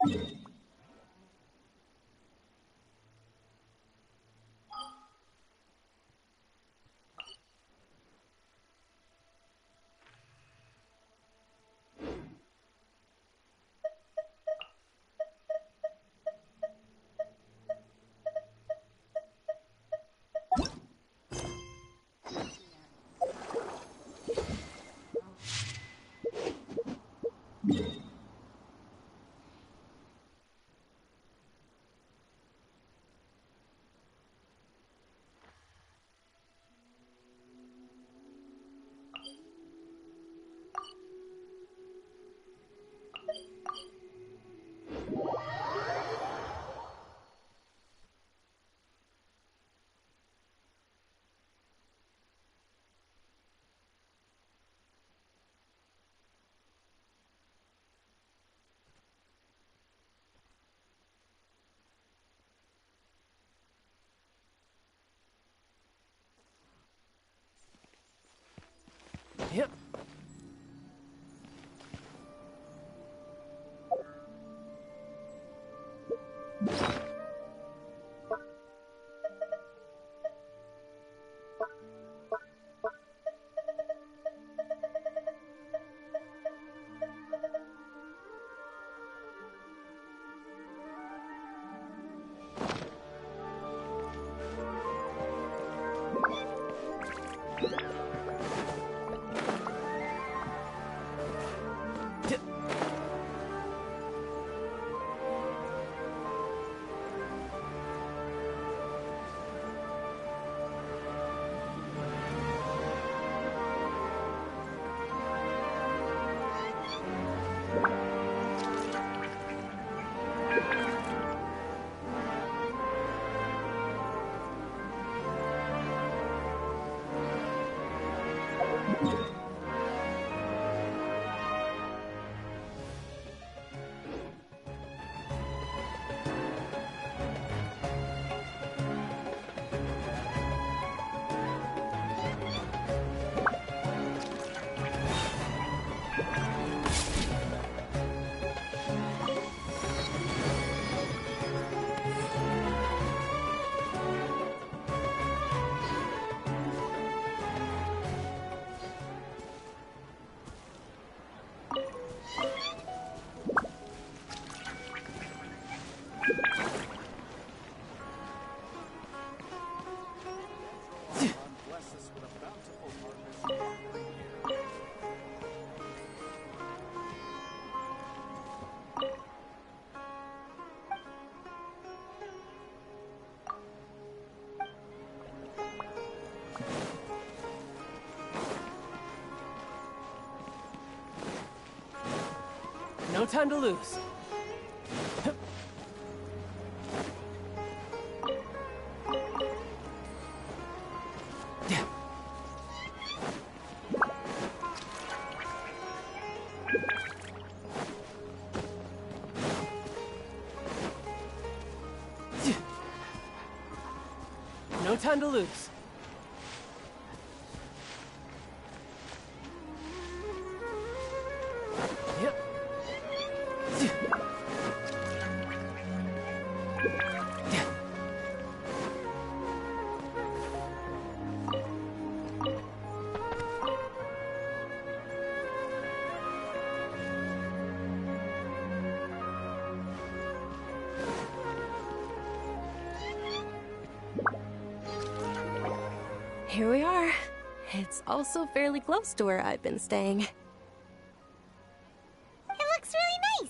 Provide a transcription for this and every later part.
Yep. No time to lose. No time to lose. Yep. Here we are. It's also fairly close to where I've been staying. It looks really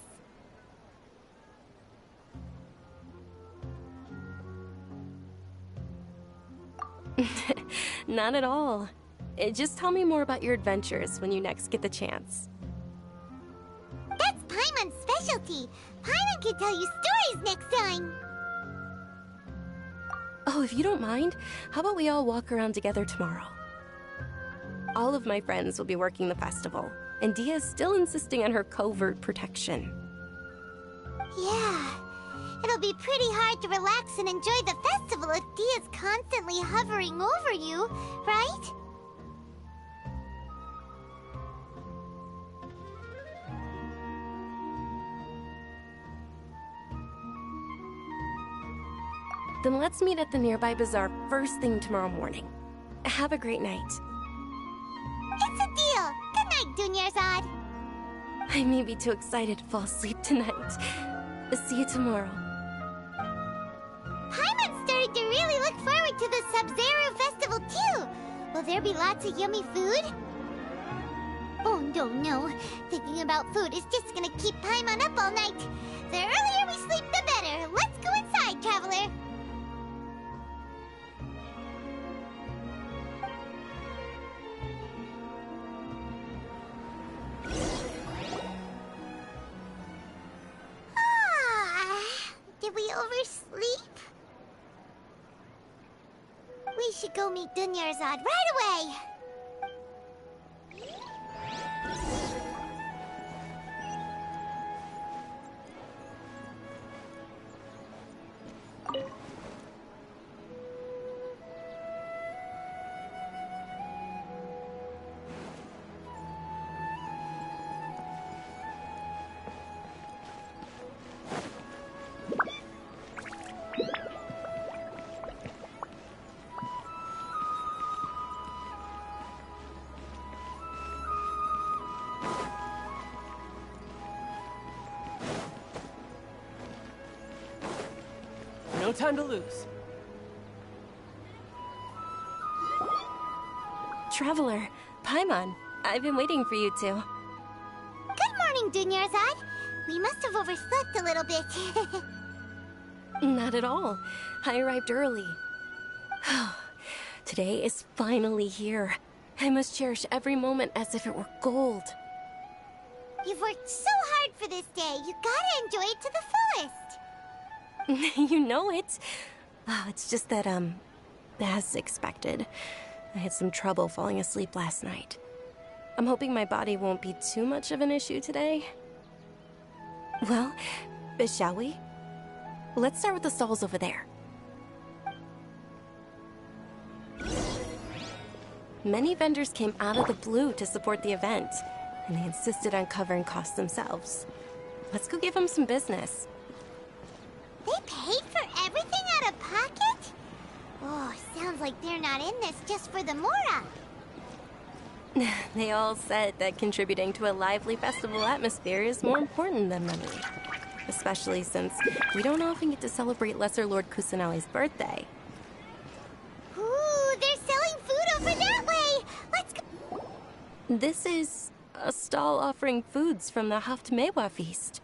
nice. Not at all. Just tell me more about your adventures when you next get the chance. That's Paimon's specialty. Paimon can tell you stories next time. Oh, if you don't mind, how about we all walk around together tomorrow? All of my friends will be working the festival, and Dia's still insisting on her covert protection. Yeah. It'll be pretty hard to relax and enjoy the festival if Dia's constantly hovering over you, right? Then let's meet at the nearby bazaar first thing tomorrow morning. Have a great night. It's a deal. Good night, Dunyarzad. I may be too excited to fall asleep tonight. See you tomorrow. Paimon's starting to really look forward to the Sub-Zero Festival too. Will there be lots of yummy food? Oh no. Thinking about food is just gonna keep Paimon up all night. The earlier we sleep, the better. Let's go inside, Traveler. Did we oversleep? We should go meet Dunyarzad right away. No time to lose. Traveler, Paimon, I've been waiting for you two. Good morning, Dunyarzad. We must have overslept a little bit. Not at all. I arrived early. Today is finally here. I must cherish every moment as if it were gold. You've worked so hard for this day. You gotta enjoy it to the fullest. You know it. Oh, it's just that, as expected, I had some trouble falling asleep last night. I'm hoping my body won't be too much of an issue today. Well, shall we? Let's start with the stalls over there. Many vendors came out of the blue to support the event, and they insisted on covering costs themselves. Let's go give them some business. They paid for everything out of pocket? Oh, sounds like they're not in this just for the Mora. They all said that contributing to a lively festival atmosphere is more important than money. Especially since we don't often get to celebrate Lesser Lord Kusanali's birthday. Ooh, they're selling food over that way! Let's go! This is a stall offering foods from the Haft Maywa feast.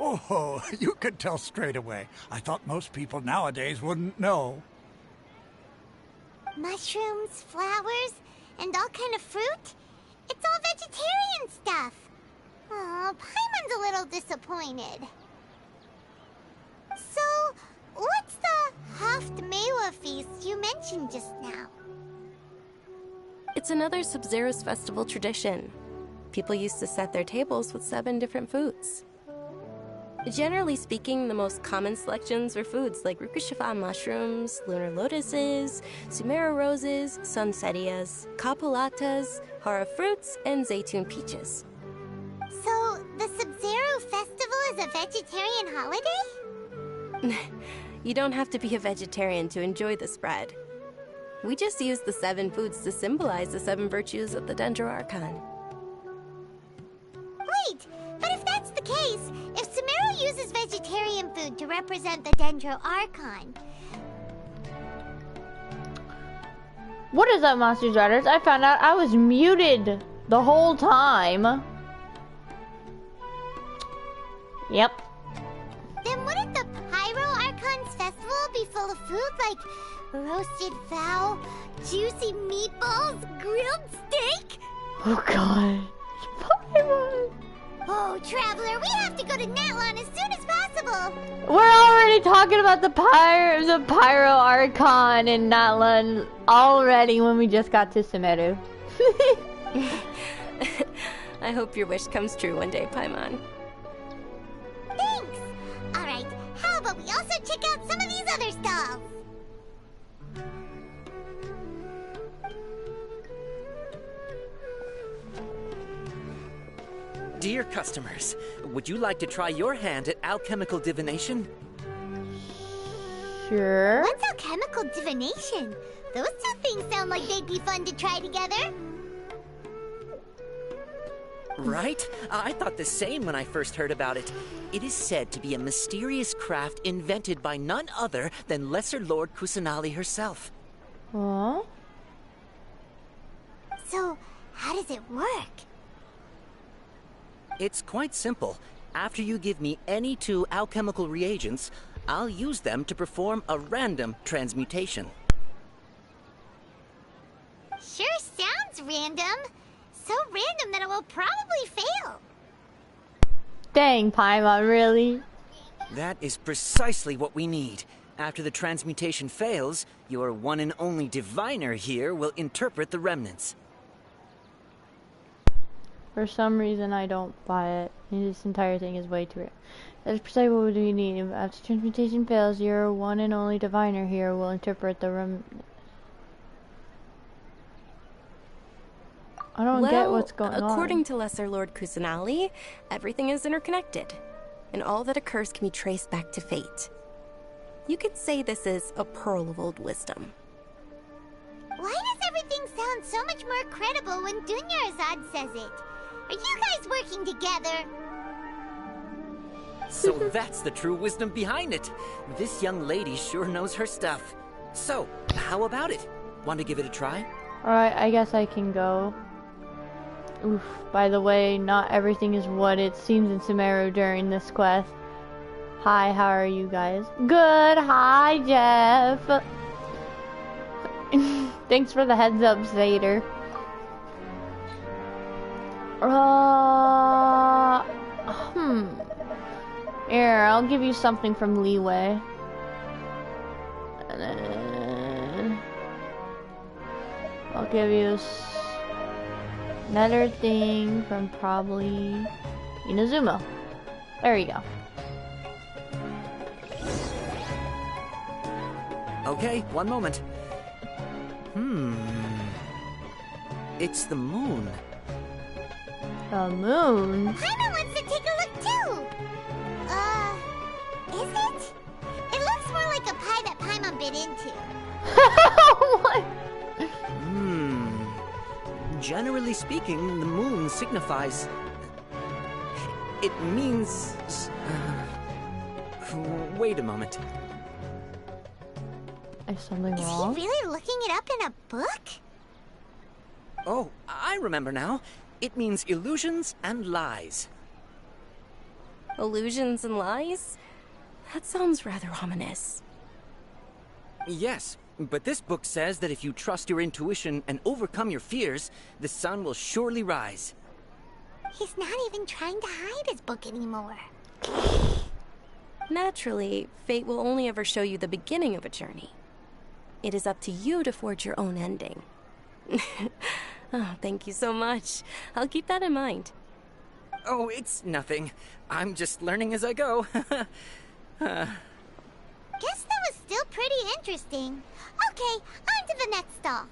Oh, you could tell straight away. I thought most people nowadays wouldn't know. Mushrooms, flowers, and all kind of fruit? It's all vegetarian stuff. Oh, Paimon's a little disappointed. So, what's the Haft Maywa feast you mentioned just now? It's another Sub-Zero's festival tradition. People used to set their tables with 7 different foods. Generally speaking, the most common selections were foods like Rukushifa mushrooms, lunar lotuses, Sumera roses, sunsetias, capulatas, hara fruits, and zaytun peaches. So, the Sub-Zero festival is a vegetarian holiday? You don't have to be a vegetarian to enjoy the spread. We just use the 7 foods to symbolize the 7 virtues of the Dendro Archon. Wait, but if that's the case, if Sumera uses vegetarian food to represent the Dendro Archon... What is up, Monsters Riders? I found out I was muted the whole time. Yep. Then wouldn't the Pyro Archon's festival be full of food like roasted fowl, juicy meatballs, grilled steak? Oh god. Pyro. Oh, Traveler, we have to go to Natlon as soon as possible! We're already talking about the Pyro Archon in Natlon already when we just got to Sumeru. I hope your wish comes true one day, Paimon. Thanks! Alright, how about we also check out some of these other stalls? Dear customers, would you like to try your hand at alchemical divination? Sure. What's alchemical divination? Those two things sound like they'd be fun to try together. Right? I thought the same when I first heard about it. It is said to be a mysterious craft invented by none other than Lesser Lord Kusanali herself. Huh? So, how does it work? It's quite simple. After you give me any 2 alchemical reagents, I'll use them to perform a random transmutation. Sure sounds random. So random that it will probably fail. Dang, Paimon, really? That is precisely what we need. After the transmutation fails, your one and only diviner here will interpret the remnants. For some reason, I don't buy it. This entire thing is way too real. That's precisely what we need. After transmutation fails, your one and only diviner here will interpret the I don't get what's going on. According to Lesser Lord Kusanali, everything is interconnected, and all that occurs can be traced back to fate. You could say this is a pearl of old wisdom. Why does everything sound so much more credible when Dunyarzad says it? Are you guys working together? So that's the true wisdom behind it. This young lady sure knows her stuff. So, how about it? Want to give it a try? Alright, I guess I can go. Oof, by the way, not everything is what it seems in Sumeru during this quest. Hi, how are you guys? Good, hi Jeff! Thanks for the heads up, Zader. Here, I'll give you something from Leeway. And then I'll give you another thing from probably Inazuma. There you go. Okay, one moment. It's the moon. The moon? Paimon wants to take a look too! Is it? It looks more like a pie that Paimon bit into. What? Generally speaking, the moon signifies... It means... Wait a moment. Is something Is wrong? he really looking it up in a book? Oh, I remember now. It means illusions and lies. Illusions and lies? That sounds rather ominous. Yes, but this book says that if you trust your intuition and overcome your fears, the sun will surely rise. He's not even trying to hide his book anymore. Naturally, fate will only ever show you the beginning of a journey. It is up to you to forge your own ending. Oh, thank you so much. I'll keep that in mind. Oh, it's nothing. I'm just learning as I go. Guess that was still pretty interesting. Okay, on to the next stall.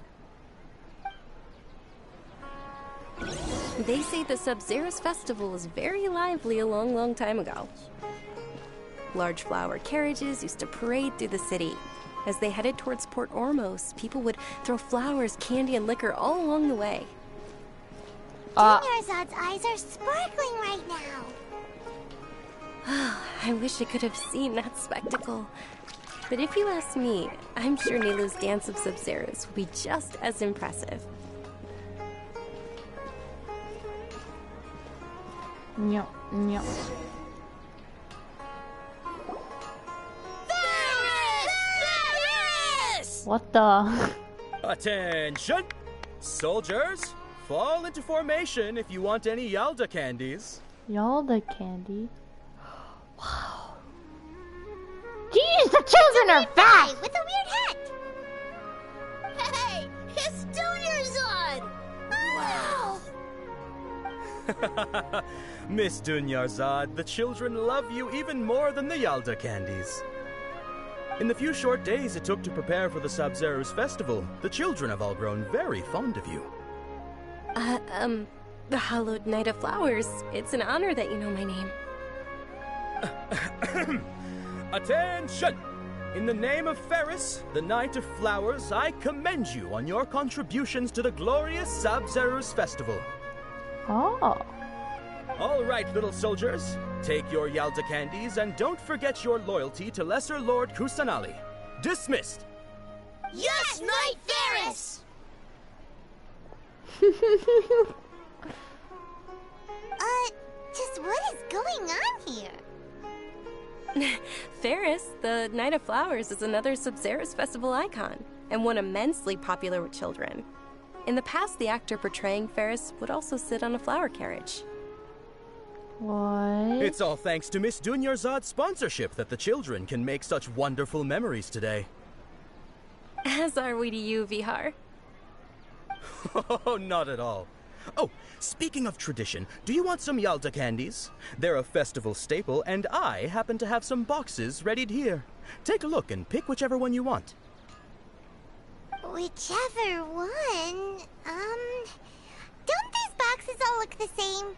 They say the Sub-Zero's festival was very lively a long, long time ago. Large flower carriages used to parade through the city. As they headed towards Port Ormos, people would throw flowers, candy, and liquor all along the way. Dunyarzad's eyes are sparkling right now. I wish I could have seen that spectacle. But if you ask me, I'm sure Nilu's Dance of Sub-Zeros will be just as impressive. Yep, yep. What the? Attention! Soldiers, fall into formation if you want any Yalda candies. Yalda candy? Wow. Jeez, the children are fat! With a weird hat! Hey, it's Dunyarzad! Wow! Miss Dunyarzad, the children love you even more than the Yalda candies. In the few short days it took to prepare for the Sub-Zero's festival, the children have all grown very fond of you. The Hallowed Knight of Flowers. It's an honor that you know my name. Attention! In the name of Ferris, the Knight of Flowers, I commend you on your contributions to the glorious Sabzeruz festival. Oh. All right, little soldiers. Take your Yalda candies and don't forget your loyalty to Lesser Lord Kusanali. Dismissed! Yes, Knight Ferris! Just what is going on here? Ferris, the Knight of Flowers, is another Sabzeruz festival icon, and one immensely popular with children. In the past, the actor portraying Ferris would also sit on a flower carriage. What? It's all thanks to Miss Dunyarzad's sponsorship that the children can make such wonderful memories today. As are we to you, Vihar. Oh, not at all. Oh, speaking of tradition, do you want some Yalda candies? They're a festival staple, and I happen to have some boxes readied here. Take a look and pick whichever one you want. Whichever one, don't these boxes all look the same?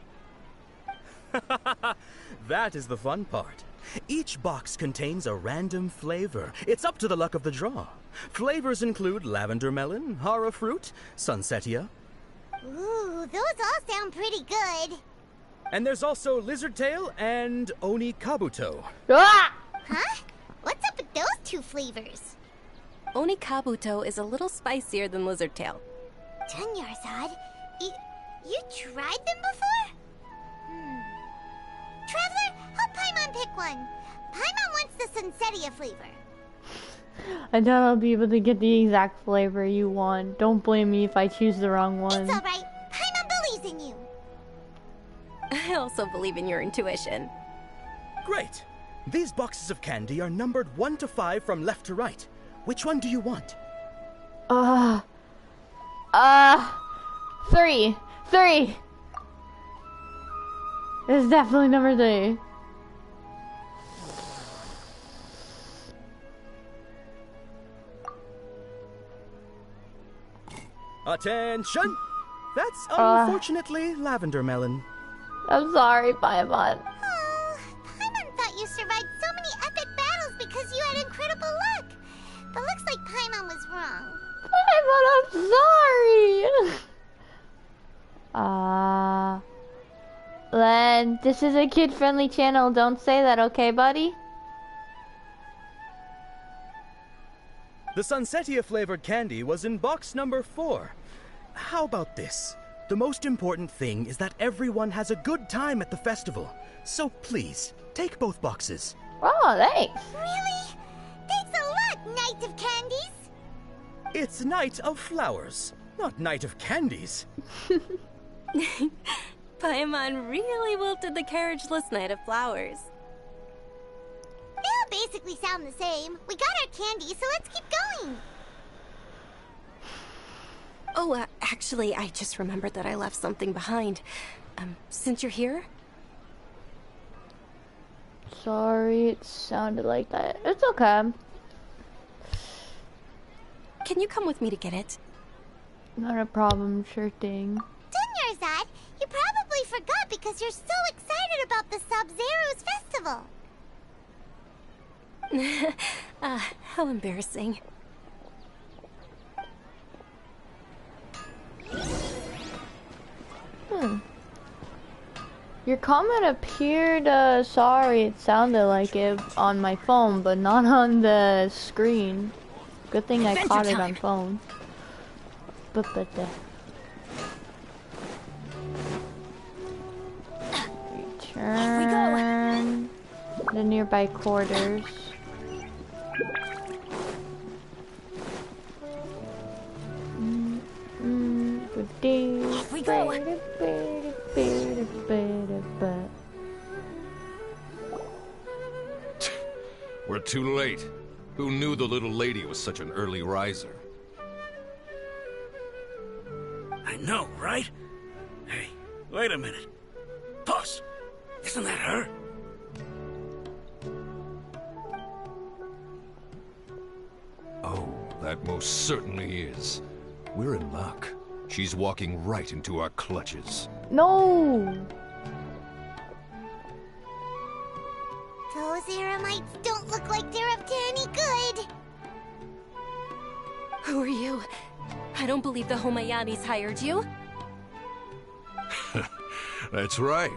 That is the fun part. Each box contains a random flavor. It's up to the luck of the draw. Flavors include lavender melon, hara fruit, sunsetia. Ooh, those all sound pretty good. And there's also lizard tail and oni kabuto. Ah! Huh? What's up with those two flavors? Oni Kabuto is a little spicier than Lizard Tail. Dunyarzad, you tried them before? Traveler, help Paimon pick one. Paimon wants the Sunsetia flavor. I doubt I'll be able to get the exact flavor you want. Don't blame me if I choose the wrong one. It's alright. Paimon believes in you. I also believe in your intuition. Great. These boxes of candy are numbered 1 to 5 from left to right. Which one do you want? 3. 3. It's definitely number 3. Attention! That's unfortunately lavender melon. I'm sorry, Paimon. Oh, Paimon thought you survived so many epic battles because you had incredible luck. But looks like Paimon was wrong. Paimon, I'm sorry. Len, this is a kid-friendly channel. Don't say that, okay, buddy? The Sunsetia flavored candy was in box number 4. How about this? The most important thing is that everyone has a good time at the festival. So please, take both boxes. Oh, thanks. Really? Thanks a lot, Knight of Candies. It's Knight of Flowers, not Knight of Candies. Paimon really wilted the carriageless Knight of Flowers. They all basically sound the same. We got our candy, so let's keep going. Oh, actually, I just remembered that I left something behind. Since you're here? Sorry, it sounded like that. It's okay. Can you come with me to get it? Not a problem, sure thing. Dunyarzad, you probably forgot because you're so excited about the Sabzeruz festival. How embarrassing. Your comment appeared, sorry, it sounded like it on my phone, but not on the screen. Good thing I caught it on phone. Return the nearby quarters. Good day. Off we go. We're too late. Who knew the little lady was such an early riser? I know, right? Hey, wait a minute. Boss, isn't that her? Oh, that most certainly is. We're in luck. She's walking right into our clutches. No! Those Eremites don't look like they're up to any good. Who are you? I don't believe the Homayanis hired you. That's right.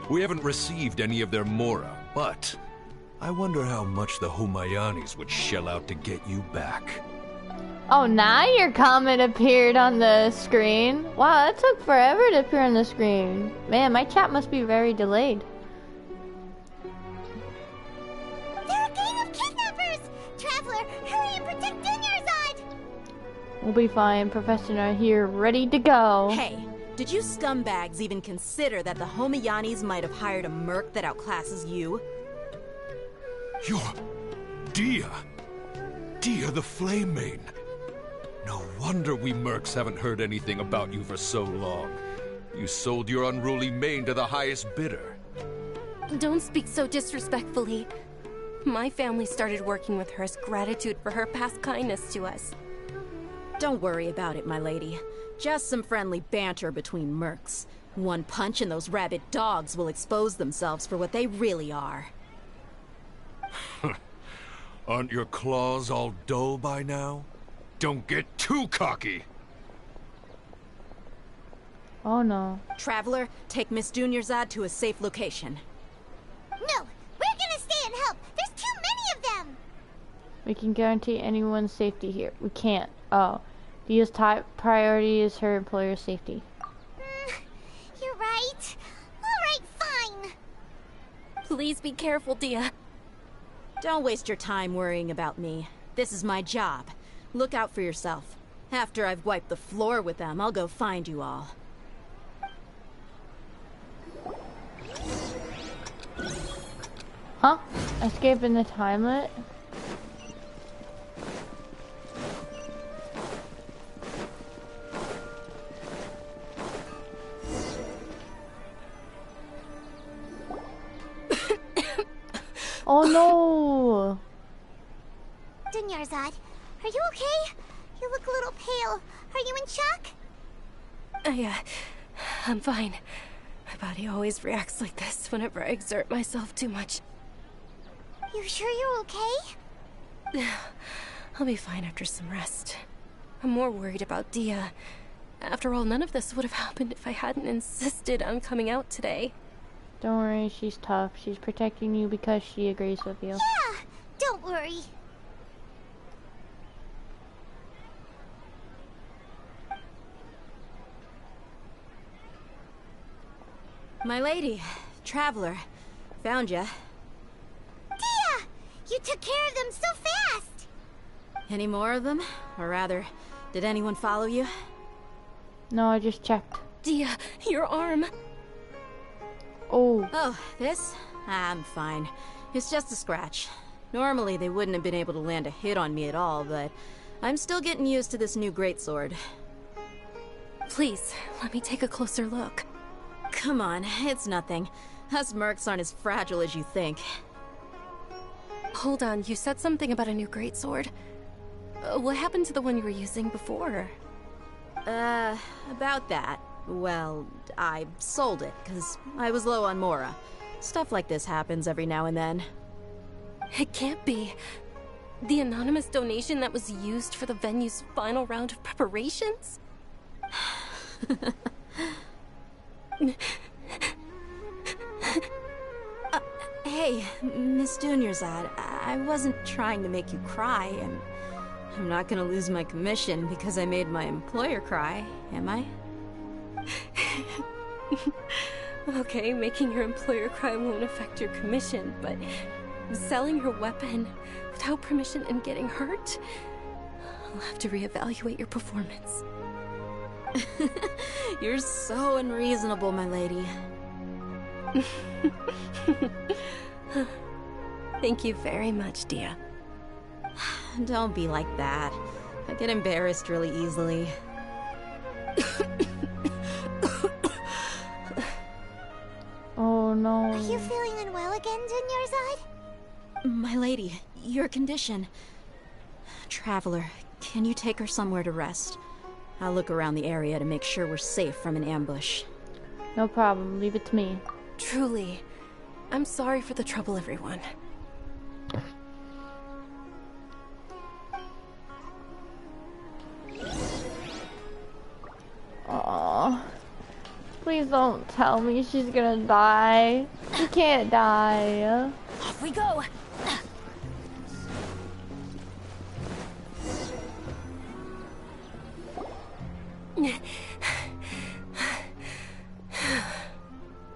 We haven't received any of their mora, but I wonder how much the Homayanis would shell out to get you back. Oh, now your comment appeared on the screen. Wow, that took forever to appear on the screen. Man, my chat must be very delayed. They're a gang of kidnappers! Traveler, hurry and protect Dunyarzad! We'll be fine. Professor and I here, ready to go. Hey, did you scumbags even consider that the Homayanis might have hired a merc that outclasses you? You're... Dia! Dia the Flame Maiden! No wonder we mercs haven't heard anything about you for so long. You sold your unruly mane to the highest bidder. Don't speak so disrespectfully. My family started working with her as gratitude for her past kindness to us. Don't worry about it, my lady. Just some friendly banter between mercs. One punch and those rabid dogs will expose themselves for what they really are. Aren't your claws all dull by now? Don't get too cocky! Oh no. Traveler, take Miss Dunyarzad to a safe location. No! We're gonna stay and help! There's too many of them! We can guarantee anyone's safety here. We can't. Oh. Dia's top priority is her employer's safety. You're right. Alright, fine. Please be careful, Dia. Don't waste your time worrying about me. This is my job. Look out for yourself. After I've wiped the floor with them, I'll go find you all. Huh? Escape in the timelet? Oh no! Dunyarzad, are you okay? You look a little pale. Are you in shock? I'm fine. My body always reacts like this whenever I exert myself too much. You sure you're okay? I'll be fine after some rest. I'm more worried about Dia. After all, none of this would have happened if I hadn't insisted on coming out today. Don't worry, she's tough. She's protecting you because she agrees with you. Yeah, don't worry. My lady, Traveler, found ya. Dia! You took care of them so fast! Any more of them? Or rather, did anyone follow you? No, I just checked. Dia, your arm! Oh. Oh, this? I'm fine. It's just a scratch. Normally, they wouldn't have been able to land a hit on me at all, but I'm still getting used to this new greatsword. Please, let me take a closer look. Come on, it's nothing. Us mercs aren't as fragile as you think. Hold on, you said something about a new greatsword. What happened to the one you were using before? About that. Well, I sold it, because I was low on mora. Stuff like this happens every now and then. It can't be. The anonymous donation that was used for the venue's final round of preparations? Hey, Miss Dunyarzad, I wasn't trying to make you cry, and I'm not gonna lose my commission because I made my employer cry, am I? Okay, making your employer cry won't affect your commission, but selling your weapon without permission and getting hurt? I'll have to reevaluate your performance. You're so unreasonable, my lady. Thank you very much, Dia. Don't be like that. I get embarrassed really easily. Oh no. Are you feeling unwell again, Dunyarzad? My lady, your condition. Traveler, can you take her somewhere to rest? I'll look around the area to make sure we're safe from an ambush. No problem. Leave it to me. Truly, I'm sorry for the trouble, everyone. Aww. Please don't tell me she's gonna die. She can't die. Off we go!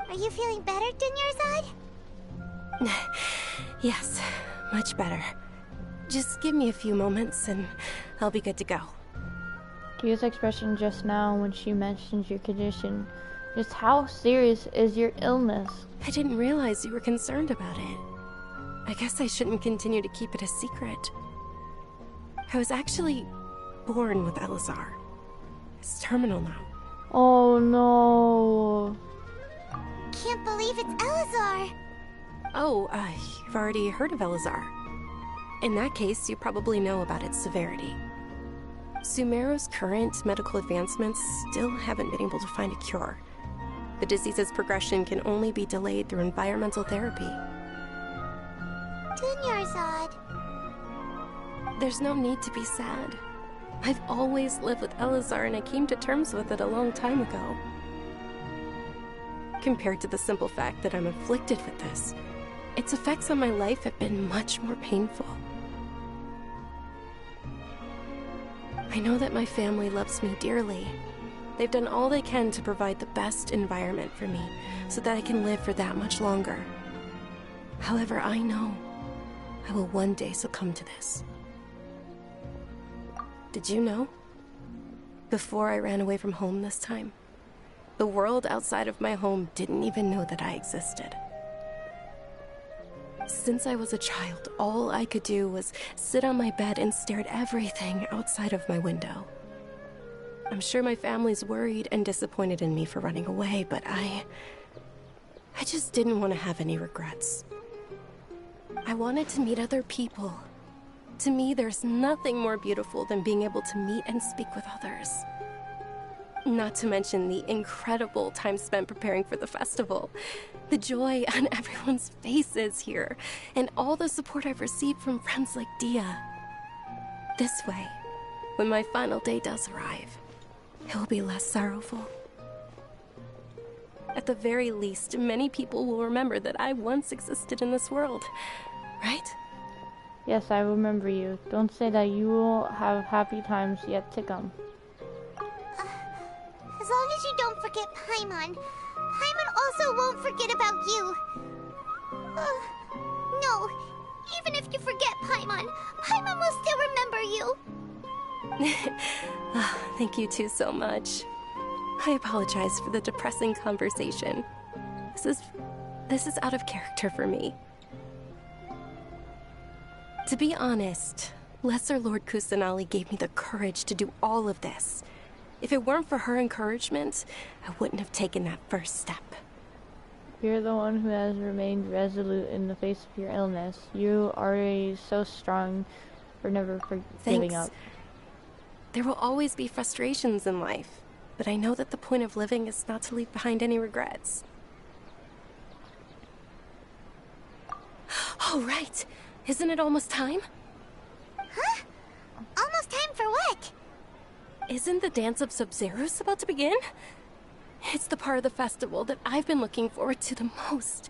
Are you feeling better, Dunyarzad? Yes, much better. Just give me a few moments and I'll be good to go. Kia's expression just now when she mentioned your condition. Just how serious is your illness? I didn't realize you were concerned about it. I guess I shouldn't continue to keep it a secret. I was actually born with Elazar. It's terminal now. Oh no. Can't believe it's Elazar. Oh, you've already heard of Elazar. In that case, you probably know about its severity. Sumeru's current medical advancements still haven't been able to find a cure. The disease's progression can only be delayed through environmental therapy. Dunyarzad. There's no need to be sad. I've always lived with Elazar and I came to terms with it a long time ago. Compared to the simple fact that I'm afflicted with this, its effects on my life have been much more painful. I know that my family loves me dearly. They've done all they can to provide the best environment for me so that I can live for that much longer. However, I know I will one day succumb to this. Did you know? Before I ran away from home this time, the world outside of my home didn't even know that I existed. Since I was a child, all I could do was sit on my bed and stare at everything outside of my window. I'm sure my family's worried and disappointed in me for running away, but I just didn't want to have any regrets. I wanted to meet other people. To me, there's nothing more beautiful than being able to meet and speak with others. Not to mention the incredible time spent preparing for the festival. The joy on everyone's faces here, and all the support I've received from friends like Dia. This way, when my final day does arrive, it will be less sorrowful. At the very least, many people will remember that I once existed in this world, right? Yes, I remember you. Don't say that you will have happy times yet to come. As long as you don't forget Paimon. Paimon also won't forget about you. No, even if you forget Paimon, Paimon will still remember you. Oh, thank you two so much. I apologize for the depressing conversation. This is out of character for me. To be honest, Lesser Lord Kusanali gave me the courage to do all of this. If it weren't for her encouragement, I wouldn't have taken that first step. You're the one who has remained resolute in the face of your illness. You are so strong for never giving up. There will always be frustrations in life, but I know that the point of living is not to leave behind any regrets. Oh, right. Isn't it almost time? Huh? Almost time for what? Isn't the Dance of Sub-Zeros about to begin? It's the part of the festival that I've been looking forward to the most.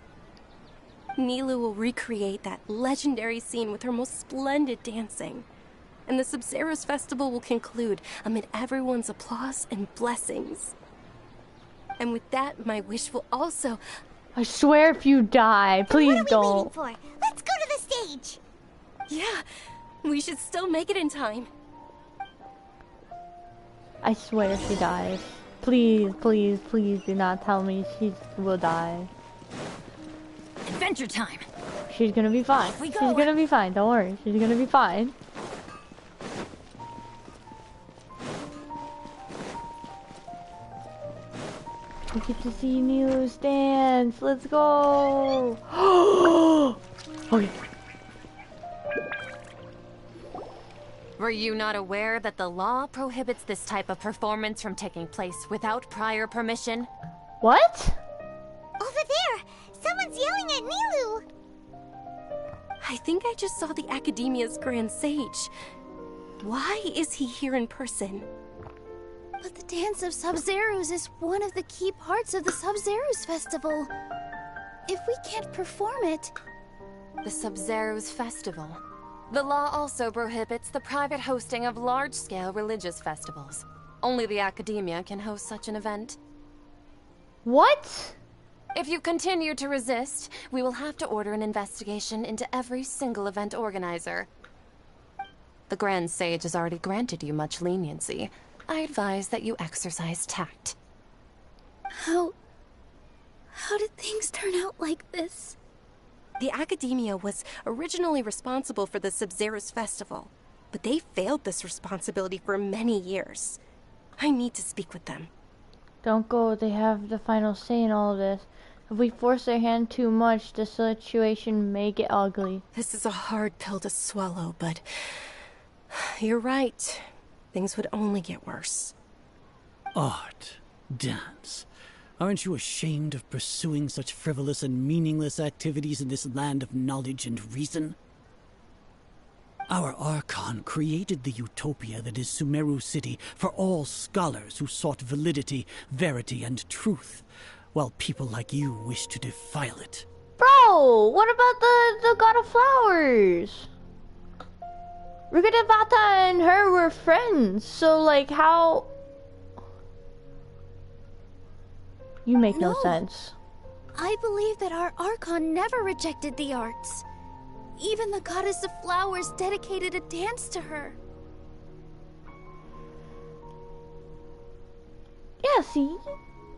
Nilou will recreate that legendary scene with her most splendid dancing. And the Sub-Zeros festival will conclude amid everyone's applause and blessings. And with that, my wish will also... I swear if you die, please don't. What are we waiting for? Let's go to the stage. Yeah, we should still make it in time. I swear she dies. Please, please, please do not tell me she will die. Adventure time. She's gonna be fine. She's gonna be fine. Don't worry. She's gonna be fine. We get to see Nilou's dance. Let's go. Okay. Were you not aware that the law prohibits this type of performance from taking place without prior permission? What? Over there! Someone's yelling at Nilou! I think I just saw the Academia's Grand Sage. Why is he here in person? But the Dance of Sub-Zerus is one of the key parts of the Sub-Zerus Festival. If we can't perform it... The Sub-Zerus Festival. The law also prohibits the private hosting of large-scale religious festivals. Only the Academia can host such an event. What? If you continue to resist, we will have to order an investigation into every single event organizer. The Grand Sage has already granted you much leniency. I advise that you exercise tact. How did things turn out like this? The Academia was originally responsible for the Sub-Zerus Festival, but they failed this responsibility for many years. I need to speak with them. Don't go, they have the final say in all of this. If we force their hand too much, the situation may get ugly. This is a hard pill to swallow, but you're right. Things would only get worse. Art, dance. Aren't you ashamed of pursuing such frivolous and meaningless activities in this land of knowledge and reason? Our Archon created the utopia that is Sumeru City for all scholars who sought validity, verity, and truth, while people like you wish to defile it. Bro, what about the God of Flowers? Rigadavata and her were friends, so like how... You make no sense. I believe that our Archon never rejected the arts. Even the Goddess of Flowers dedicated a dance to her. Yeah, see?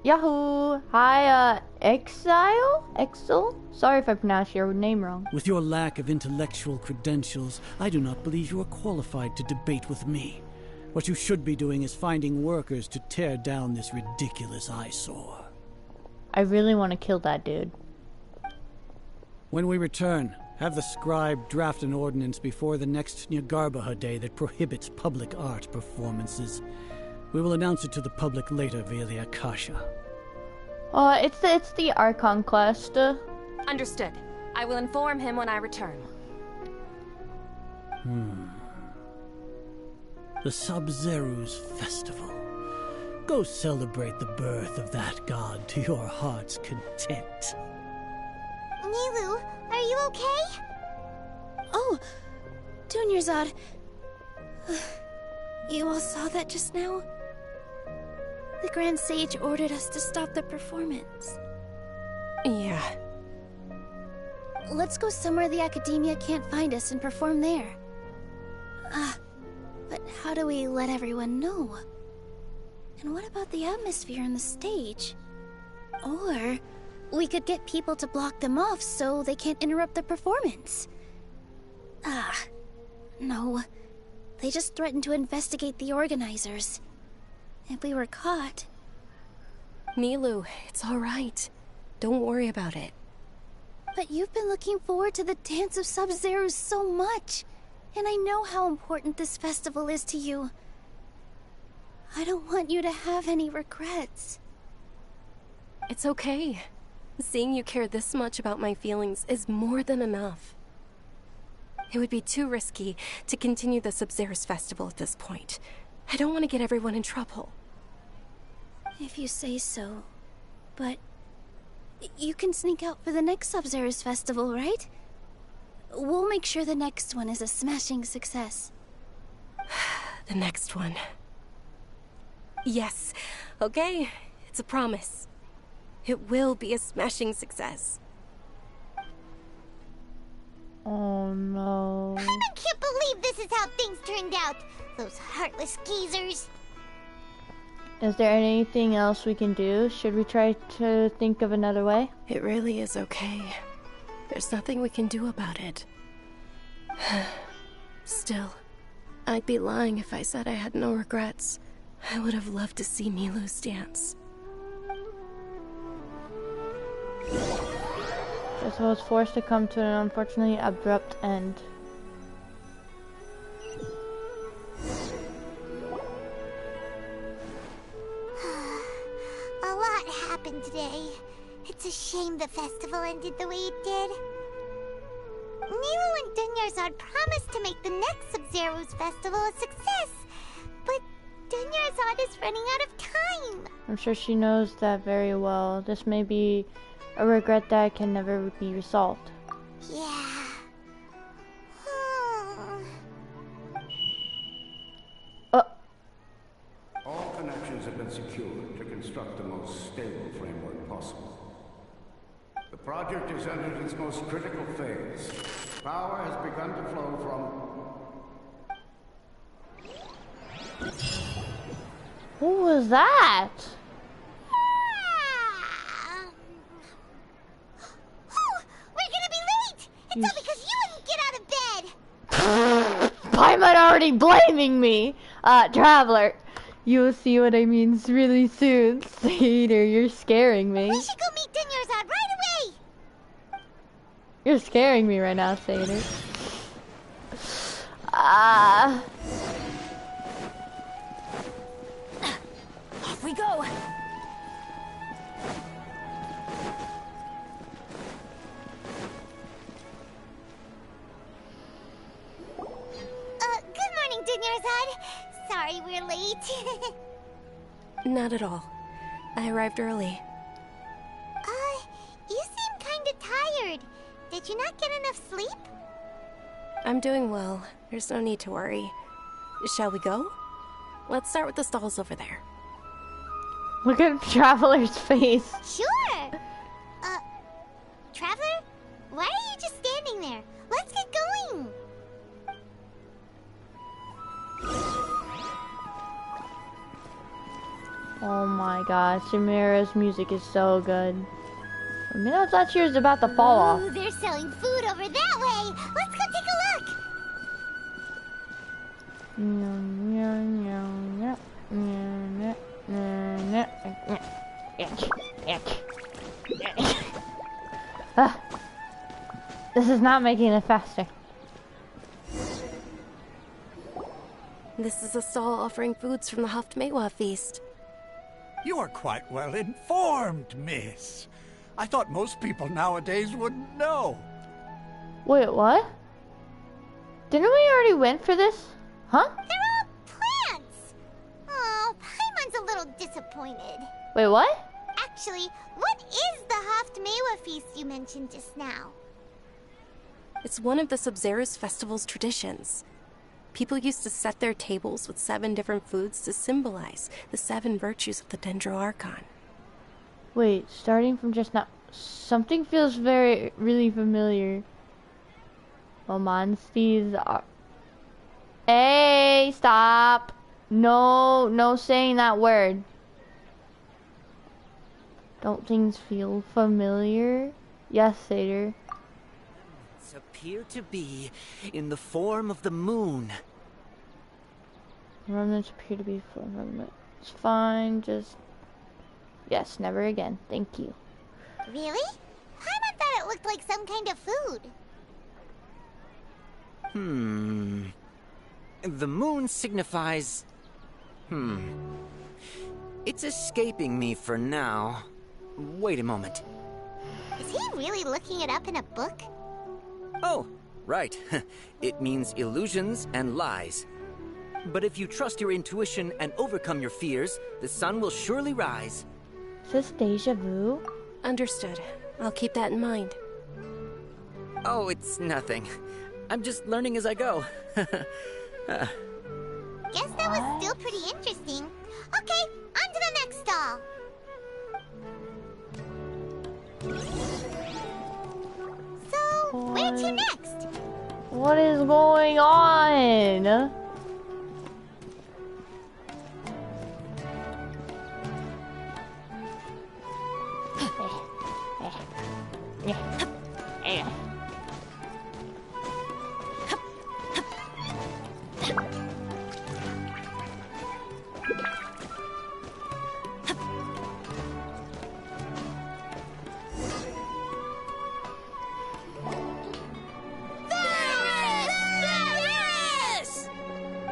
Yahoo! Hi, Exile? Sorry if I pronounced your name wrong. With your lack of intellectual credentials, I do not believe you are qualified to debate with me. What you should be doing is finding workers to tear down this ridiculous eyesore. I really want to kill that dude. When we return, have the scribe draft an ordinance before the next Nyargarbaha Day that prohibits public art performances. We will announce it to the public later via the Akasha. It's the Archon quest. Understood. I will inform him when I return. The Sub-Zerus Festival. Go celebrate the birth of that god to your heart's content. Nilou, are you okay? Oh, Dunyarzad. You all saw that just now? The Grand Sage ordered us to stop the performance. Yeah. Let's go somewhere the Academia can't find us and perform there. But how do we let everyone know? And what about the atmosphere on the stage? Or we could get people to block them off so they can't interrupt the performance. No. They just threatened to investigate the organizers. If we were caught... Nilou, it's alright. Don't worry about it. But you've been looking forward to the Dance of Sub-Zerus so much. And I know how important this festival is to you. I don't want you to have any regrets. It's okay. Seeing you care this much about my feelings is more than enough. It would be too risky to continue the Sub-Zerus Festival at this point. I don't want to get everyone in trouble. If you say so. But you can sneak out for the next Sub-Zerus Festival, right? We'll make sure the next one is a smashing success. The next one. Yes. Okay. It's a promise. It will be a smashing success. Oh no. I can't believe this is how things turned out. Those heartless geezers. Is there anything else we can do? Should we try to think of another way? It really is okay. There's nothing we can do about it. Still, I'd be lying if I said I had no regrets. I would have loved to see Nilou's dance. This was forced to come to an unfortunately abrupt end. happened today. It's a shame the festival ended the way it did. Nero and Dunyarzad promised to make the next Sub-Zero's festival a success, but Dunyarzad is running out of time. I'm sure she knows that very well. This may be a regret that can never be resolved. Yeah. All connections have been secured to construct the most stable framework possible. The project has entered its most critical phase. Power has begun to flow from... Who was that? We're gonna be late! It's all because you wouldn't get out of bed! Paimon already blaming me! Traveler, you'll see what I mean really soon. Satyr, you're scaring me. We should go meet Dunyarzad right away! You're scaring me right now, Satyr. Off we go! Good morning, Dunyarzad. Sorry we're late. Not at all. I arrived early. You seem kinda tired. Did you not get enough sleep? I'm doing well. There's no need to worry. Shall we go? Let's start with the stalls over there. Look at Traveler's face. Sure! Traveler? Why are you just standing there? Let's get going! Oh my god, Chimera's music is so good. I mean, I thought she was about to fall off. Ooh, they're selling food over that way! Let's go take a look! This is not making it faster. This is a stall offering foods from the Haft Maywa feast. You are quite well informed, miss. I thought most people nowadays wouldn't know. Wait, what? Didn't we already went for this? Huh? They're all plants! Oh, Paimon's a little disappointed. Wait, what? Actually, what is the Haft Maywa feast you mentioned just now? It's one of the Sub-Zero's festival's traditions. People used to set their tables with 7 different foods to symbolize the 7 virtues of the Dendro Archon. Wait, starting from just now, something feels really familiar. Well, monsties are... Hey, stop! No saying that word. Don't things feel familiar? Yes, Satyr. Appear to be in the form of the moon. Remnants appear to be from it's fine, just... Yes, never again. Thank you. Really? Paimon thought it looked like some kind of food. The moon signifies... It's escaping me for now. Wait a moment. Is he really looking it up in a book? Oh, right. It means illusions and lies. But if you trust your intuition and overcome your fears, the sun will surely rise. Is this Deja Vu? Understood. I'll keep that in mind. Oh, it's nothing. I'm just learning as I go. Guess that was still pretty interesting. Okay, on to the next stall. So, where to next? What is going on?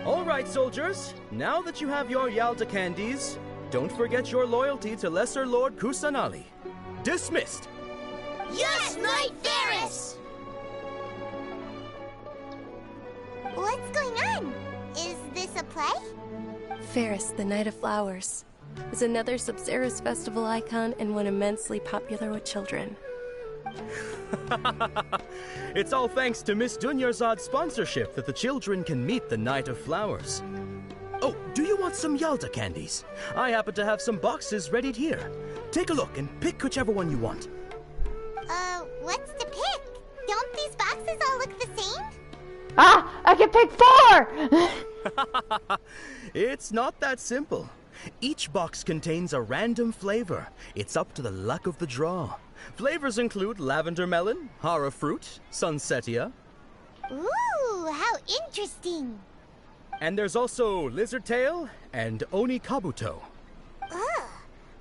All right, soldiers. Now that you have your Yalta candies, don't forget your loyalty to Lesser Lord Kusanali. Dismissed! Yes, Knight Ferris! What's going on? Is this a play? Ferris, the Knight of Flowers, is another Sub-Zerus festival icon and one immensely popular with children. It's all thanks to Miss Dunyarzad's sponsorship that the children can meet the Knight of Flowers. Oh, do you want some Yalda candies? I happen to have some boxes readied here. Take a look and pick whichever one you want. What's to pick? Don't these boxes all look the same? Ah! I can pick 4! It's not that simple. Each box contains a random flavor. It's up to the luck of the draw. Flavors include lavender melon, hara fruit, sunsetia. Ooh, how interesting. And there's also lizard tail and oni kabuto. Ugh,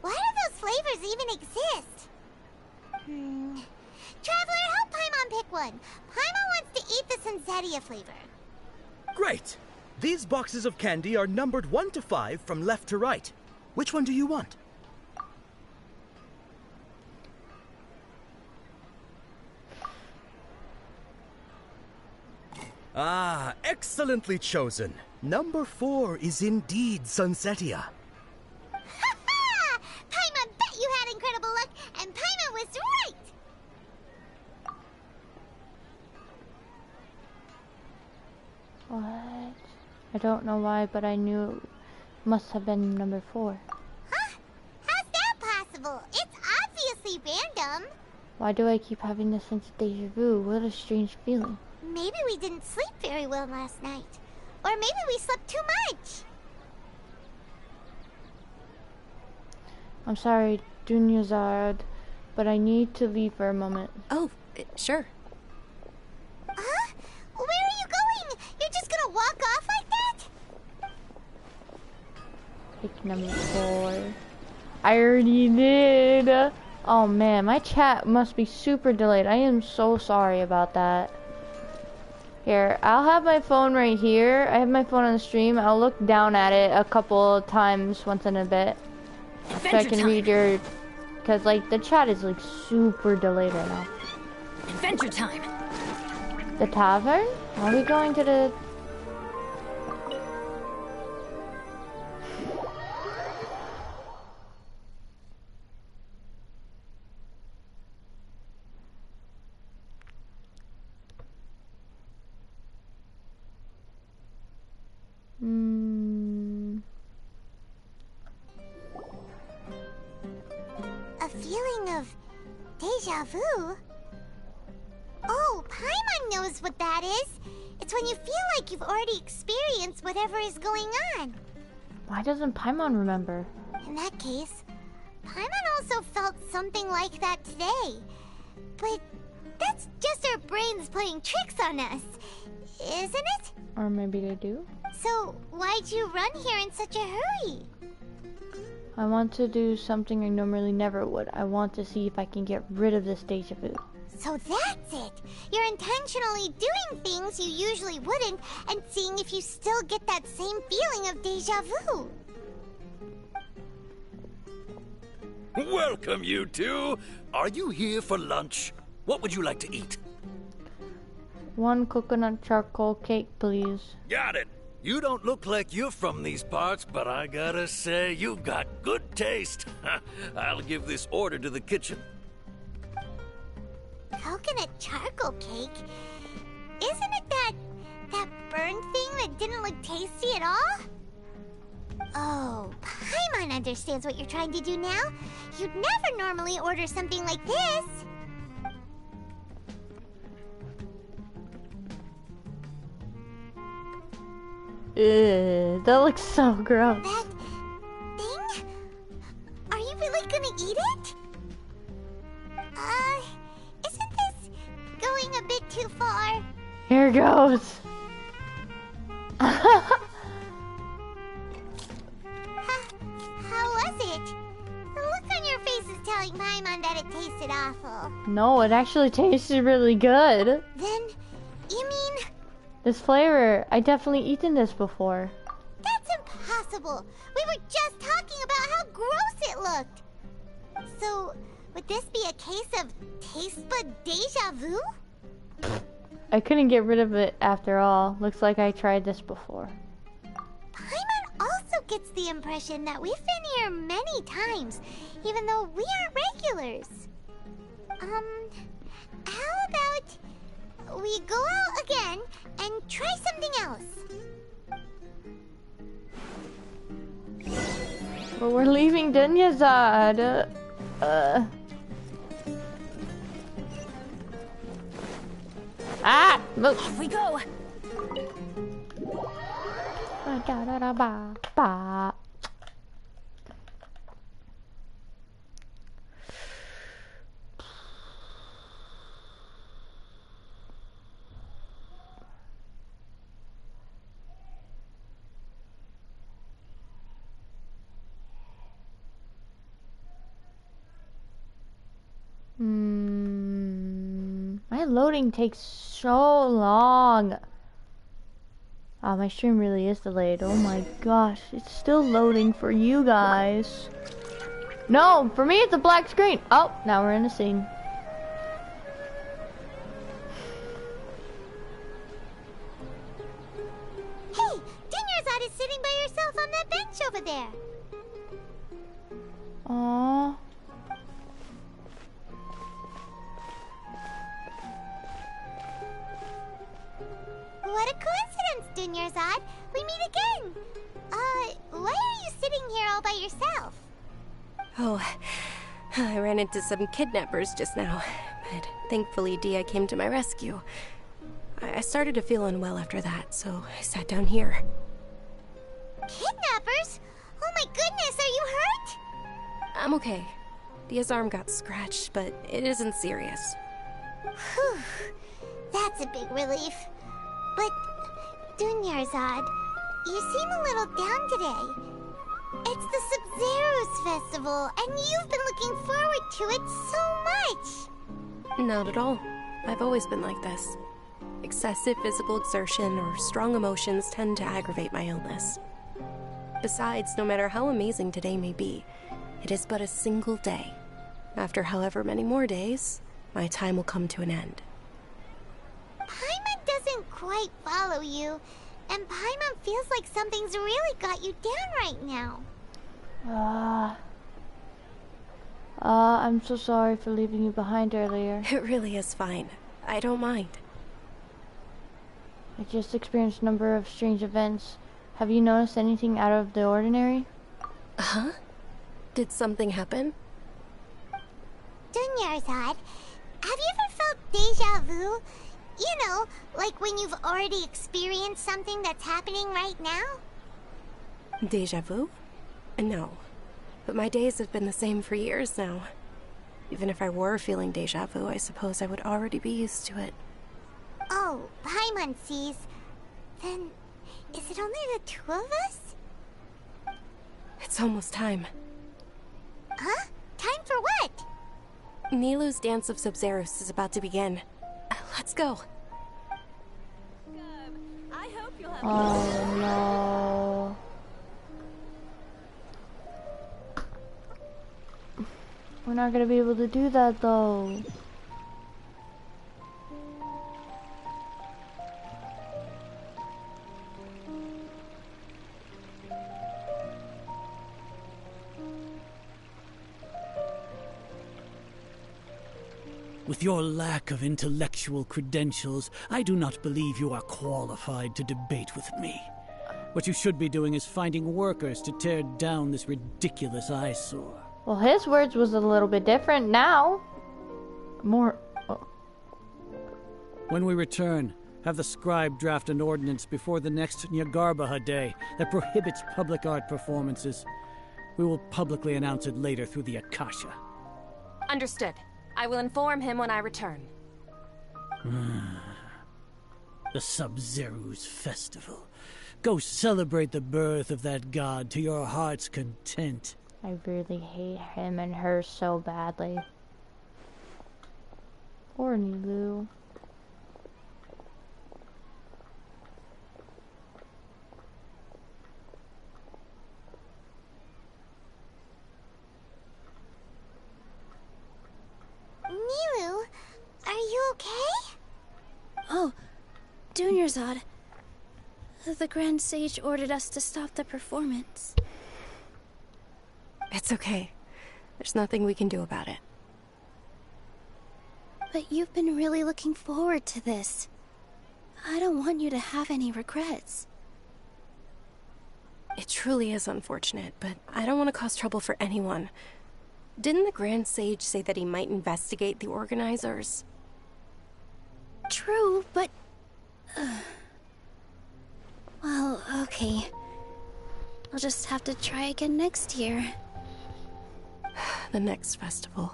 why do those flavors even exist? Traveler, help Paimon pick one. Paimon wants to eat the sunsetia flavor. Great! These boxes of candy are numbered 1 to 5 from left to right. Which one do you want? Ah, excellently chosen. Number 4 is indeed sunsetia. Ha ha! Paimon bet you had incredible luck, and Paimon was right! What? I don't know why, but I knew it must have been number 4. Huh? How's that possible? It's obviously random. Why do I keep having this sense of deja vu? What a strange feeling. Maybe we didn't sleep very well last night. Or maybe we slept too much. I'm sorry, Dunyarzad, but I need to leave for a moment. Oh, sure. Huh? Where are you going? You're just gonna walk off like that? Pick number 4. I already did. Oh man, my chat must be super delayed. I am so sorry about that. Here, I'll have my phone right here. I have my phone on the stream. I'll look down at it a couple times once in a bit. So I can read your... Because, like, the chat is, like, super delayed right now. Adventure time! The tavern? Are we going to the... A feeling of deja vu? Oh, Paimon knows what that is. It's when you feel like you've already experienced whatever is going on. Why doesn't Paimon remember? In that case, Paimon also felt something like that today. But that's just our brains playing tricks on us, isn't it? Or maybe they do? So, why'd you run here in such a hurry? I want to do something I normally never would. I want to see if I can get rid of this deja vu. So that's it! You're intentionally doing things you usually wouldn't and seeing if you still get that same feeling of deja vu. Welcome, you two! Are you here for lunch? What would you like to eat? 1 coconut charcoal cake, please. Got it! You don't look like you're from these parts, but I gotta say, you've got good taste. I'll give this order to the kitchen. Coconut charcoal cake? Isn't it that burned thing that didn't look tasty at all? Oh, Paimon understands what you're trying to do now. You'd never normally order something like this. Ew, that looks so gross. That thing? Are you really gonna eat it? Isn't this going a bit too far? Here goes. How was it? The look on your face is telling Paimon that it tasted awful. No, it actually tasted really good. Then, you mean... This flavor, I definitely eaten this before. That's impossible. We were just talking about how So, would this be a case of taste bud deja vu? I couldn't get rid of it after all. Looks like I tried this before. Paimon also gets the impression that we've been here many times, even though we aren't regulars. How about we go out again and try something else? But we're leaving Dunyazad. Ah! Move! Off we go! Ba-da-da-da-ba-ba. My loading takes so long. Oh, my stream really is delayed. Oh my gosh, it's still loading for you guys. No, for me it's a black screen. Oh, now we're in a scene. Hey, Dunyarzad is sitting by herself on that bench over there. Aww. What a coincidence, Dunyarzad. We meet again. Why are you sitting here all by yourself? Oh, I ran into some kidnappers just now, but thankfully Dia came to my rescue. I started to feel unwell after that, so I sat down here. Kidnappers? Oh my goodness, are you hurt? I'm okay. Dia's arm got scratched, but it isn't serious. Whew, that's a big relief. But, Dunyarzad, you seem a little down today. It's the Sub-Zero's festival, and you've been looking forward to it so much. Not at all. I've always been like this. Excessive physical exertion or strong emotions tend to aggravate my illness. Besides, no matter how amazing today may be, it is but a single day. After however many more days, my time will come to an end. Paimon doesn't quite follow you, and Paimon feels like something's really got you down right now. I'm so sorry for leaving you behind earlier. It really is fine. I don't mind. I just experienced a number of strange events. Have you noticed anything out of the ordinary? Huh? Did something happen? Dunyarzad, have you ever felt deja vu? You know, like when you've already experienced something that's happening right now? Deja vu? No. But my days have been the same for years now. Even if I were feeling deja vu, I suppose I would already be used to it. Oh, Paimon sees. Then, is it only the two of us? It's almost time. Huh? Time for what? Nilou's Dance of Sub-Zeros is about to begin. Let's go. Oh no. We're not gonna be able to do that though. With your lack of intellectual credentials, I do not believe you are qualified to debate with me. What you should be doing is finding workers to tear down this ridiculous eyesore. Well, his words was a little bit different now. More... Oh. When we return, have the scribe draft an ordinance before the next Nyagarbaha Day that prohibits public art performances. We will publicly announce it later through the Akasha. Understood. I will inform him when I return. The Sub-Zero's festival. Go celebrate the birth of that god to your heart's content. I really hate him and her so badly. Poor Nilou. Dunyarzad. The Grand Sage ordered us to stop the performance. It's okay. There's nothing we can do about it. But you've been really looking forward to this. I don't want you to have any regrets. It truly is unfortunate, but I don't want to cause trouble for anyone. Didn't the Grand Sage say that he might investigate the organizers? True, but... well, okay. I'll just have to try again next year. The next festival.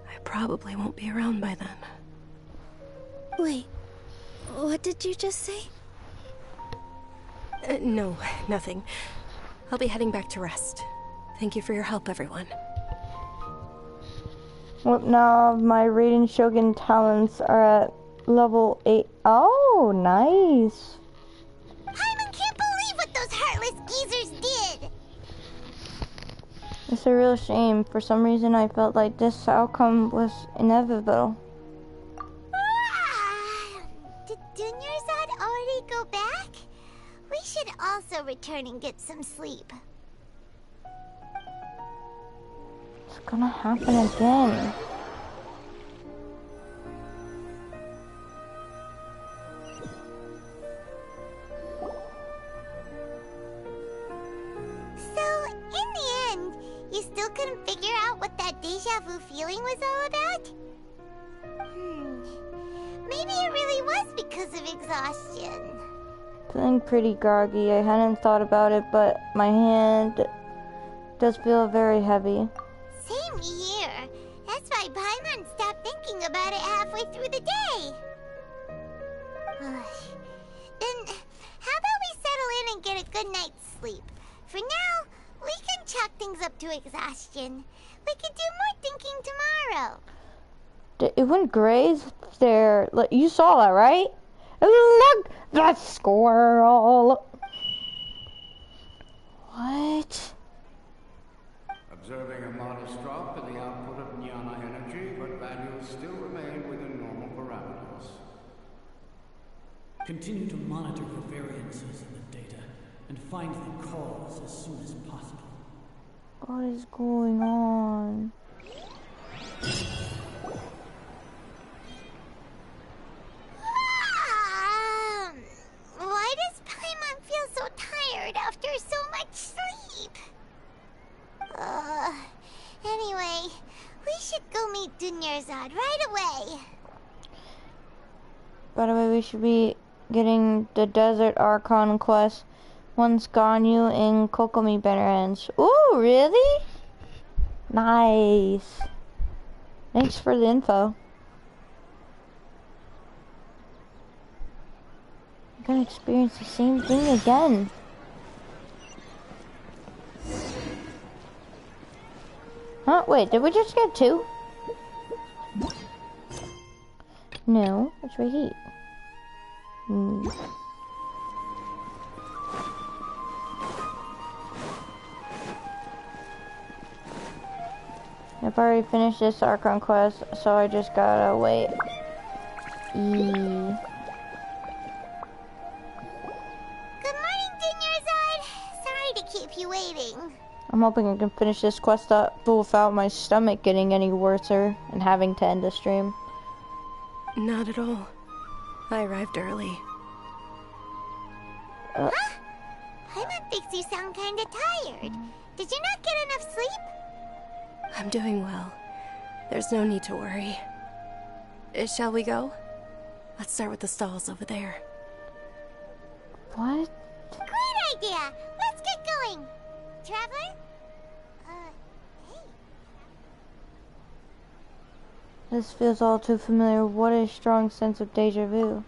I probably won't be around by then. Wait, what did you just say? No, nothing. I'll be heading back to rest. Thank you for your help, everyone. Well, now my Raiden Shogun talents are at level 8. Oh, nice. Paimon can't believe what those heartless geezers did! It's a real shame. For some reason, I felt like this outcome was inevitable. Did Dunyarzad already go back? We should also return and get some sleep. It's gonna happen again. So, in the end, you still couldn't figure out what that Deja Vu feeling was all about? Maybe it really was because of exhaustion. Feeling pretty groggy. I hadn't thought about it, but my hand does feel very heavy. Same here. That's why Paimon stopped thinking about it halfway through the day. Then, how about we settle in and get a good night's sleep? For now, we can chalk things up to exhaustion. We can do more thinking tomorrow. It went graze there. Like, you saw that, right? Look, that squirrel. What? Observing a modest drop in the output of jnana energy, but values still remain within normal parameters. Continue to monitor for variances in the data and find the cause as soon as possible. What is going on? Why does Paimon feel so tired after so much sleep? Anyway, we should go meet Dunyarzad right away. By the way, we should be getting the Desert Archon quest once Ganyu and Kokomi banner ends. Ooh, really? Nice. Thanks for the info. I'm gonna experience the same thing again. Huh? Wait, did we just get 2? No, it's right here. I've already finished this Archon quest, so I just gotta wait. Good morning, Dunyarzad. Sorry to keep you waiting. I'm hoping I can finish this quest up without my stomach getting any worser and having to end the stream. Not at all. I arrived early. Huh? Paimon thinks you sound kinda tired. Did you not get enough sleep? I'm doing well. There's no need to worry. Shall we go? Let's start with the stalls over there. What? Great idea! Let's get going! Traveler? Hey. This feels all too familiar. What a strong sense of deja vu.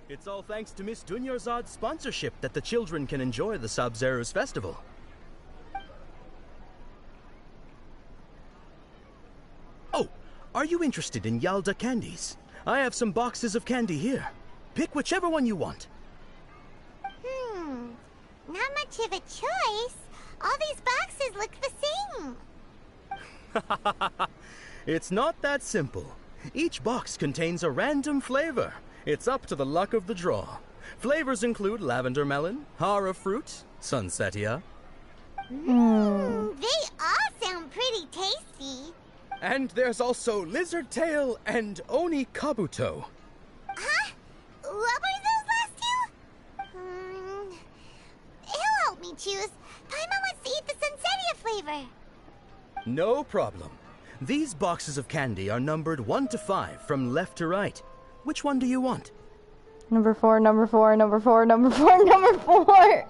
It's all thanks to Miss Dunyarzad's sponsorship that the children can enjoy the Sub-Zero's festival. Oh, are you interested in Yalda candies? I have some boxes of candy here. Pick whichever one you want. Not much of a choice. All these boxes look the same. It's not that simple. Each box contains a random flavor. It's up to the luck of the draw. Flavors include lavender melon, hara fruit, sunsetia. They all sound pretty tasty. And there's also lizard tail and oni kabuto. Huh? What were those last two? He'll help me choose. Paimon wants to eat the sunsetia flavor. No problem. These boxes of candy are numbered 1 to 5 from left to right. Which one do you want? Number 4, number 4, number 4, number 4, number 4.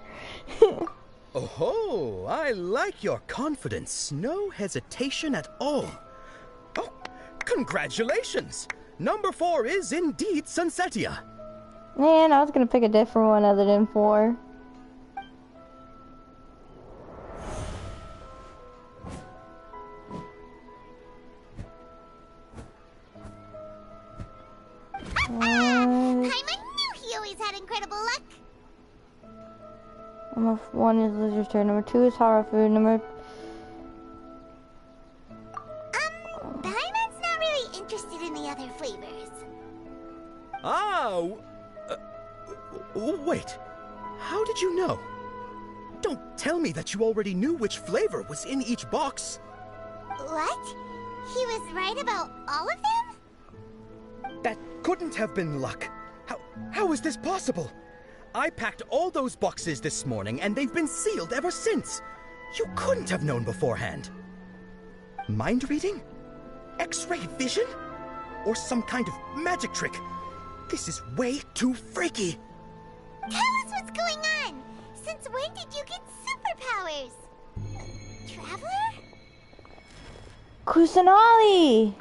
Oh, I like your confidence. No hesitation at all. Oh, congratulations! Number 4 is indeed sunsetia. Man, I was gonna pick a different one other than 4. Paimon knew he always had incredible luck. Number 1 is lizard tail. Number 2 is hara food. Paimon's not really interested in the other flavors. Wait. How did you know? Don't tell me that you already knew which flavor was in each box. What? He was right about all of them? That couldn't have been luck. How is this possible? I packed all those boxes this morning and they've been sealed ever since. You couldn't have known beforehand. Mind reading? X-ray vision? Or some kind of magic trick? This is way too freaky. Tell us what's going on. Since when did you get superpowers? Traveler? Kusanali!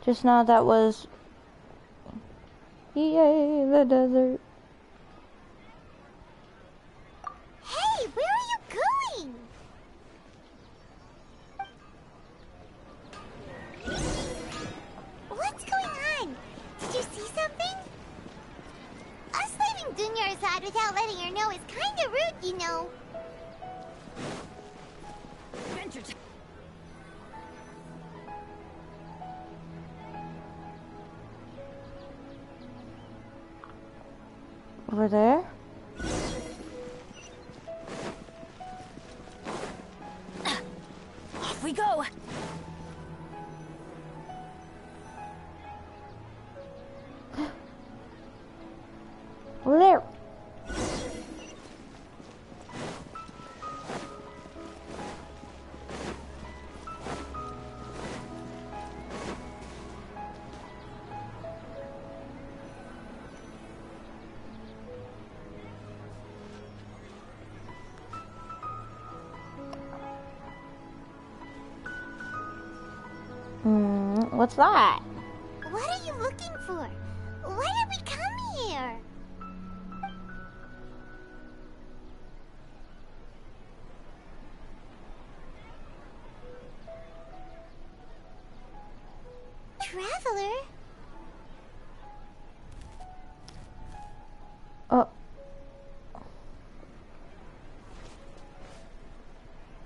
Just now that was... Yay, the desert. Hey, where are you going? What's going on? Did you see something? Us leaving Dunyarzad without letting her know is kinda rude, you know. Over there? Off we go. There. What's that? What are you looking for? Why did we come here? Traveler? Oh.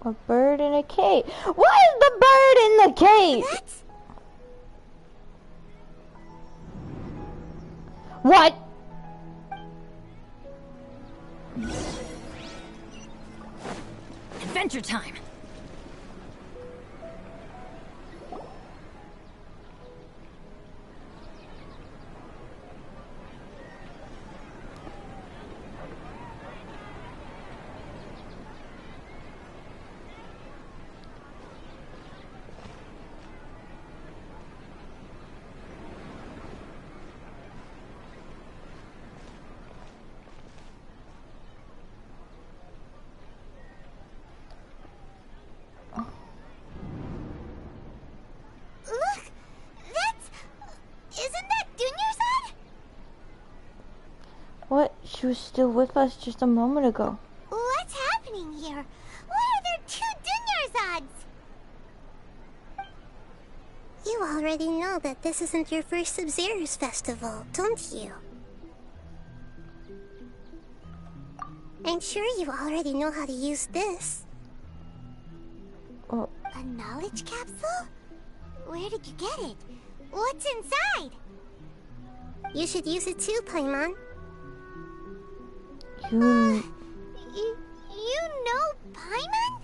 A bird in a cage. What is the bird in the cage? What? Adventure time. What? She was still with us just a moment ago. What's happening here? Why are there two Dunyarzad's? You You already know that this isn't your first Sub-Zero's festival, don't you? I'm sure you already know how to use this. Oh. A knowledge capsule? Where did you get it? What's inside? You should use it too, Paimon. You know Paimon?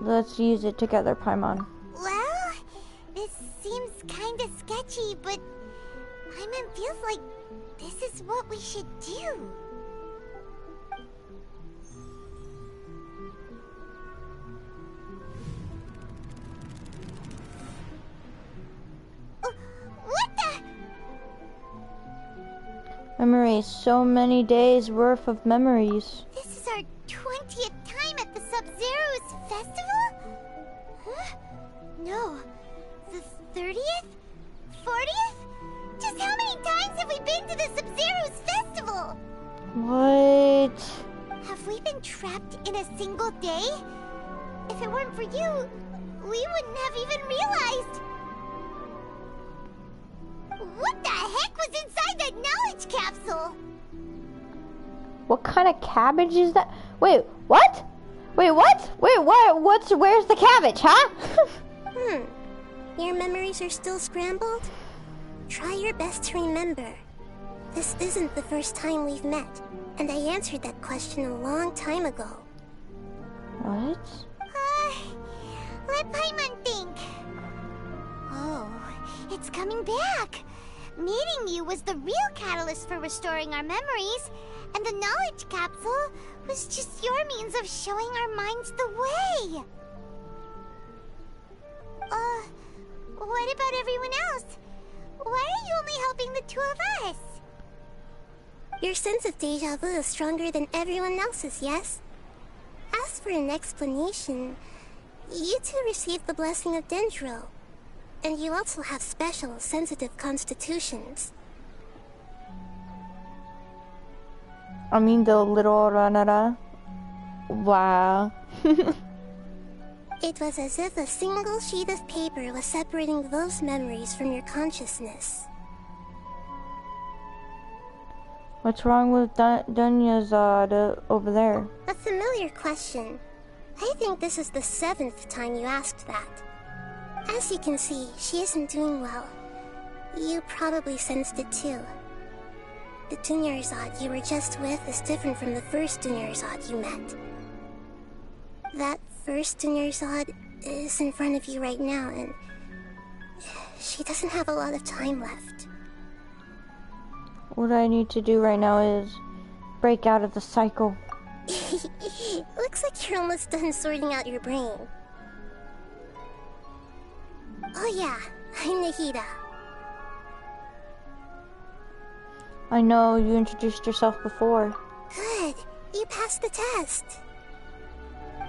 Let's use it together, Paimon. Well, this seems kinda sketchy, but Paimon feels like this is what we should do. What the? Memories. So many days worth of memories. This is our 20th time at the Sub-Zero's festival? Huh? No. The 30th? 40th? Just how many times have we been to the Sub-Zero's festival? What? Have we been trapped in a single day? If it weren't for you, we wouldn't have even realized. What the heck was inside that knowledge capsule? What kind of cabbage is that? Wait, what? Wait, what? Wait, what? Where's the cabbage, huh? Your memories are still scrambled? Try your best to remember. This isn't the first time we've met, and I answered that question a long time ago. What? Let Paimon think. Oh, it's coming back. Meeting you was the real catalyst for restoring our memories, and the knowledge capsule was just your means of showing our minds the way. What about everyone else? Why are you only helping the two of us? Your sense of deja vu is stronger than everyone else's, yes? As for an explanation, you two received the blessing of Dendro. And you also have special, sensitive constitutions. I mean the little ranara. Wow. It was as if a single sheet of paper was separating those memories from your consciousness. What's wrong with Dunyazad over there? A familiar question. I think this is the 7th time you asked that. As you can see, she isn't doing well. You probably sensed it too. The Dunyarzad you were just with is different from the first Dunyarzad you met. That first Dunyarzad is in front of you right now, and she doesn't have a lot of time left. What I need to do right now is break out of the cycle. Looks like you're almost done sorting out your brain. Oh yeah, I'm Nahida. I know, you introduced yourself before. Good, you passed the test.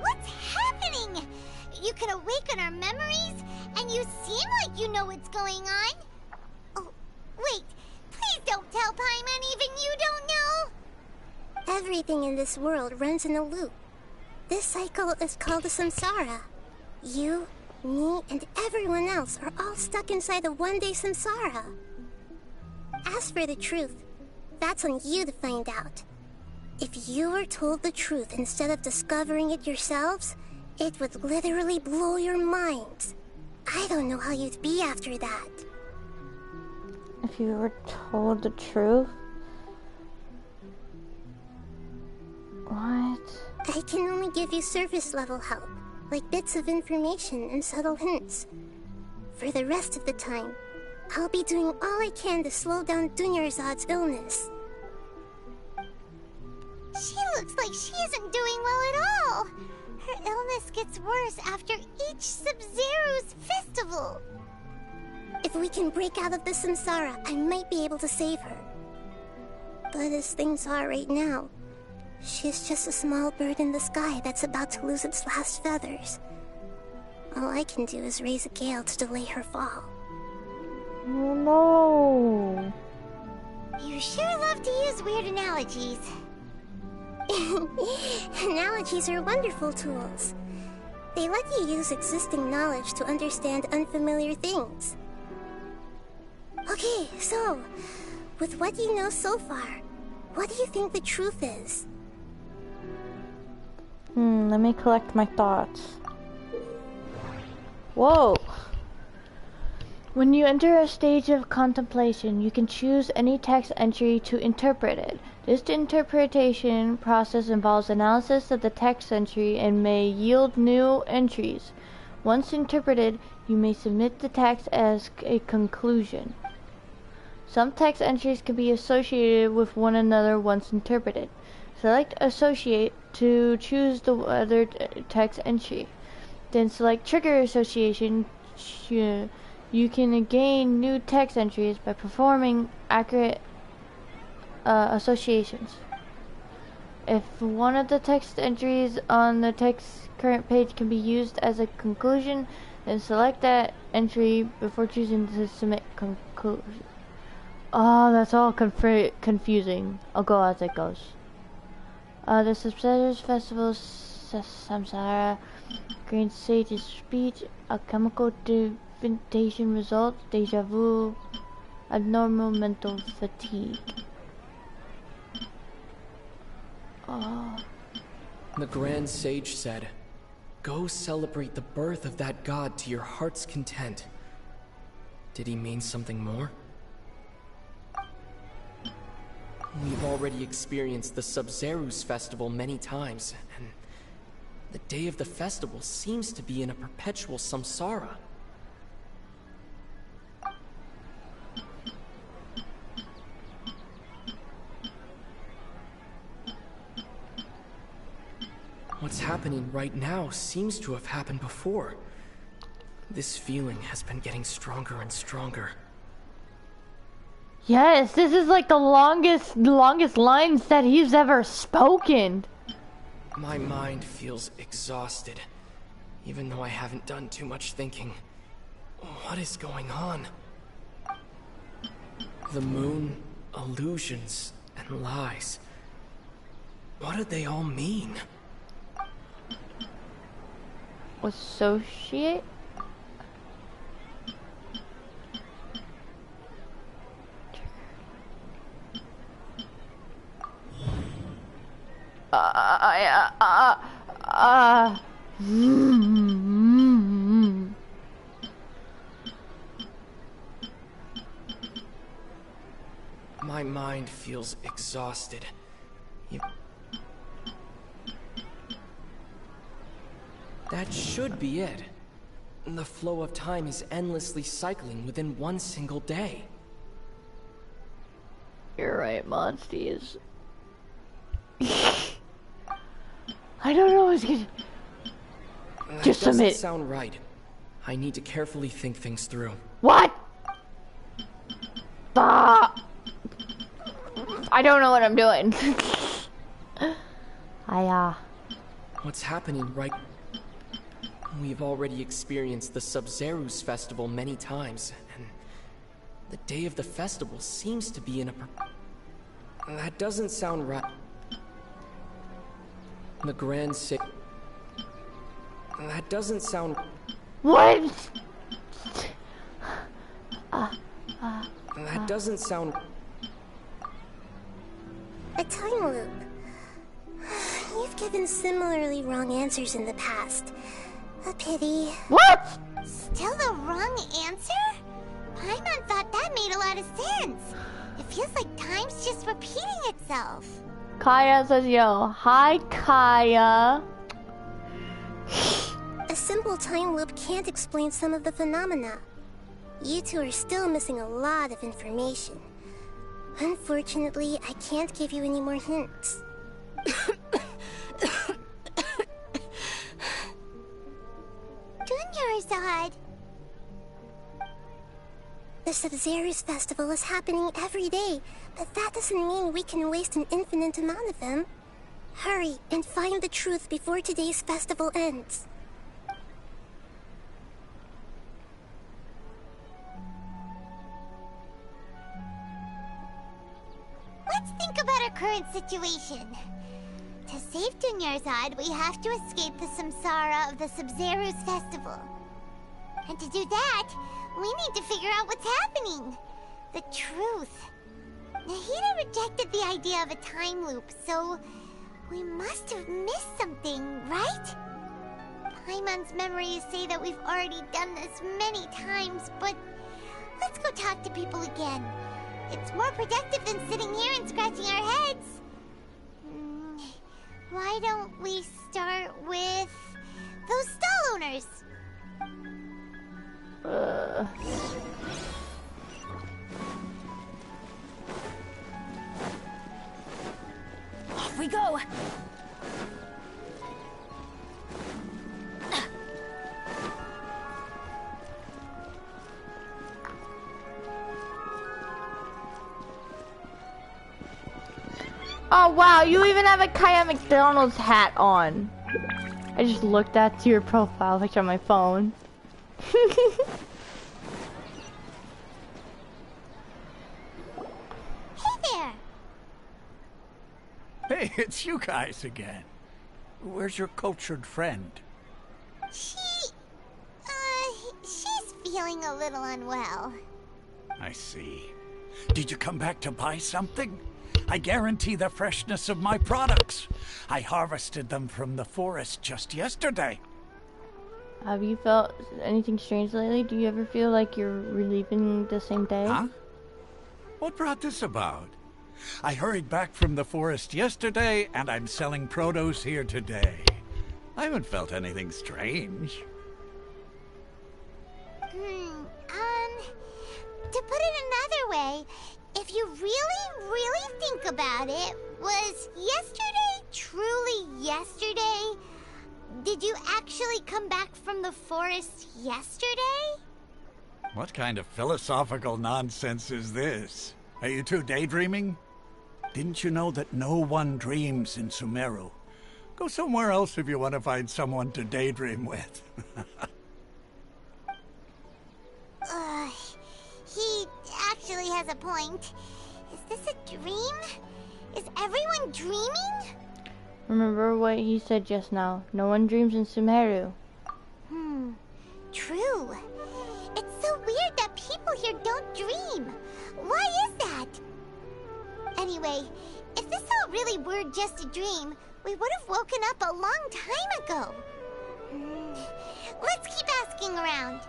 What's happening? You can awaken our memories, and you seem like you know what's going on. Oh, wait, please don't tell Paimon even you don't know. Everything in this world runs in a loop. This cycle is called a samsara. You, me, and everyone else are all stuck inside a one-day samsara. As for the truth, that's on you to find out. If you were told the truth instead of discovering it yourselves, it would literally blow your minds. I don't know how you'd be after that. If you were told the truth? What? I can only give you surface level help, like bits of information and subtle hints. For the rest of the time, I'll be doing all I can to slow down Dunyarzad's illness. She looks like she isn't doing well at all. Her illness gets worse after each Sub-Zero's festival. If we can break out of the samsara, I might be able to save her. But as things are right now, she's just a small bird in the sky that's about to lose its last feathers. All I can do is raise a gale to delay her fall. Oh no! You sure love to use weird analogies. Analogies are wonderful tools. They let you use existing knowledge to understand unfamiliar things. Okay, so, with what you know so far, what do you think the truth is? Let me collect my thoughts. Whoa! When you enter a stage of contemplation, you can choose any text entry to interpret it. This interpretation process involves analysis of the text entry and may yield new entries. Once interpreted, you may submit the text as a conclusion. Some text entries can be associated with one another once interpreted. Select Associate to choose the other text entry. Then select Trigger Association. You can gain new text entries by performing accurate associations. If one of the text entries on the text current page can be used as a conclusion, then select that entry before choosing to submit conclusion. Oh, that's all confusing. I'll go as it goes. The Subsiders Festival, Samsara, Green Sage's Speech, Alchemical Divination Results, Deja Vu, Abnormal Mental Fatigue. Oh. The Grand Sage said, "Go celebrate the birth of that god to your heart's content." Did he mean something more? We've already experienced the Sub-Zerus festival many times, and the day of the festival seems to be in a perpetual samsara. What's happening right now seems to have happened before. This feeling has been getting stronger and stronger. Yes, this is like the longest lines that he's ever spoken. My mind feels exhausted, even though I haven't done too much thinking. What is going on? The moon, illusions, and lies. What do they all mean? Associate? My mind feels exhausted. That should be it. The flow of time is endlessly cycling within one single day. You're right, monsties. I don't know what's gonna... Just That doesn't submit. sound right. I need to carefully think things through. What? I don't know what I'm doing. What's happening right... We've already experienced the Sub-Zerus festival many times, and the day of the festival seems to be in a... That doesn't sound right. The Grand Sage... That doesn't sound... What? That doesn't sound... A time loop. You've given similarly wrong answers in the past. A pity. What? Still the wrong answer? Paimon thought that made a lot of sense. It feels like time's just repeating itself. Kaya says, yo, hi Kaya. A simple time loop can't explain some of the phenomena. You two are still missing a lot of information. Unfortunately, I can't give you any more hints. Dunyarzad. The Sub-Zerus festival is happening every day, but that doesn't mean we can waste an infinite amount of them. Hurry and find the truth before today's festival ends. Let's think about our current situation. To save Dunyarzad, we have to escape the samsara of the Sabzeruz festival. And to do that, we need to figure out what's happening. The truth. Nahida rejected the idea of a time loop, so we must have missed something, right? Paimon's memories say that we've already done this many times, but let's go talk to people again. It's more productive than sitting here and scratching our heads. Why don't we start with those stall owners? Off we go! Oh wow, you even have a Kaya McDonald's hat on. I just looked at your profile picture on my phone. Hey there! Hey, it's you guys again. Where's your cultured friend? She's feeling a little unwell. I see. Did you come back to buy something? I guarantee the freshness of my products. I harvested them from the forest just yesterday. Have you felt anything strange lately? Do you ever feel like you're relieving the same day? Huh? What brought this about? I hurried back from the forest yesterday, and I'm selling produce here today. I haven't felt anything strange. To put it another way, if you really think about it, was yesterday truly yesterday? Did you actually come back from the forest yesterday? What kind of philosophical nonsense is this? Are you two daydreaming? Didn't you know that no one dreams in Sumeru? Go somewhere else if you want to find someone to daydream with. He actually has a point. Is this a dream? Is everyone dreaming? Remember what he said just now. No one dreams in Sumeru. True. It's so weird that people here don't dream. Why is that? Anyway, if this all really were just a dream, we would have woken up a long time ago. Let's keep asking around.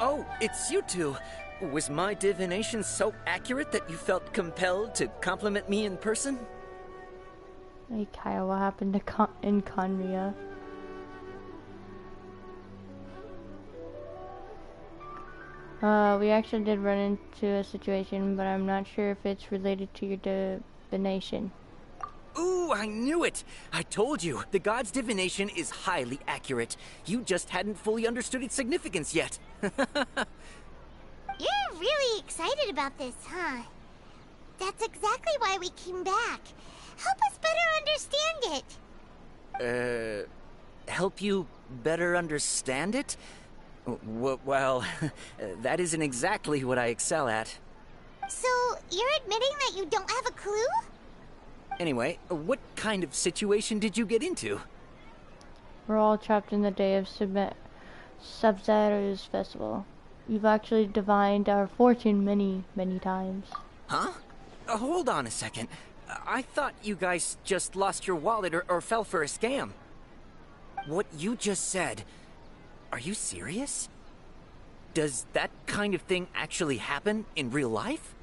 Oh, it's you two. Was my divination so accurate that you felt compelled to compliment me in person? Hey Kyle, what happened to in Conria? We actually did run into a situation, but I'm not sure if it's related to your divination. Ooh, I knew it! I told you, the god's divination is highly accurate. You just hadn't fully understood its significance yet. You're really excited about this, huh? That's exactly why we came back. Help us better understand it. Help you better understand it? Well, that isn't exactly what I excel at. So, you're admitting that you don't have a clue? Anyway, what kind of situation did you get into? We're all trapped in the day of Sabzeruz festival. You've actually divined our fortune many, many times. Huh? Hold on a second. I thought you guys just lost your wallet or fell for a scam. What you just said, are you serious? Does that kind of thing actually happen in real life?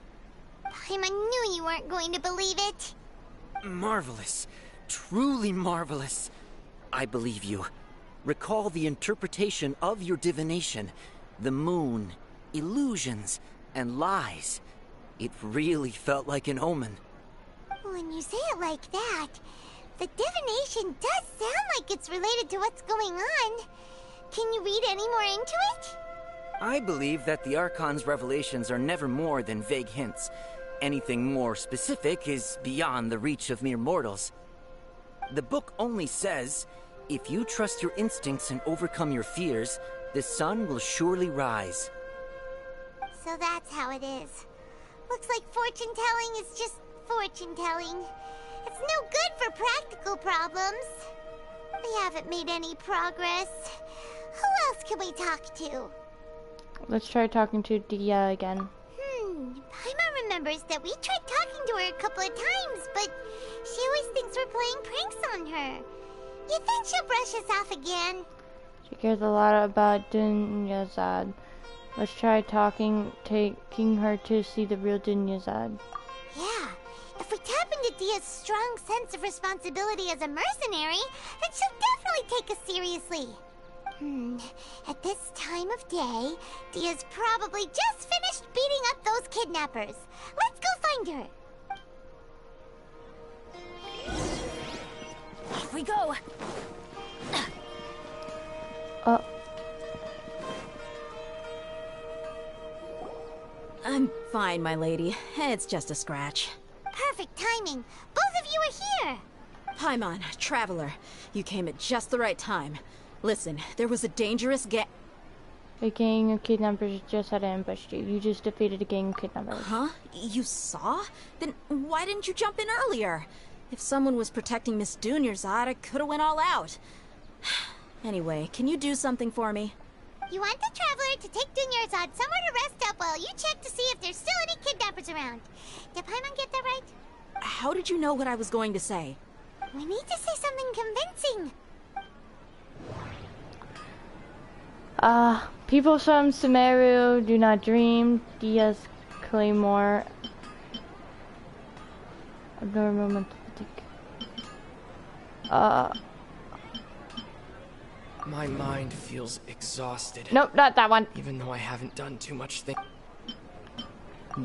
I knew you weren't going to believe it. Marvelous. Truly marvelous. I believe you. Recall the interpretation of your divination. The moon, illusions, and lies. It really felt like an omen. When you say it like that, the divination does sound like it's related to what's going on. Can you read any more into it? I believe that the Archon's revelations are never more than vague hints. Anything more specific is beyond the reach of mere mortals. The book only says, if you trust your instincts and overcome your fears, the sun will surely rise. So that's how it is. Looks like fortune-telling is just fortune-telling. It's no good for practical problems. We haven't made any progress. Who else can we talk to? Let's try talking to Dia again. Paimon remembers that we tried talking to her a couple of times, but she always thinks we're playing pranks on her. You think she'll brush us off again? She cares a lot about Dunyazad. Let's try taking her to see the real Dunyazad. Yeah, if we tap into Dia's strong sense of responsibility as a mercenary, then she'll definitely take us seriously. At this time of day, Dia's probably just finished beating up those kidnappers. Let's go find her. Off we go. I'm fine, my lady. It's just a scratch. Perfect timing. Both of you are here. Paimon, Traveler, you came at just the right time. Listen, there was a dangerous A gang of kidnappers just had ambushed you. You just defeated a gang of kidnappers. Huh? You saw? Then why didn't you jump in earlier? If someone was protecting Miss Dunyazad, I could have went all out. Anyway, can you do something for me? You want the Traveler to take Dunyazad somewhere to rest up while you check to see if there's still any kidnappers around. Did Paimon get that right? How did you know what I was going to say? We need to say something convincing. People from Sumeru do not dream. Dia's Claymore. Abnormal mental fatigue. My mind feels exhausted. Nope, not that one. Even though I haven't done too much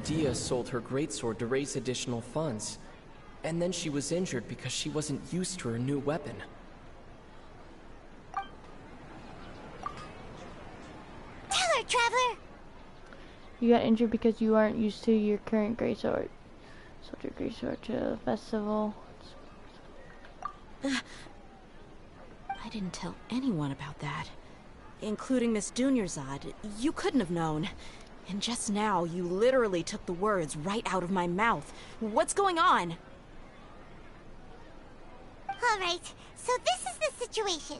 Dia sold her greatsword to raise additional funds. And then she was injured because she wasn't used to her new weapon. Tell her, Traveler! You got injured because you aren't used to your current greatsword. Sold your greatsword to the festival. I didn't tell anyone about that. Including Miss Dunyazad. You couldn't have known. And just now, you literally took the words right out of my mouth. What's going on? Alright, so this is the situation.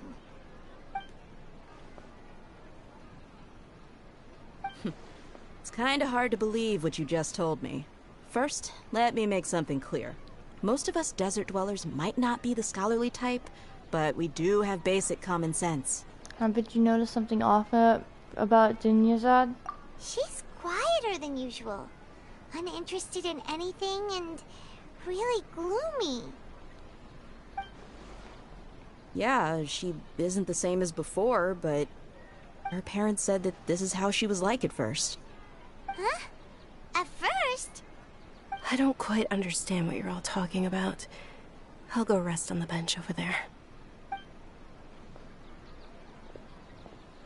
It's kinda hard to believe what you just told me. First, let me make something clear. Most of us desert dwellers might not be the scholarly type, but we do have basic common sense. Did you notice something off about Dunyazad? She's quieter than usual. Uninterested in anything and really gloomy. Yeah, she isn't the same as before, but her parents said that this is how she was like at first. Huh? At first? I don't quite understand what you're all talking about. I'll go rest on the bench over there.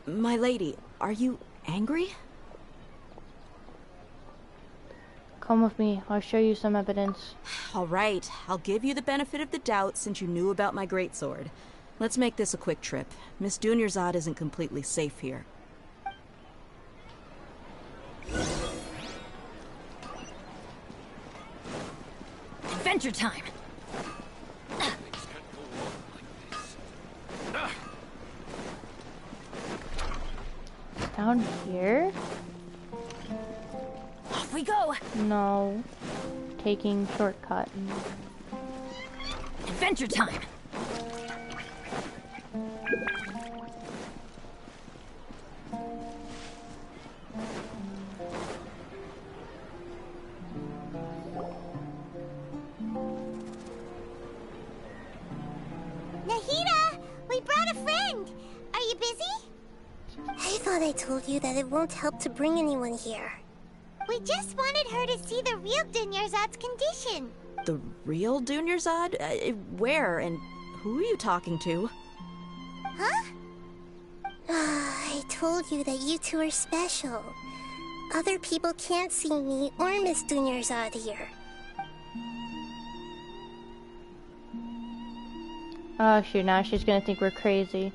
My lady, are you angry? Come with me. I'll show you some evidence. All right, I'll give you the benefit of the doubt since you knew about my greatsword. Let's make this a quick trip. Miss Dunyazad isn't completely safe here. Adventure time! Down here? Off we go! No. Taking shortcut. Adventure time! Nahida! We brought a friend! Are you busy? I thought I told you that it won't help to bring anyone here. We just wanted her to see the real Dunyazad's condition. The real Dunyazad? Where and who are you talking to? Huh? I told you that you two are special. Other people can't see me or Miss Dunyazad here. Oh shoot, now she's gonna think we're crazy.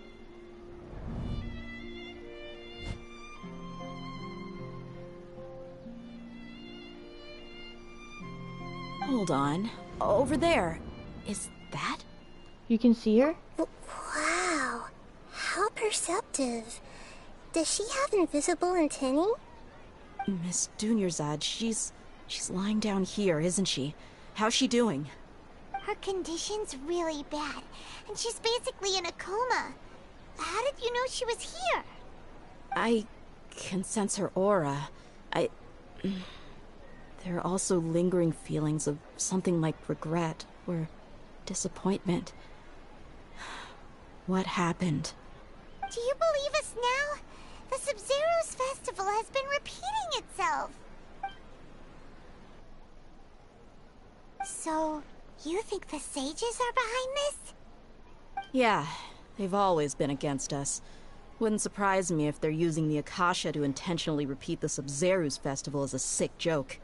Hold on. Over there. Is that? You can see her? Wow. How perceptive. Does she have invisible antennae? Miss Dunyarzad, she's lying down here, isn't she? How's she doing? Her condition's really bad, and she's basically in a coma. How did you know she was here? I can sense her aura. There are also lingering feelings of something like regret or disappointment. What happened? Do you believe us now? The Sub-Zero's festival has been repeating itself. So, you think the sages are behind this? Yeah, they've always been against us. Wouldn't surprise me if they're using the Akasha to intentionally repeat the Sub-Zero's festival as a sick joke.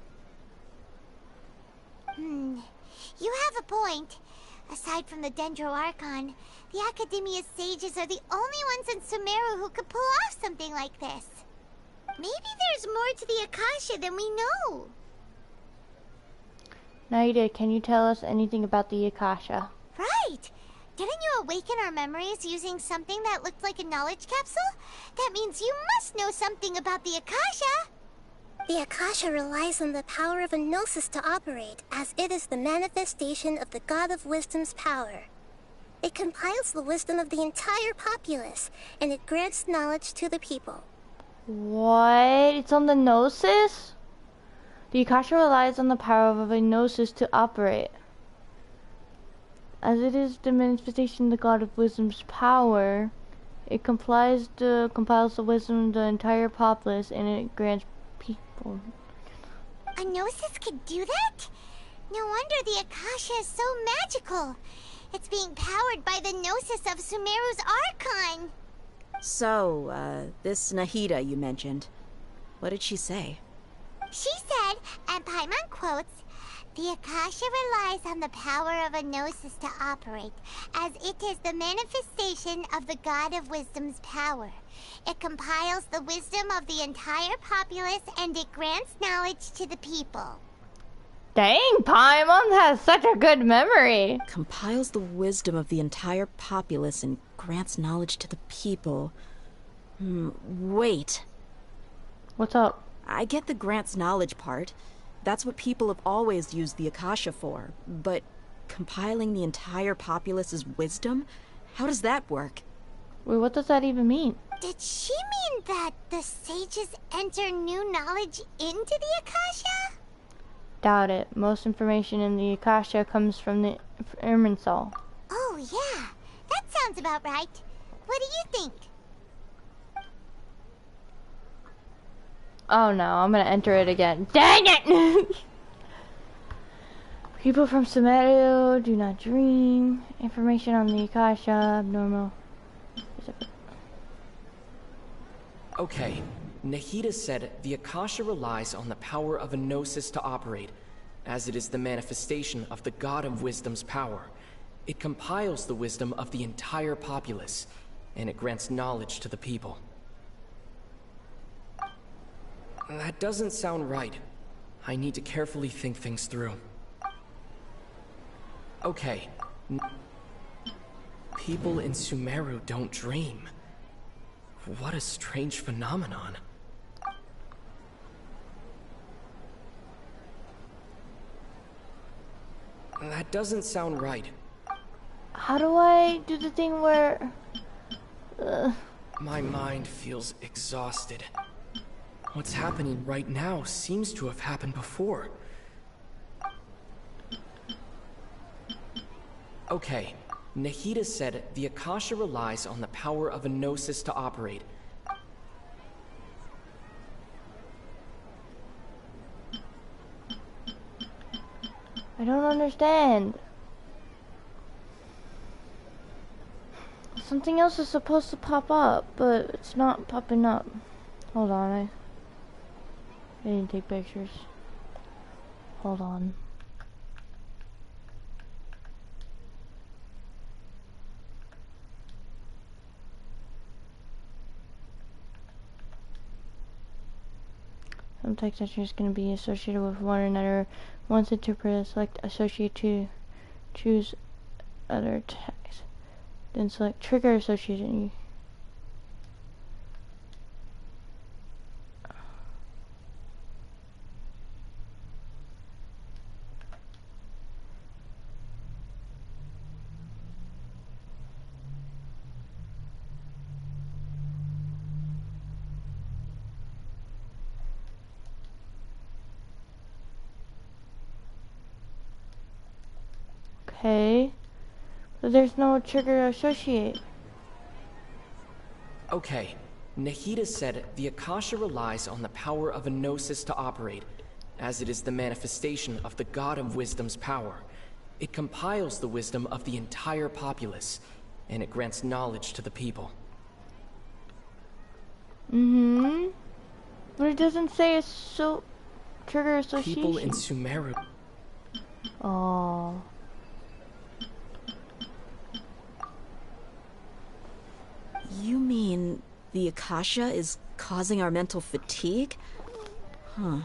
You have a point. Aside from the Dendro Archon, the Academia's sages are the only ones in Sumeru who could pull off something like this. Maybe there's more to the Akasha than we know. Naida, can you tell us anything about the Akasha? Right! Didn't you awaken our memories using something that looked like a knowledge capsule? That means you must know something about the Akasha! The Akasha relies on the power of a gnosis to operate, as it is the manifestation of the God of Wisdom's power. It compiles the wisdom of the entire populace, and it grants knowledge to the people. What? It's on the gnosis? The Akasha relies on the power of a gnosis to operate. As it is the manifestation of the God of Wisdom's power, it compiles the wisdom of the entire populace, and it grants people. A gnosis could do that? No wonder the Akasha is so magical. It's being powered by the gnosis of Sumeru's Archon. So, this Nahida you mentioned, what did she say? She said, and Paimon quotes, "The Akasha relies on the power of a gnosis to operate, as it is the manifestation of the God of Wisdom's power. It compiles the wisdom of the entire populace, and it grants knowledge to the people." Dang, Paimon has such a good memory. Compiles the wisdom of the entire populace and grants knowledge to the people. Wait. What's up? I get the grants knowledge part. That's what people have always used the Akasha for. But compiling the entire populace's wisdom? How does that work? Wait, what does that even mean? Did she mean that the sages enter new knowledge into the Akasha? Doubt it. Most information in the Akasha comes from the Irminsul. Oh, yeah. That sounds about right. What do you think? Oh no, I'm gonna enter it again. Dang it! People from Sumeru do not dream. Information on the Akasha, abnormal. Okay, Nahida said the Akasha relies on the power of a gnosis to operate, as it is the manifestation of the God of Wisdom's power. It compiles the wisdom of the entire populace, and it grants knowledge to the people. That doesn't sound right. I need to carefully think things through. Okay. People in Sumeru don't dream. What a strange phenomenon. That doesn't sound right. How do I do the thing where... My mind feels exhausted. What's happening right now seems to have happened before. Okay, Nahida said the Akasha relies on the power of a gnosis to operate. I don't understand. Something else is supposed to pop up, but it's not popping up. Hold on, I didn't take pictures. Hold on. Some text entries can be associated with one another Once interpreted, select associate to choose other text. Then select trigger association. Okay. But there's no trigger associate. Okay. Nahida said the Akasha relies on the power of a gnosis to operate, as it is the manifestation of the God of Wisdom's power. It compiles the wisdom of the entire populace, and it grants knowledge to the people. Mm-hmm. But it doesn't say a trigger association. People in Sumeru. Oh. You mean the Akasha is causing our mental fatigue? Huh.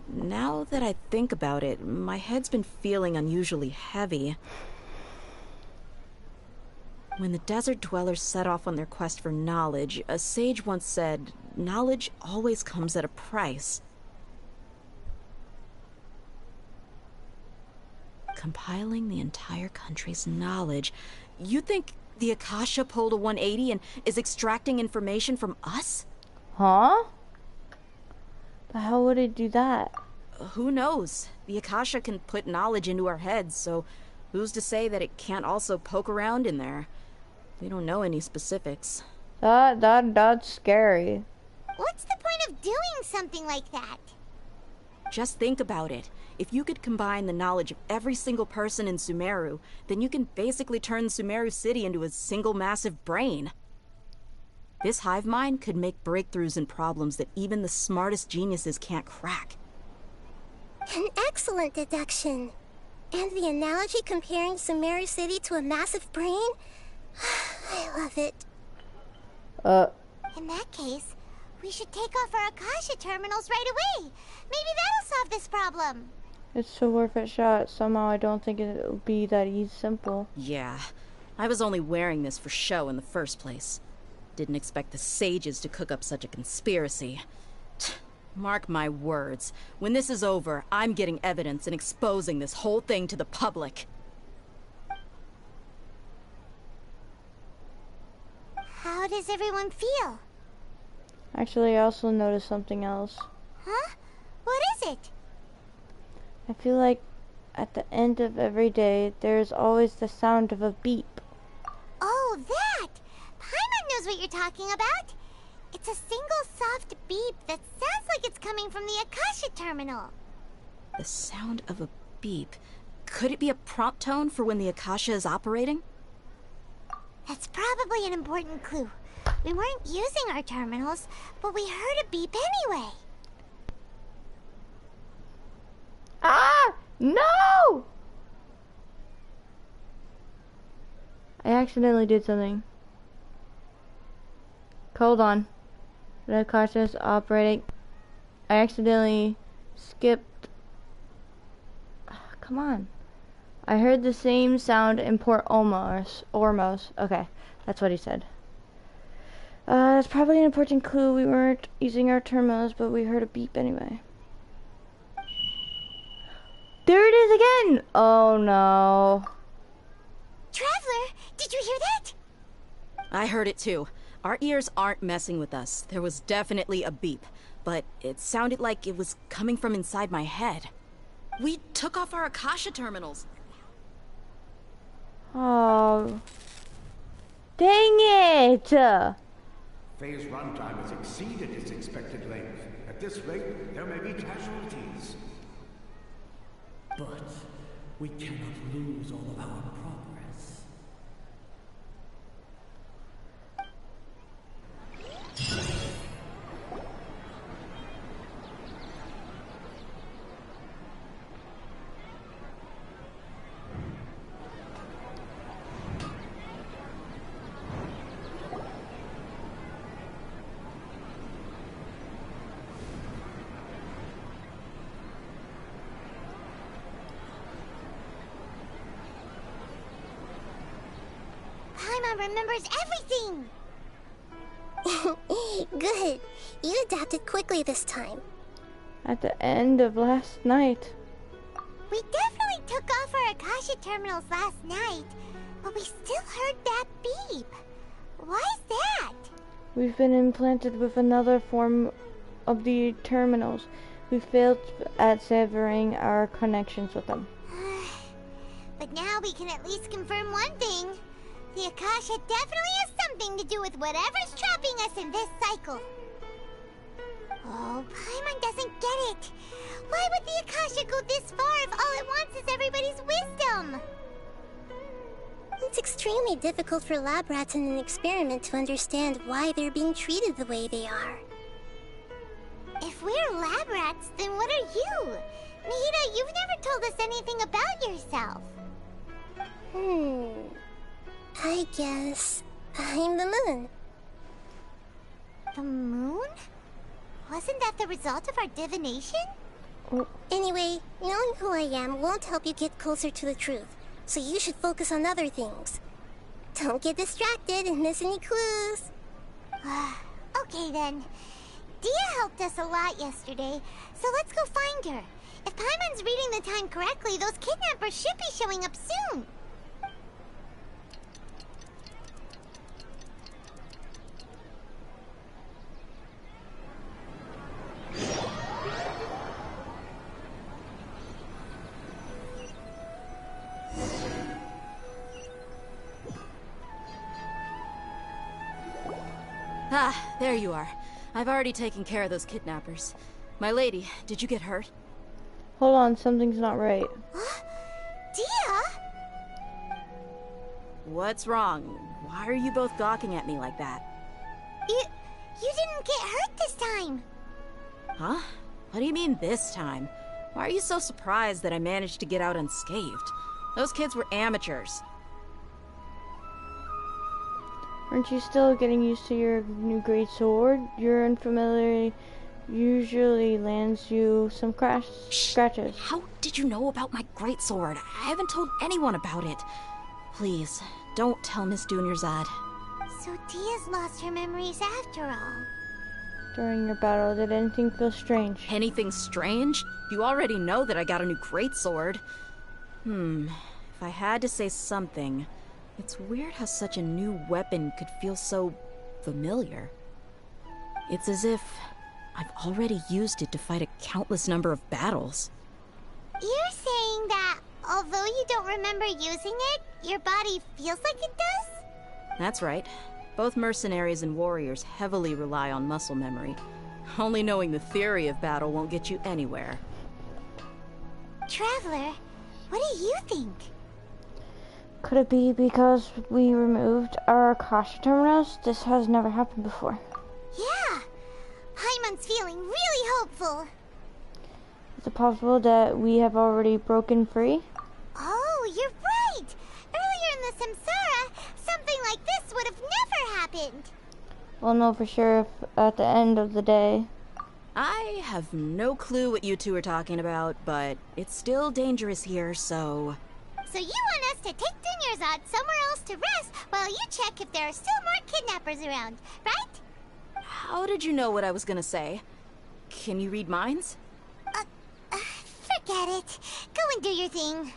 Now that I think about it, my head's been feeling unusually heavy. When the desert dwellers set off on their quest for knowledge, a sage once said, knowledge always comes at a price. Compiling the entire country's knowledge. You think the Akasha pulled a 180 and is extracting information from us? Huh? But how would it do that? Who knows? The Akasha can put knowledge into our heads, so who's to say that it can't also poke around in there? We don't know any specifics. That's scary. What's the point of doing something like that? Just think about it. If you could combine the knowledge of every single person in Sumeru, then you can basically turn Sumeru City into a single massive brain. This hive mind could make breakthroughs in problems that even the smartest geniuses can't crack. An excellent deduction. And the analogy comparing Sumeru City to a massive brain? I love it. In that case, we should take off our Akasha terminals right away. Maybe that'll solve this problem. It's a worth a shot. Somehow I don't think it'll be that easy simple. Yeah. I was only wearing this for show in the first place. Didn't expect the sages to cook up such a conspiracy. Mark my words. When this is over, I'm getting evidence and exposing this whole thing to the public. How does everyone feel? Actually, I also noticed something else. Huh? What is it? I feel like at the end of every day, there's always the sound of a beep. Oh, that! Paimon knows what you're talking about. It's a single soft beep that sounds like it's coming from the Akasha terminal. The sound of a beep. Could it be a prompt tone for when the Akasha is operating? That's probably an important clue. We weren't using our terminals, but we heard a beep anyway. Ah! No! I accidentally did something. Hold on. The Akasha is operating. I accidentally skipped. Come on. I heard the same sound in Port Ormos. Okay, that's what he said. That's probably an important clue. We weren't using our terminals, but we heard a beep anyway. There it is again! Oh no. Traveler, did you hear that? I heard it too. Our ears aren't messing with us. There was definitely a beep, but it sounded like it was coming from inside my head. We took off our Akasha terminals. Oh. Dang it! Phase runtime has exceeded its expected length. At this rate, there may be casualties. But we cannot lose all of our progress. remembers everything! Good. You adapted quickly this time. At the end of last night. We definitely took off our Akasha terminals last night, but we still heard that beep. Why is that? We've been implanted with another form of the terminals. We failed at severing our connections with them. But now we can at least confirm one thing. The Akasha definitely has something to do with whatever's trapping us in this cycle. Oh, Paimon doesn't get it. Why would the Akasha go this far if all it wants is everybody's wisdom? It's extremely difficult for lab rats in an experiment to understand why they're being treated the way they are. If we're lab rats, then what are you? Nahida, you've never told us anything about yourself. I guess I'm the moon. The moon? Wasn't that the result of our divination? Anyway, knowing who I am won't help you get closer to the truth, so you should focus on other things. Don't get distracted and miss any clues. Okay then. Dia helped us a lot yesterday, so let's go find her. If Paimon's reading the time correctly, those kidnappers should be showing up soon. Ah, there you are. I've already taken care of those kidnappers. My lady, did you get hurt? Hold on, something's not right. Dia? What's wrong? Why are you both gawking at me like that? You didn't get hurt this time. Huh? What do you mean this time? Why are you so surprised that I managed to get out unscathed? Those kids were amateurs. Aren't you still getting used to your new great sword? Your unfamiliarity usually lands you some scratches. How did you know about my greatsword? I haven't told anyone about it. Please, don't tell Miss Dunyarzad. So Dia's lost her memories after all. During your battle, did anything feel strange? Anything strange? You already know that I got a new greatsword. If I had to say something, it's weird how such a new weapon could feel so familiar. It's as if I've already used it to fight a countless number of battles. You're saying that although you don't remember using it, your body feels like it does? That's right. Both mercenaries and warriors heavily rely on muscle memory. Only knowing the theory of battle won't get you anywhere. Traveler, what do you think? Could it be because we removed our Akasha terminals? This has never happened before. Yeah! Paimon's feeling really hopeful. Is it possible that we have already broken free? Oh, you're right! Earlier in the Samsara, something like this would have never happened. We'll know for sure if at the end of the day. I have no clue what you two are talking about, but it's still dangerous here, so... So you want us to take Dunyarzad somewhere else to rest while you check if there are still more kidnappers around, right? How did you know what I was gonna say? Can you read minds? Forget it. Go and do your thing.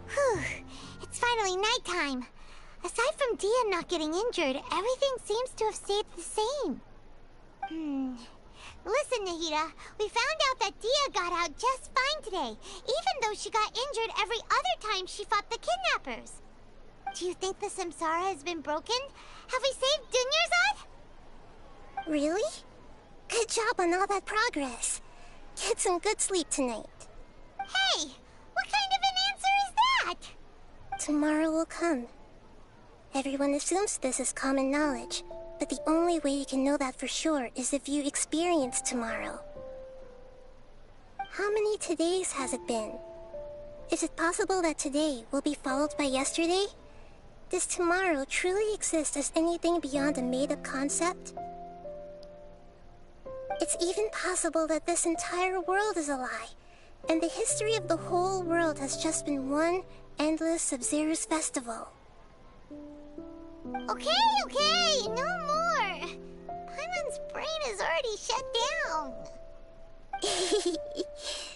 Whew. It's finally nighttime. Aside from Dia not getting injured, everything seems to have stayed the same. Listen, Nahida, we found out that Dia got out just fine today, even though she got injured every other time she fought the kidnappers. Do you think the Samsara has been broken? Have we saved Dunyarzad? Really? Good job on all that progress. Get some good sleep tonight. Hey, what kind of an answer is that? Tomorrow will come. Everyone assumes this is common knowledge, but the only way you can know that for sure is if you experience tomorrow. How many todays has it been? Is it possible that today will be followed by yesterday? Does tomorrow truly exist as anything beyond a made-up concept? It's even possible that this entire world is a lie, and the history of the whole world has just been one endless Sub-Zero's festival. Okay, no more. Paimon's brain is already shut down.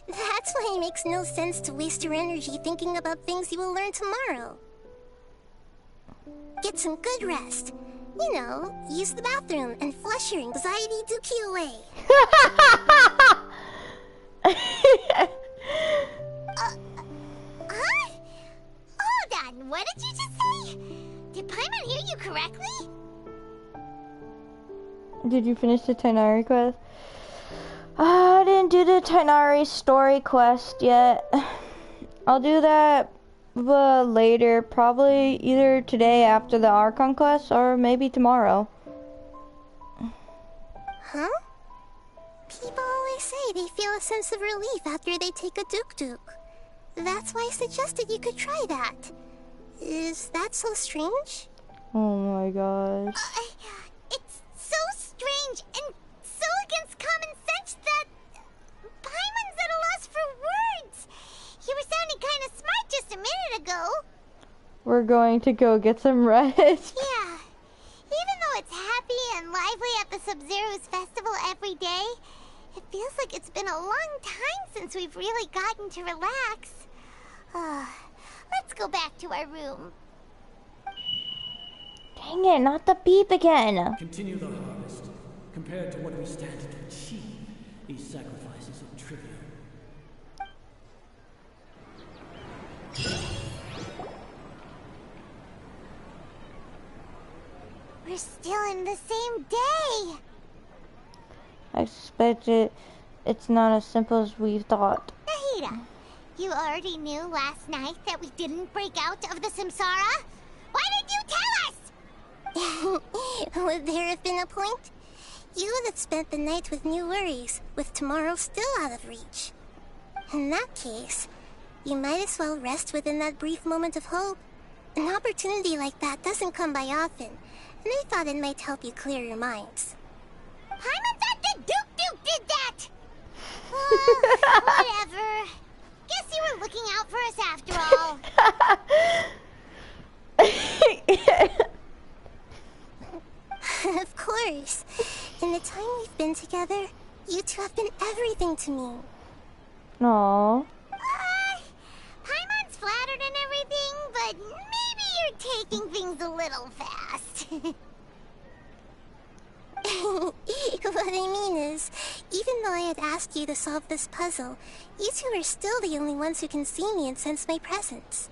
That's why it makes no sense to waste your energy thinking about things you will learn tomorrow. Get some good rest. You know, use the bathroom and flush your anxiety dookie away. Huh? Hold on, what did you just say? Did Paimon hear you correctly? Did you finish the Tighnari quest? I didn't do the Tighnari story quest yet. I'll do that later, probably either today after the Archon quest or maybe tomorrow. Huh? People always say they feel a sense of relief after they take a duk-duk. That's why I suggested you could try that. Is that so strange? Oh my gosh. It's so strange and so against common sense that Paimon's at a loss for words. You were sounding kind of smart just a minute ago. We're going to go get some rest. Yeah. Even though it's happy and lively at the Sub-Zero's festival every day, it feels like it's been a long time since we've really gotten to relax. Let's go back to our room. Dang it, not the beep again. Continue the harvest. Compared to what we stand to achieve, these sacrifices are trivial. We're still in the same day. I suspect it's not as simple as we thought. Nahida, you already knew last night that we didn't break out of the samsara? Why did you tell us? Would there have been a point? You would have spent the night with new worries, with tomorrow still out of reach. In that case, you might as well rest within that brief moment of hope. An opportunity like that doesn't come by often, and I thought it might help you clear your minds. Paimon thought the Duke did that! Whatever. Guess you were looking out for us after all. Of course. In the time we've been together, you two have been everything to me. Aww. Paimon's flattered and everything, but maybe you're taking things a little fast. What I mean is, even though I had asked you to solve this puzzle, you two are still the only ones who can see me and sense my presence.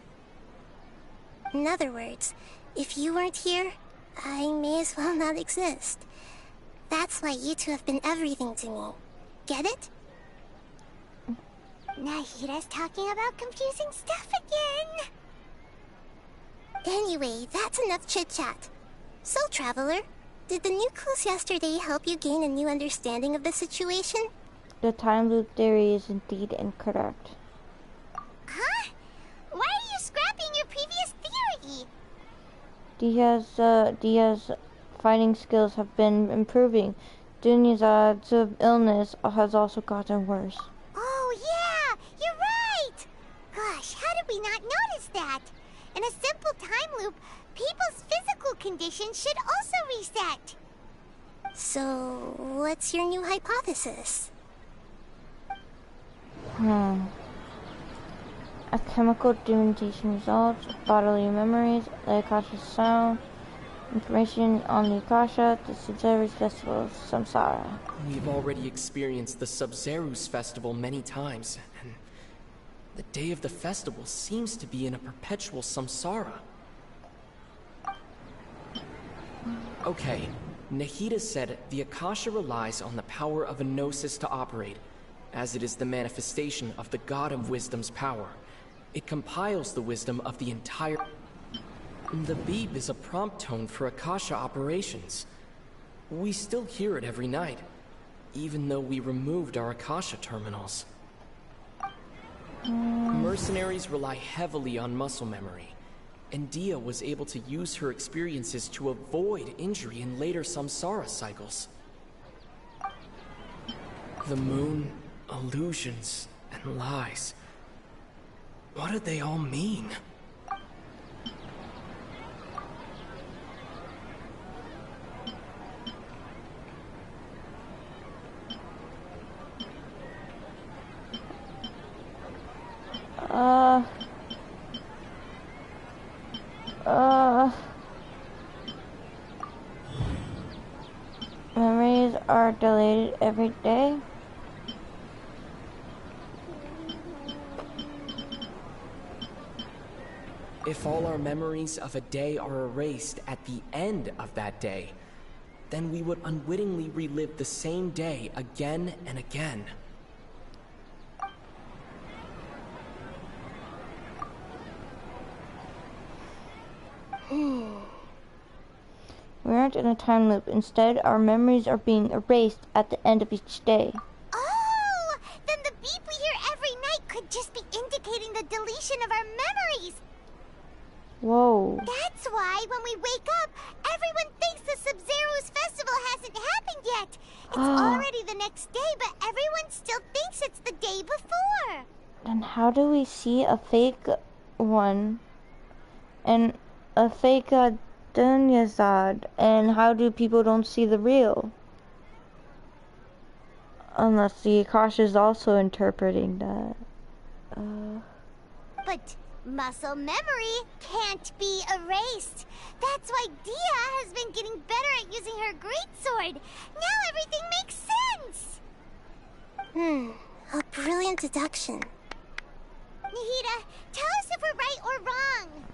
In other words, if you weren't here, I may as well not exist. That's why you two have been everything to me. Get it? Nahida's talking about confusing stuff again. Anyway, that's enough chit-chat. So, Traveler, did the new clues yesterday help you gain a new understanding of the situation? The time loop theory is indeed incorrect. Huh? Why are you scrapping your previous theory? Dia's fighting skills have been improving. Dunya's odds of illness has also gotten worse. Oh yeah, you're right! Gosh, how did we not notice that? In a simple time loop, people's physical condition should also reset. So, what's your new hypothesis? Alchemical Divination results, bodily memories, the Akasha sound, information on the Akasha, the Sub-Zero's festival of Samsara. We've already experienced the Sub-Zero's festival many times, and the day of the festival seems to be in a perpetual samsara. Okay, Nahida said the Akasha relies on the power of a gnosis to operate, as it is the manifestation of the God of Wisdom's power. It compiles the wisdom of the entire... The beep is a prompt tone for Akasha operations. We still hear it every night, even though we removed our Akasha terminals. Mercenaries rely heavily on muscle memory, and Dia was able to use her experiences to avoid injury in later samsara cycles. The moon, illusions, and lies. What did they all mean? Memories are deleted every day. If all our memories of a day are erased at the end of that day, then we would unwittingly relive the same day again and again. We aren't in a time loop. Instead, our memories are being erased at the end of each day. Oh! Then the beep we hear every night could just be indicating the deletion of our memories. Whoa. That's why when we wake up, everyone thinks the Sub-Zero's festival hasn't happened yet. It's already the next day, but everyone still thinks it's the day before. Then how do we see a fake one and a fake Dunyazad, and how do people don't see the real? Unless the Akasha is also interpreting that. But muscle memory can't be erased. That's why Dia has been getting better at using her greatsword. Now everything makes sense. A brilliant deduction. Nahida, tell us if we're right or wrong.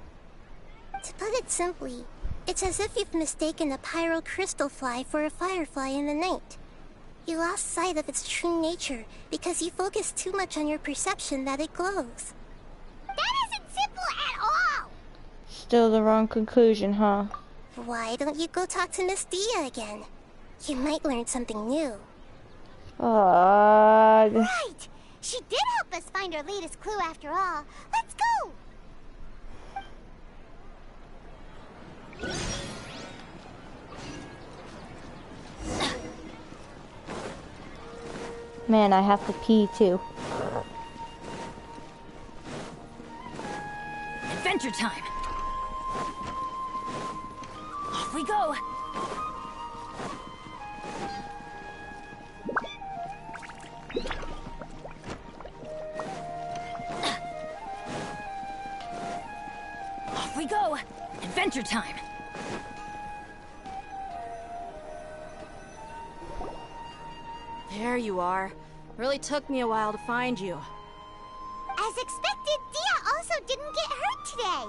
To put it simply, it's as if you've mistaken a pyro crystal fly for a firefly in the night. You lost sight of its true nature because you focused too much on your perception that it glows. That isn't simple at all! Still the wrong conclusion, huh? Why don't you go talk to Miss Dia again? You might learn something new. Right! She did help us find our latest clue after all. Let's go! Man, I have to pee too. Adventure time! Off we go! Off we go! Adventure time! There you are. Really took me a while to find you. As expected, Dia also didn't get hurt today.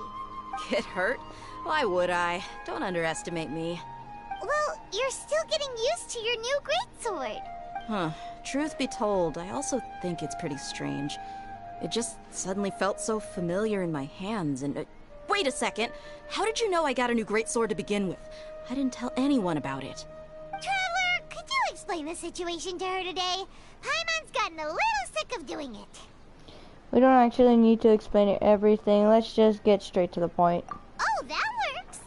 Get hurt? Why would I? Don't underestimate me. Well, you're still getting used to your new greatsword. Huh. Truth be told, I also think it's pretty strange. It just suddenly felt so familiar in my hands and... wait a second! How did you know I got a new greatsword to begin with? I didn't tell anyone about it. Traveler, could you explain the situation to her today? Paimon's gotten a little sick of doing it. We don't actually need to explain everything. Let's just get straight to the point. Oh, that works!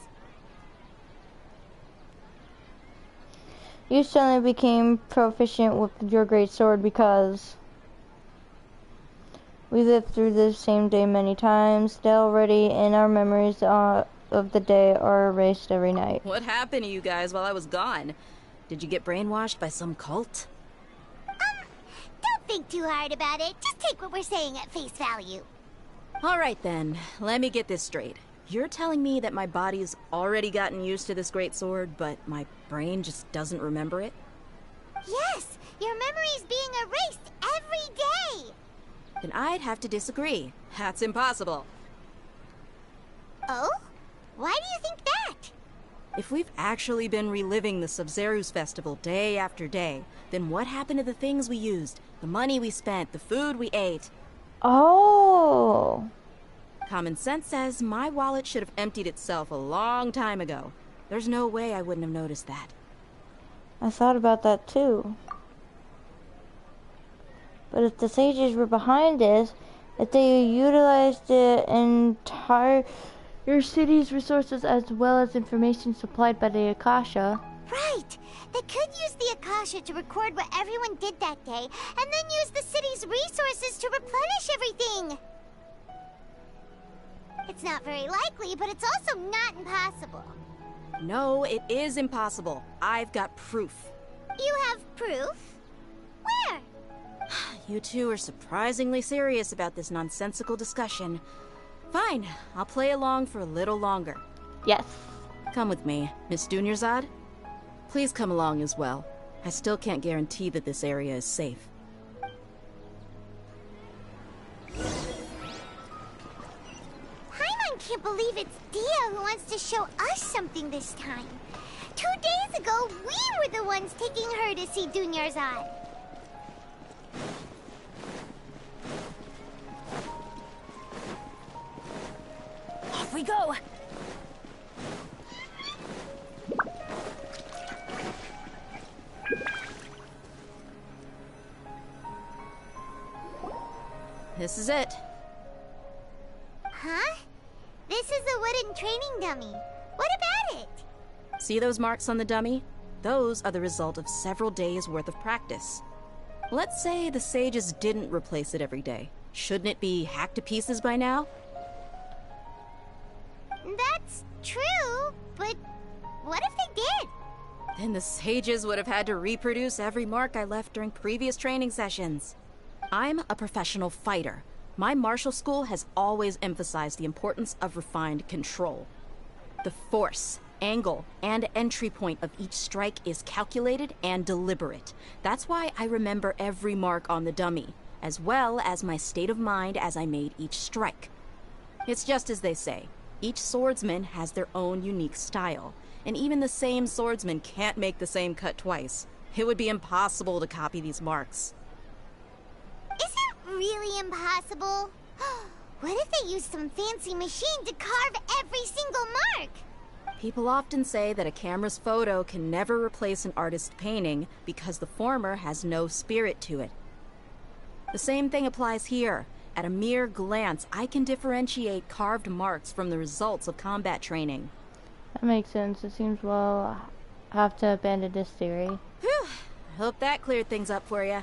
You suddenly became proficient with your great sword because we lived through this same day many times. They're already in our memories of the day are erased every night. What happened to you guys while I was gone? Did you get brainwashed by some cult? Don't think too hard about it. Just take what we're saying at face value. Alright then, let me get this straight. You're telling me that my body's already gotten used to this great sword, but my brain just doesn't remember it? Yes, your memory's being erased every day. Then I'd have to disagree. That's impossible. Oh? Why do you think that? If we've actually been reliving the Sub-Zeru's festival day after day, then what happened to the things we used? The money we spent, the food we ate? Oh! Common sense says my wallet should have emptied itself a long time ago. There's no way I wouldn't have noticed that. I thought about that too. But if the sages were behind this, If they utilized the entire city's resources as well as information supplied by the Akasha. Right! They could use the Akasha to record what everyone did that day, and then use the city's resources to replenish everything! It's not very likely, but it's also not impossible. No, it is impossible. I've got proof. You have proof? Where? You two are surprisingly serious about this nonsensical discussion. Fine, I'll play along for a little longer. Yes. Come with me, Miss Dunyarzad. Please come along as well. I still can't guarantee that this area is safe. Paimon can't believe it's Dia who wants to show us something this time. 2 days ago, we were the ones taking her to see Dunyarzad. Off we go! This is it. Huh? This is a wooden training dummy. What about it? See those marks on the dummy? Those are the result of several days' worth of practice. Let's say the sages didn't replace it every day. Shouldn't it be hacked to pieces by now? That's true, but what if they did? Then the sages would have had to reproduce every mark I left during previous training sessions. I'm a professional fighter. My martial school has always emphasized the importance of refined control. The force, angle, and entry point of each strike is calculated and deliberate. That's why I remember every mark on the dummy, as well as my state of mind as I made each strike. It's just as they say, each swordsman has their own unique style, and even the same swordsman can't make the same cut twice. It would be impossible to copy these marks. Is it really impossible? What if they used some fancy machine to carve every single mark? People often say that a camera's photo can never replace an artist's painting because the former has no spirit to it. The same thing applies here. At a mere glance, I can differentiate carved marks from the results of combat training. That makes sense. It seems well have to abandon this theory. Whew. I hope that cleared things up for you.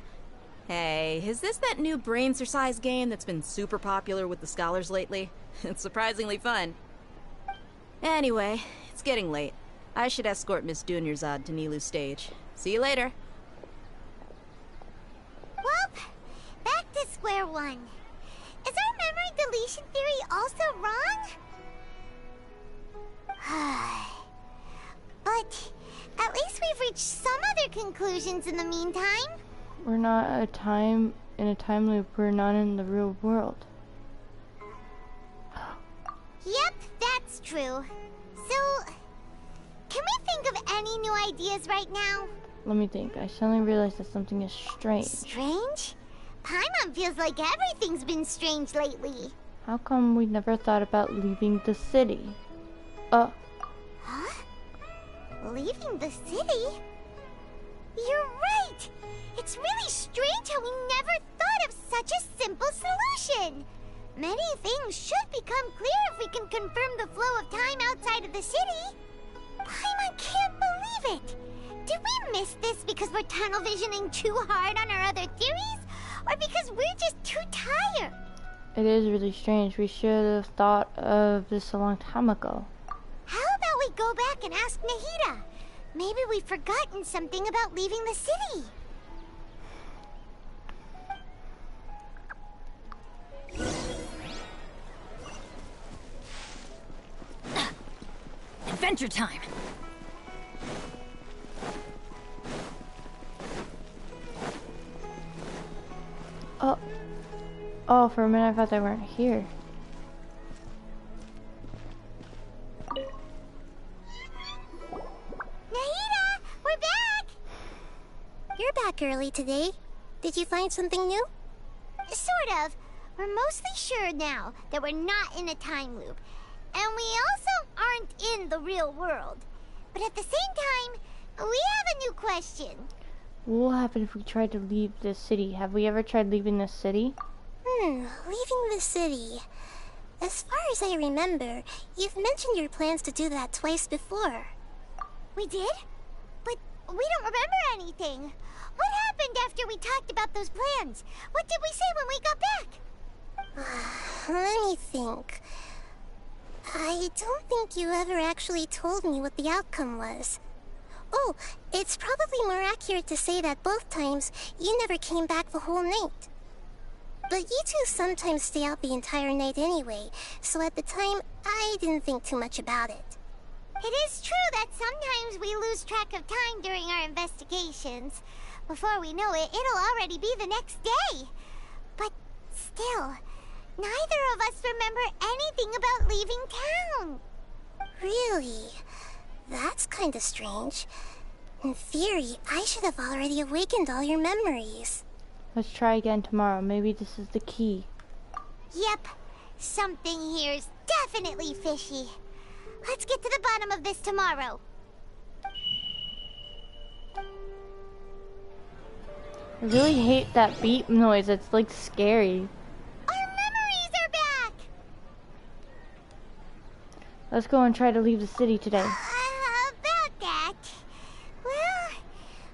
Hey, is this that new brain exercise game that's been super popular with the scholars lately? It's surprisingly fun. Anyway, it's getting late. I should escort Miss Dunyarzad to Nilu's stage. See you later. Well, back to square one. Is our memory deletion theory also wrong? But at least we've reached some other conclusions in the meantime. We're not in a time loop. We're not in the real world. Yep, that's true. So, can we think of any new ideas right now? Let me think. I suddenly realized that something is strange. Strange? Paimon feels like everything's been strange lately. How come we never thought about leaving the city? Huh? Leaving the city? You're right! It's really strange how we never thought of such a simple solution! Many things should become clear if we can confirm the flow of time outside of the city. Paimon can't believe it! Did we miss this because we're tunnel visioning too hard on our other theories? Or because we're just too tired? It is really strange. We should have thought of this a long time ago. How about we go back and ask Nahida? Maybe we've forgotten something about leaving the city. Adventure time! Oh, for a minute I thought they weren't here. Nahida, we're back! You're back early today. Did you find something new? Sort of. We're mostly sure now that we're not in a time loop. And we also aren't in the real world. But at the same time, we have a new question. What will happen if we try to leave this city? Have we ever tried leaving this city? Leaving the city. As far as I remember, you've mentioned your plans to do that twice before. We did? But we don't remember anything. What happened after we talked about those plans? What did we say when we got back? Let me think. I don't think you ever actually told me what the outcome was. Oh, it's probably more accurate to say that both times you never came back the whole night. But you two sometimes stay out the entire night anyway, so at the time, I didn't think too much about it. It is true that sometimes we lose track of time during our investigations. Before we know it, it'll already be the next day. But still, neither of us remember anything about leaving town. Really? That's kinda strange. In theory, I should have already awakened all your memories. Let's try again tomorrow. Maybe this is the key. Yep. Something here's definitely fishy. Let's get to the bottom of this tomorrow. I really hate that beep noise. It's like scary. Our memories are back! Let's go and try to leave the city today. About that. Well,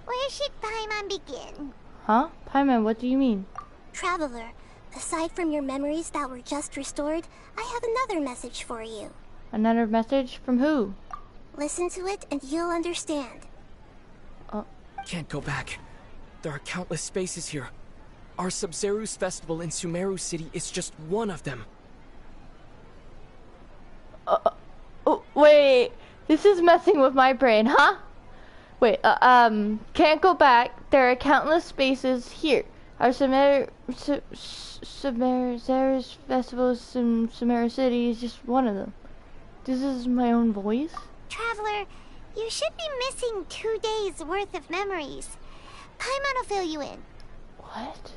where should Paimon begin? Huh? Paimon, what do you mean? Traveler, aside from your memories that were just restored, I have another message for you. Another message? From who? Listen to it and you'll understand. Can't go back. There are countless spaces here. Our Sub-Zeru's festival in Sumeru City is just one of them. Oh, wait. This is messing with my brain, huh? Wait, can't go back. There are countless spaces here. Our Sumeru's festival in Sumeru City is just one of them. This is my own voice? Traveler, you should be missing 2 days worth of memories. Paimon will fill you in. What?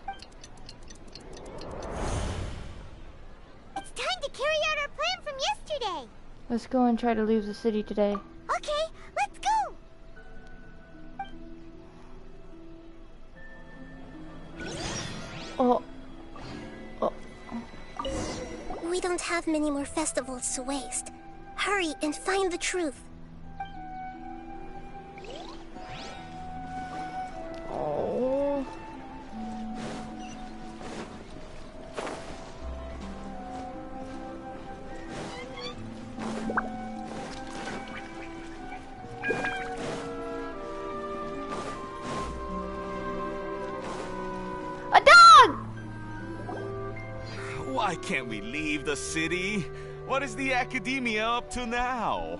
It's time to carry out our plan from yesterday. Let's go and try to leave the city today. Okay, let's go. Oh. We don't have many more festivals to waste. Hurry and find the truth. Oh. A dog! Why can't we leave the city? What is the academia up to now?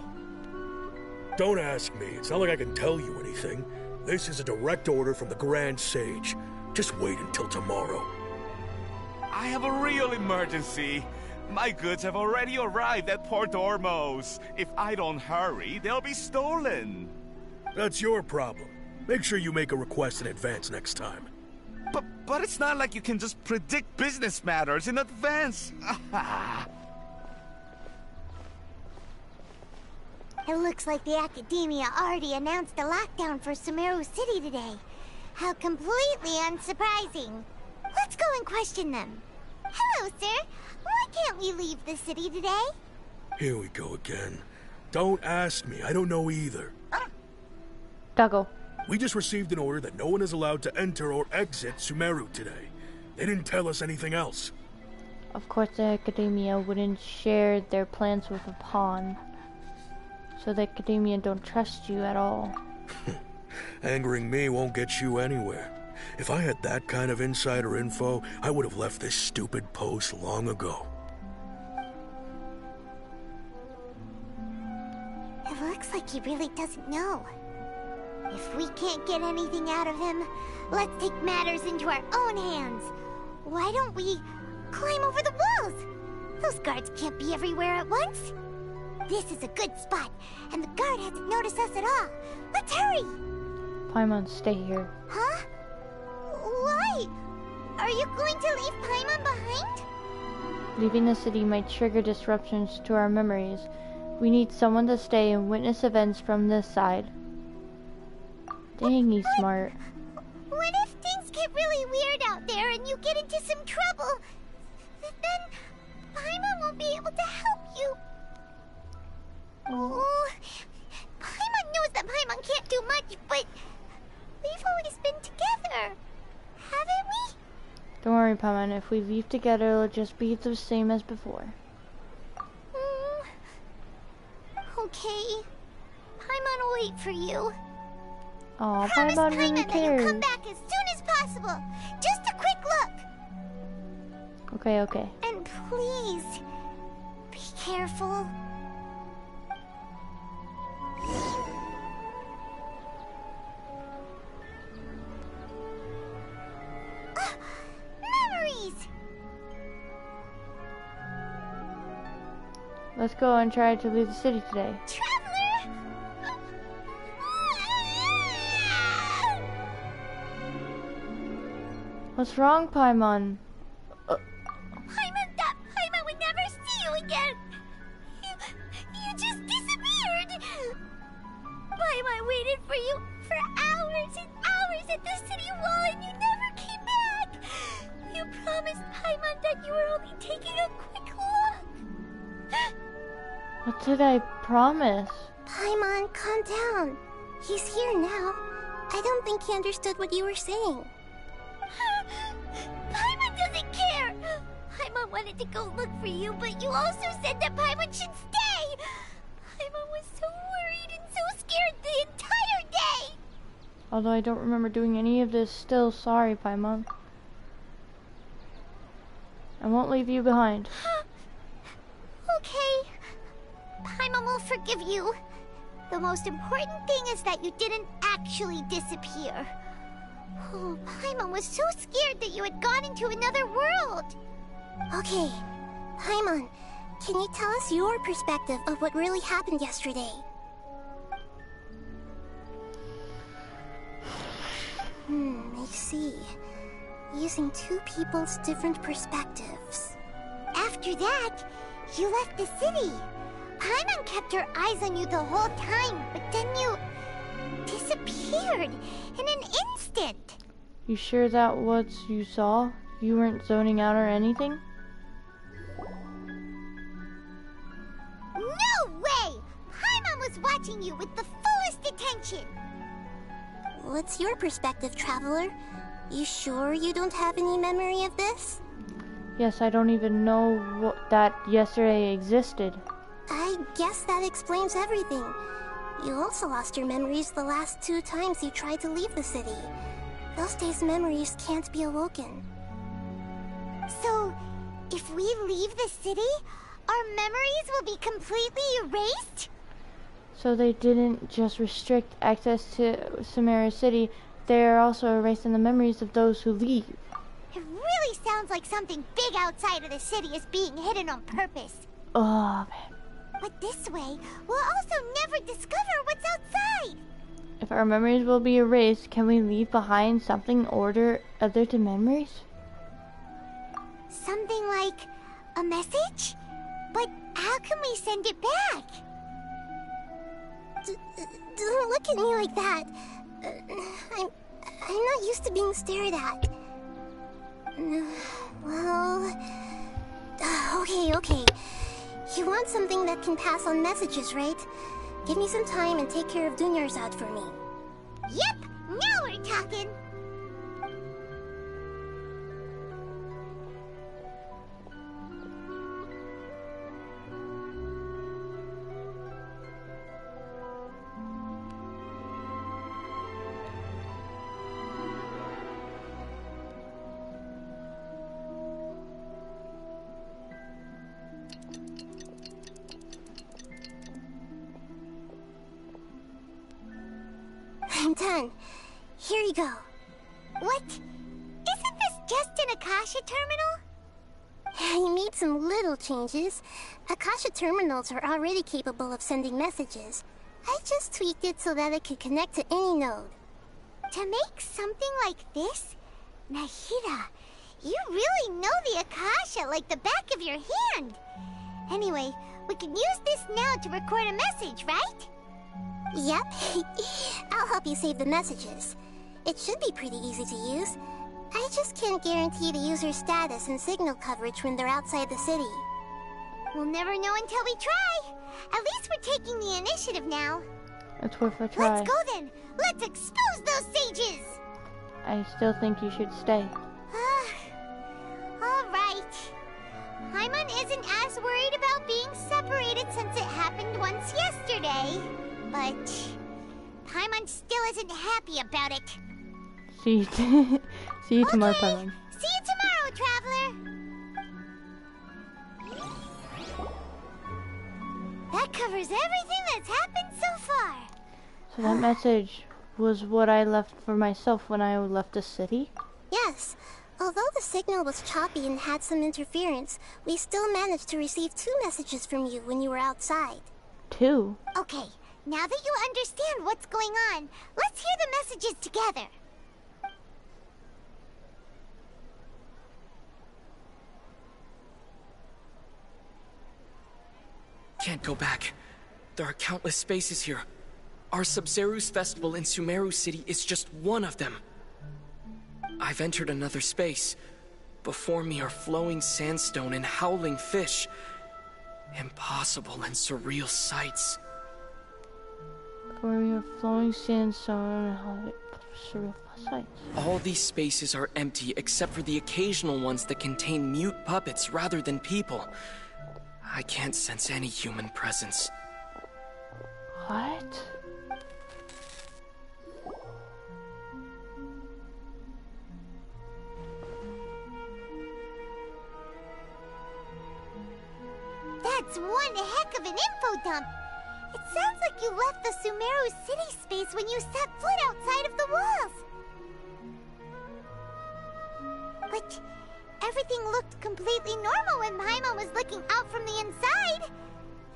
Don't ask me. It's not like I can tell you anything. This is a direct order from the Grand Sage. Just wait until tomorrow. I have a real emergency. My goods have already arrived at Port Ormos. If I don't hurry, they'll be stolen. That's your problem. Make sure you make a request in advance next time. But it's not like you can just predict business matters in advance. It looks like the Academia already announced a lockdown for Sumeru City today. How completely unsurprising. Let's go and question them. Hello, sir. Why can't we leave the city today? Here we go again. Don't ask me. I don't know either. Doggo. We just received an order that no one is allowed to enter or exit Sumeru today. They didn't tell us anything else. Of course the Academia wouldn't share their plans with a pawn. So the Academia don't trust you at all. Angering me won't get you anywhere. If I had that kind of insider info, I would have left this stupid post long ago. It looks like he really doesn't know. If we can't get anything out of him, let's take matters into our own hands. Why don't we climb over the walls? Those guards can't be everywhere at once. This is a good spot, and the guard hasn't noticed us at all. Let's hurry! Paimon, stay here. Huh? Why? Are you going to leave Paimon behind? Leaving the city might trigger disruptions to our memories. We need someone to stay and witness events from this side. Dang, he's smart. What if things get really weird out there and you get into some trouble? then Paimon won't be able to help you. Oh, Paimon knows that Paimon can't do much, but we've always been together, haven't we? Don't worry, Paimon. If we leave together, it'll just be the same as before. Okay. Paimon will wait for you. Aw, Promise Paimon Paimon really that you'll cares. come back as soon as possible. Just a quick look. Okay, okay. And please, be careful. Memories! Let's go and try to leave the city today. Traveler! What's wrong, Paimon? Paimon thought Paimon would never see you again. You just disappeared. Paimon waited for you for hours and hours at the city wall and you never came back. You promised Paimon that you were only taking a quick look. What did I promise? Paimon, calm down. He's here now. I don't think he understood what you were saying. Paimon doesn't care. Paimon wanted to go look for you, but you also said that Paimon should stay. Paimon was so worried and so scared the entire day. Although I don't remember doing any of this, still sorry, Paimon. I won't leave you behind. Okay. Paimon will forgive you. The most important thing is that you didn't actually disappear. Oh, Paimon was so scared that you had gone into another world. Okay, Paimon, can you tell us your perspective of what really happened yesterday? I see. Using two people's different perspectives. After that, you left the city. Paimon kept her eyes on you the whole time, but then you disappeared in an instant. You sure that what you saw? You weren't zoning out or anything? No way! Paimon was watching you with the fullest attention. What's your perspective, Traveler? You sure you don't have any memory of this? Yes, I don't even know that yesterday existed. I guess that explains everything. You also lost your memories the last 2 times you tried to leave the city. Those days' memories can't be awoken. So, if we leave the city, our memories will be completely erased? So they didn't just restrict access to Sumeru City, they are also erasing the memories of those who leave. It really sounds like something big outside of the city is being hidden on purpose. Oh, man. But this way, we'll also never discover what's outside. If our memories will be erased, can we leave behind something other than memories? Something like a message? But how can we send it back? Don't look at me like that. I'm not used to being stared at. Well... Okay. You want something that can pass on messages, right? Give me some time and take care of Dunyar's out for me. Yep! Now we're talking! I'm done. Here you go. What? Isn't this just an Akasha terminal? You made some little changes. Akasha terminals are already capable of sending messages. I just tweaked it so that it could connect to any node. To make something like this? Nahida, you really know the Akasha like the back of your hand. Anyway, we can use this now to record a message, right? Yep. I'll help you save the messages. It should be pretty easy to use. I just can't guarantee the user's status and signal coverage when they're outside the city. We'll never know until we try. At least we're taking the initiative now. It's worth a try. Let's go then. Let's expose those sages. I still think you should stay. Alright. Paimon isn't as worried about being separated since it happened once yesterday. But Paimon still isn't happy about it. See you, see you tomorrow, Paimon. See you tomorrow, Traveler. That covers everything that's happened so far. So that message was what I left for myself when I left the city? Yes. Although the signal was choppy and had some interference, we still managed to receive 2 messages from you when you were outside. 2? Okay, now that you understand what's going on, let's hear the messages together. Can't go back. There are countless spaces here. Our Sub-Zeru's festival in Sumeru City is just one of them. I've entered another space. Before me are flowing sandstone and howling fish. Impossible and surreal sights. For your flowing sandstone and howling surreal sights. All these spaces are empty except for the occasional ones that contain mute puppets rather than people. I can't sense any human presence. What? That's one heck of an info dump. It sounds like you left the Sumeru city space when you set foot outside of the walls. But everything looked completely normal when Paimon was looking out from the inside.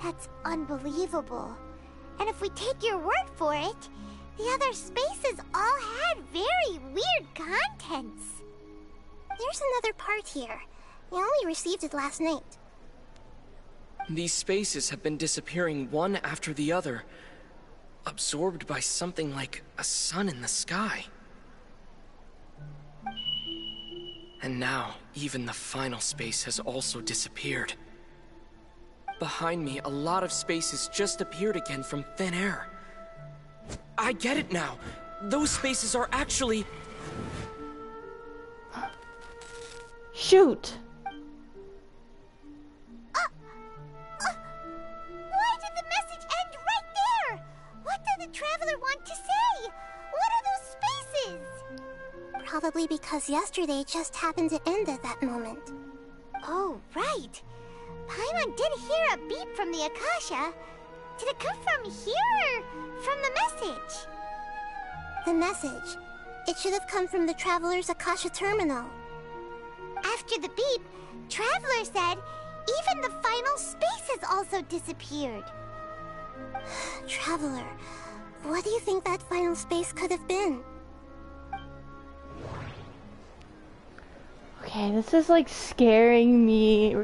That's unbelievable. And if we take your word for it, the other spaces all had very weird contents. There's another part here. We only received it last night. These spaces have been disappearing one after the other, absorbed by something like a sun in the sky. And now, even the final space has also disappeared. Behind me, a lot of spaces just appeared again from thin air. I get it now. Those spaces are actually... Shoot! Why did the message end right there? What did the Traveler want to say? What are those spaces? Probably because yesterday just happened to end at that moment. Oh, right. Paimon did hear a beep from the Akasha. Did it come from here or from the message? The message. It should have come from the Traveler's Akasha terminal. After the beep, Traveler said even the final space has also disappeared. Traveler, what do you think that final space could have been? Okay, this is like scaring me.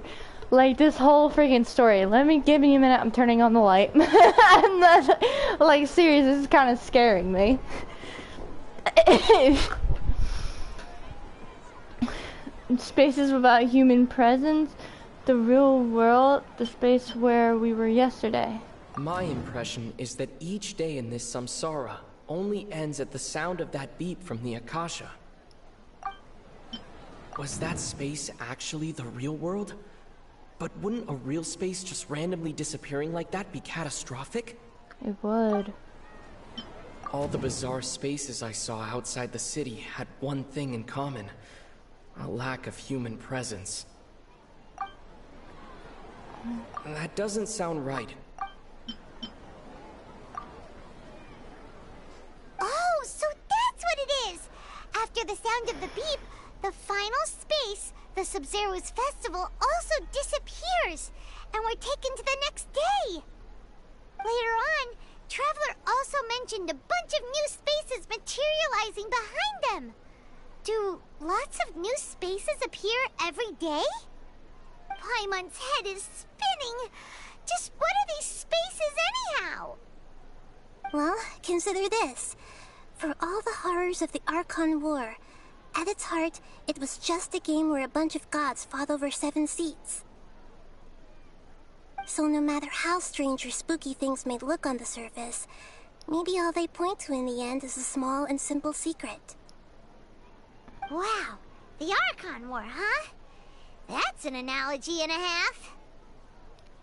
Like this whole freaking story. Give me a minute, I'm turning on the light. I'm not, like serious, this is kind of scaring me. Spaces without human presence, the real world, the space where we were yesterday. My impression is that each day in this samsara only ends at the sound of that beep from the Akasha. Was that space actually the real world? But wouldn't a real space just randomly disappearing like that be catastrophic? It would. All the bizarre spaces I saw outside the city had one thing in common. A lack of human presence. That doesn't sound right. Oh, so that's what it is! After the sound of the beep, the final space, the Sub-Zeru's festival, also disappears, and we're taken to the next day. Later on, Traveler also mentioned a bunch of new spaces materializing behind them. Do lots of new spaces appear every day? Paimon's head is spinning. Just what are these spaces anyhow? Well, consider this. For all the horrors of the Archon War, At its heart, it was just a game where a bunch of gods fought over 7 seats. So no matter how strange or spooky things may look on the surface, maybe all they point to in the end is a small and simple secret. Wow, the Archon War, huh? That's an analogy and a half.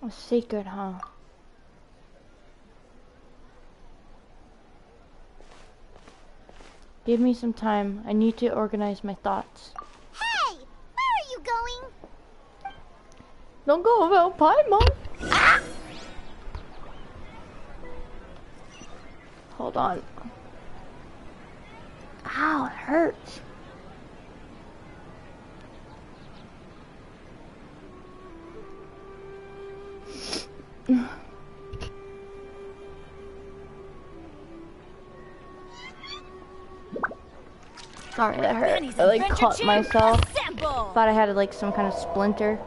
A secret, huh? Give me some time. I need to organize my thoughts. Hey! Where are you going? Don't go about Paimon! Ah! Hold on. Ow, it hurts. Sorry, that hurt. I like caught myself. Thought I had like some kind of splinter.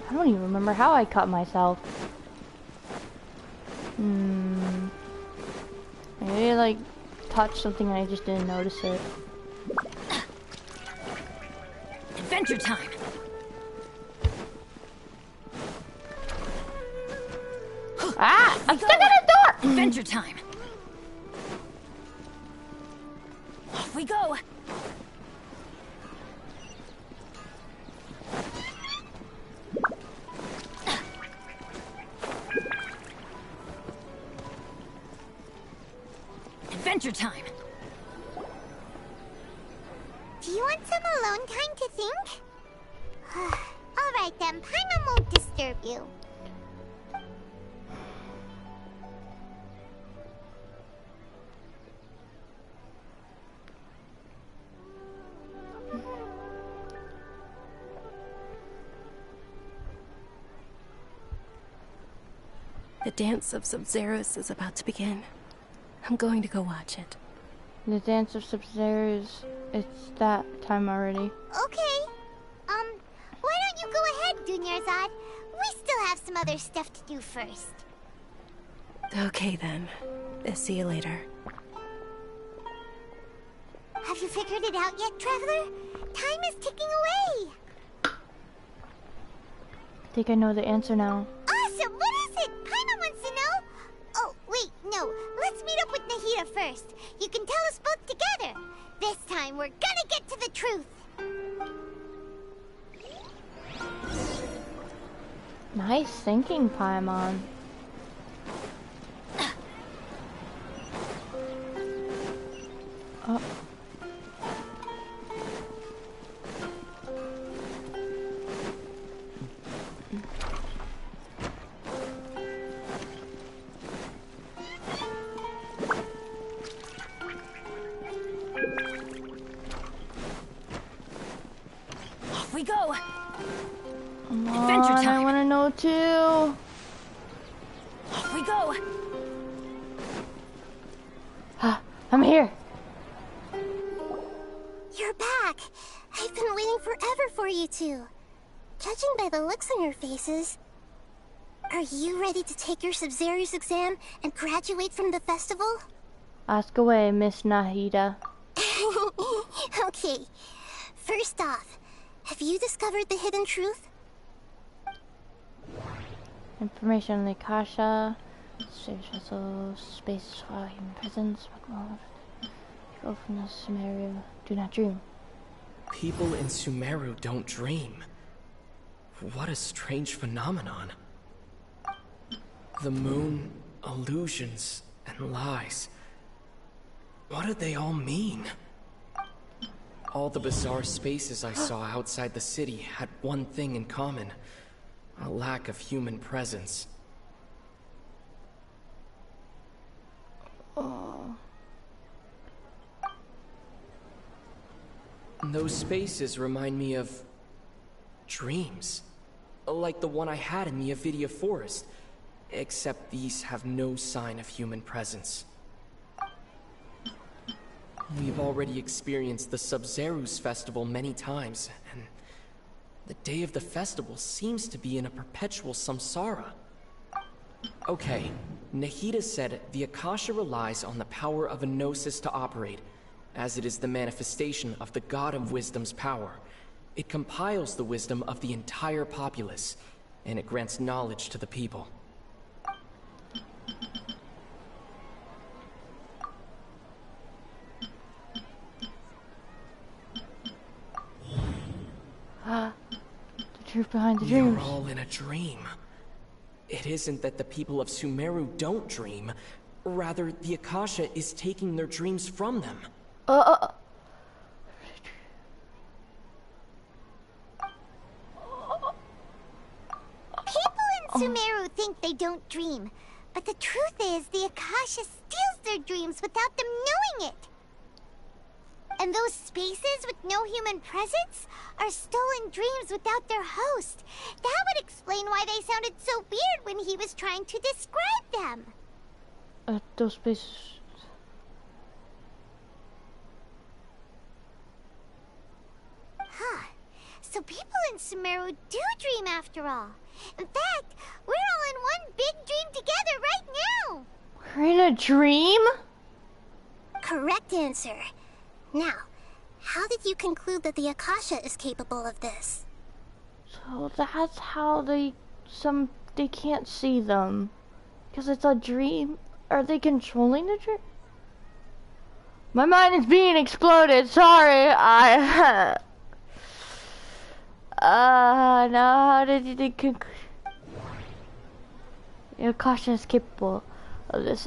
I don't even remember how I cut myself. Maybe I like touched something and I just didn't notice it. Adventure time. Ah! I'm stuck at a door! Adventure time. Off we go. Adventure time. Do you want some alone time to think? Alright then, Paimon won't disturb you. The dance of Sub-Zeros is about to begin. I'm going to go watch it. The dance of Sub-Zeros, it's that time already. Okay. Why don't you go ahead, Dunyarzad? We still have some other stuff to do first. Okay then. See you later. Have you figured it out yet, Traveler? Time is ticking away. I think I know the answer now. Awesome! What is it? Paimon wants to know. Oh, wait, no. Let's meet up with Nahida first. You can tell us both together. This time, we're gonna get to the truth. Nice thinking, Paimon. Oh. Off we go. Come Adventure on, time. I want to know too. Off we go. I'm here. You're back. I've been waiting forever for you two. Judging by the looks on your faces, are you ready to take your Sub-Zeros exam and graduate from the festival? Ask away, Miss Nahida. Okay. First off, have you discovered the hidden truth? Information on the Akasha, space vessels, space human presence, go from the Sumeru, do not dream. People in Sumeru don't dream. What a strange phenomenon. The moon, illusions, and lies. What do they all mean? All the bizarre spaces I saw outside the city had one thing in common. A lack of human presence. Oh. Those spaces remind me of dreams. Like the one I had in the Avidia Forest. Except these have no sign of human presence. We've already experienced the Sub-Zeros festival many times, and the day of the festival seems to be in a perpetual samsara. Okay, Nahida said the Akasha relies on the power of a gnosis to operate, as it is the manifestation of the God of Wisdom's power. It compiles the wisdom of the entire populace, and it grants knowledge to the people. The truth behind the dreams. You're all in a dream. It isn't that the people of Sumeru don't dream. Rather, the Akasha is taking their dreams from them. People in Sumeru think they don't dream, but the truth is the Akasha steals their dreams without them knowing it. And those spaces with no human presence are stolen dreams without their host. That would explain why they sounded so weird when he was trying to describe them. Those spaces. Huh. So people in Sumeru do dream after all. In fact, we're all in one big dream together right now. We're in a dream? Correct answer. Now, how did you conclude that the Akasha is capable of this? So that's how they can't see them. Because it's a dream. Are they controlling the dream? My mind is being exploded, sorry. Now how did you conclude? The Akasha is capable of this.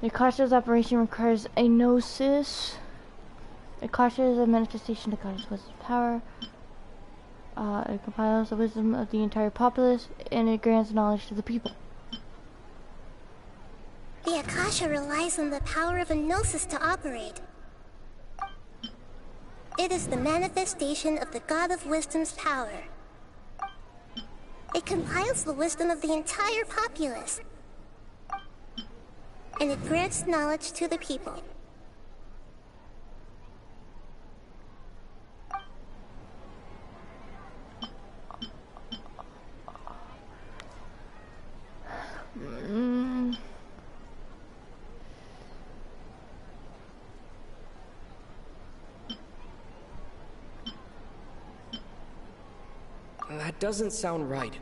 The Akasha's operation requires a gnosis. The Akasha is a manifestation of God's wisdom power. It compiles the wisdom of the entire populace, and it grants knowledge to the people. The Akasha relies on the power of a gnosis to operate. It is the manifestation of the God of Wisdom's power. It compiles the wisdom of the entire populace, and it grants knowledge to the people. That doesn't sound right.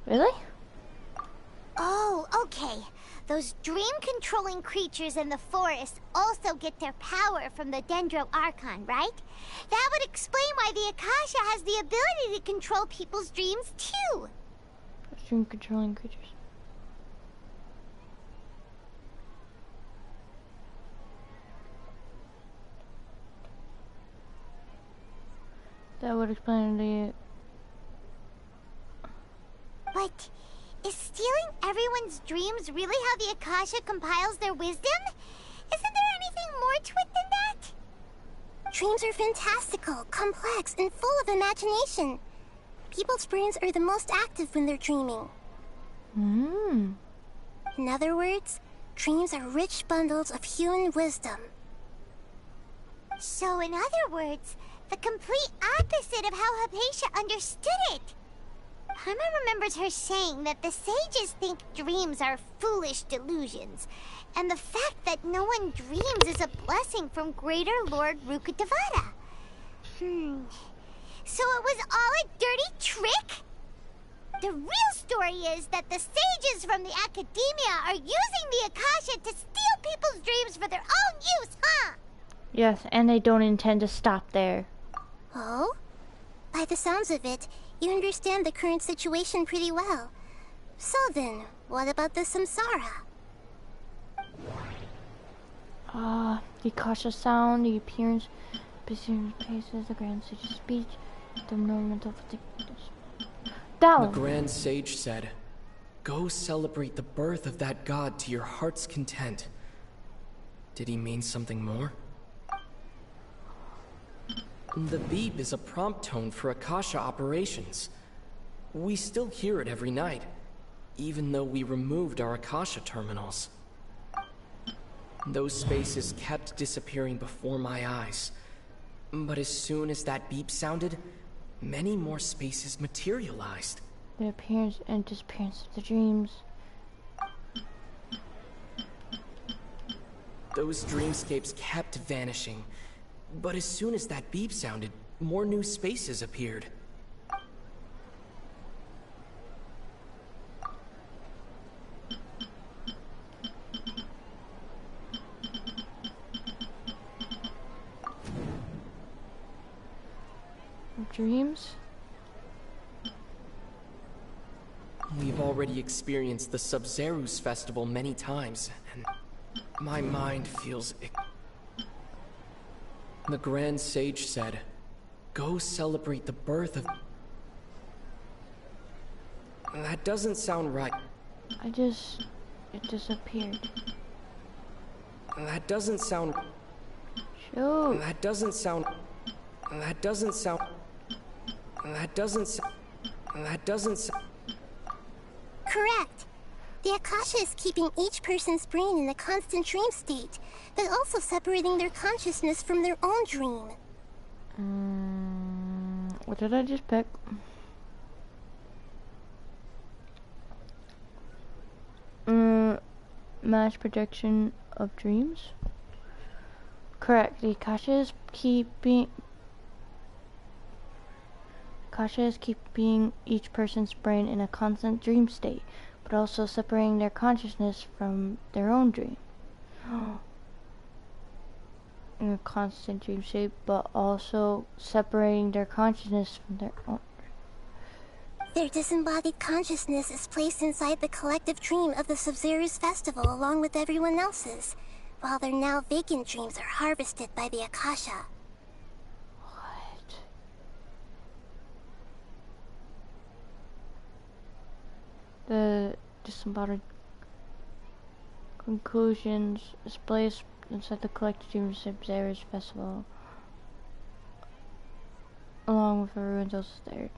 Really? Oh, okay. Those dream-controlling creatures in the forest also get their power from the Dendro Archon, right? That would explain why the Akasha has the ability to control people's dreams, too. Dream-controlling creatures. That would explain the... But is stealing everyone's dreams really how the Akasha compiles their wisdom? Isn't there anything more to it than that? Dreams are fantastical, complex, and full of imagination. People's brains are the most active when they're dreaming. In other words, dreams are rich bundles of human wisdom. So in other words, the complete opposite of how Hypatia understood it. Paimon remembers her saying that the sages think dreams are foolish delusions, and the fact that no one dreams is a blessing from Greater Lord Rukkhadevata. So it was all a dirty trick? The real story is that the sages from the academia are using the Akasha to steal people's dreams for their own use, huh? Yes, and they don't intend to stop there. Oh? By the sounds of it, you understand the current situation pretty well. So then, what about the samsara? The Akasha sound, the appearance, paces, the grand sage's speech, the moment of the... The Grand Sage said, "Go celebrate the birth of that god to your heart's content." Did he mean something more? The beep is a prompt tone for Akasha operations. We still hear it every night, even though we removed our Akasha terminals. Those spaces kept disappearing before my eyes. But as soon as that beep sounded, many more spaces materialized. The appearance and disappearance of the dreams. Those dreamscapes kept vanishing. But as soon as that beep sounded, more new spaces appeared. Dreams? We've already experienced the Sub-Zerus festival many times, and my mind feels... The Grand Sage said, "Go celebrate the birth of..." That doesn't sound right. It disappeared. That doesn't sound... Shoot. That doesn't sound... That doesn't sound... That doesn't sound... That doesn't sound... Correct. The Akasha is keeping each person's brain in a constant dream state, but also separating their consciousness from their own dream. What did I just pick? Mass projection of dreams? Correct. The Akasha is keeping each person's brain in a constant dream state, but also separating their consciousness from their own dream. In a constant dream state, but also separating their consciousness from their own. Their disembodied consciousness is placed inside the collective dream of the Sub-Zerus festival along with everyone else's, while their now vacant dreams are harvested by the Akasha. What? The disembodied conclusions is placed inside the collective dream of the Sub-Zerus festival along with everyone else's there.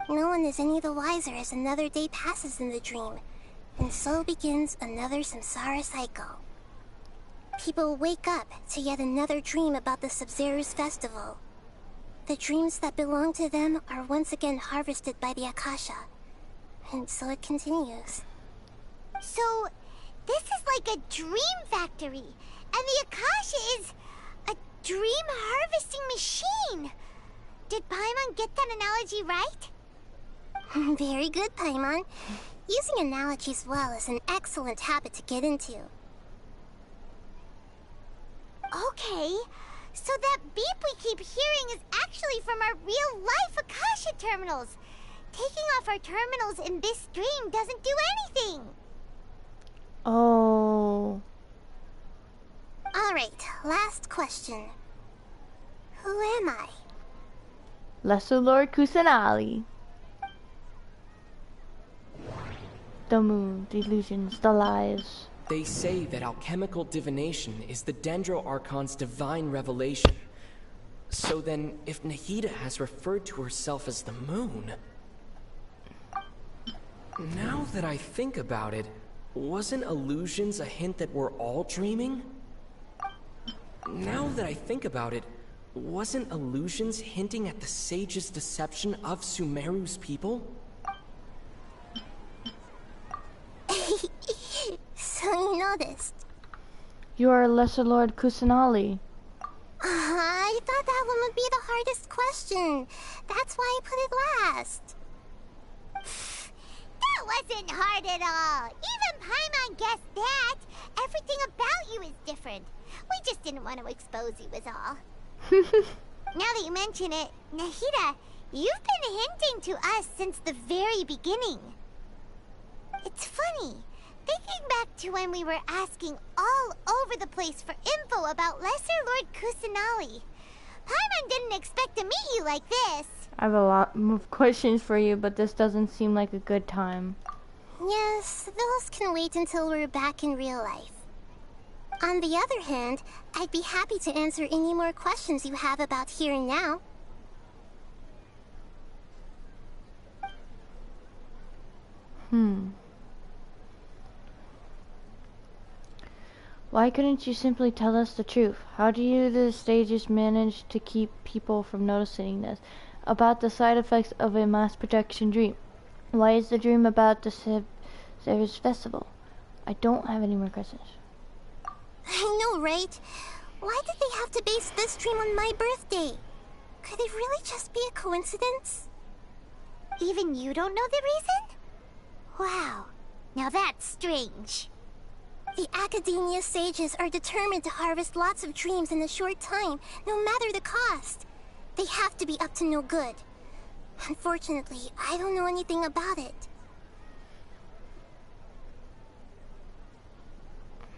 No one is any the wiser as another day passes in the dream, and so begins another samsara cycle. People wake up to yet another dream about the Sub-Zerus festival. The dreams that belong to them are once again harvested by the Akasha, and so it continues. So, this is like a dream factory, and the Akasha is a dream harvesting machine. Did Paimon get that analogy right? Very good, Paimon. Using analogies well is an excellent habit to get into. Okay, so that beep we keep hearing is actually from our real-life Akasha terminals. Taking off our terminals in this dream doesn't do anything. Oh. Alright, last question. Who am I? Lesser Lord Kusanali. The moon, the illusions, the lies. They say that alchemical divination is the Dendro Archon's divine revelation. So then, if Nahida has referred to herself as the moon... Now that I think about it, wasn't illusions a hint that we're all dreaming? Now that I think about it, wasn't illusions hinting at the sage's deception of Sumeru's people? So you noticed. You are Lesser Lord Kusanali. I thought that one would be the hardest question. That's why I put it last. That wasn't hard at all. Even Paimon guessed that. Everything about you is different. We just didn't want to expose you is all. Now that you mention it, Nahida, you've been hinting to us since the very beginning. It's funny. Thinking back to when we were asking all over the place for info about Lesser Lord Kusanali. Paimon didn't expect to meet you like this. I have a lot of questions for you, but this doesn't seem like a good time. Yes, those can wait until we're back in real life. On the other hand, I'd be happy to answer any more questions you have about here and now. Why couldn't you simply tell us the truth? How do you, the stages, manage to keep people from noticing this? About the side effects of a mass projection dream. Why is the dream about the Sub-Zerus festival? I don't have any more questions. I know, right? Why did they have to base this dream on my birthday? Could it really just be a coincidence? Even you don't know the reason? Wow, now that's strange. The Academia sages are determined to harvest lots of dreams in a short time, no matter the cost. They have to be up to no good. Unfortunately, I don't know anything about it.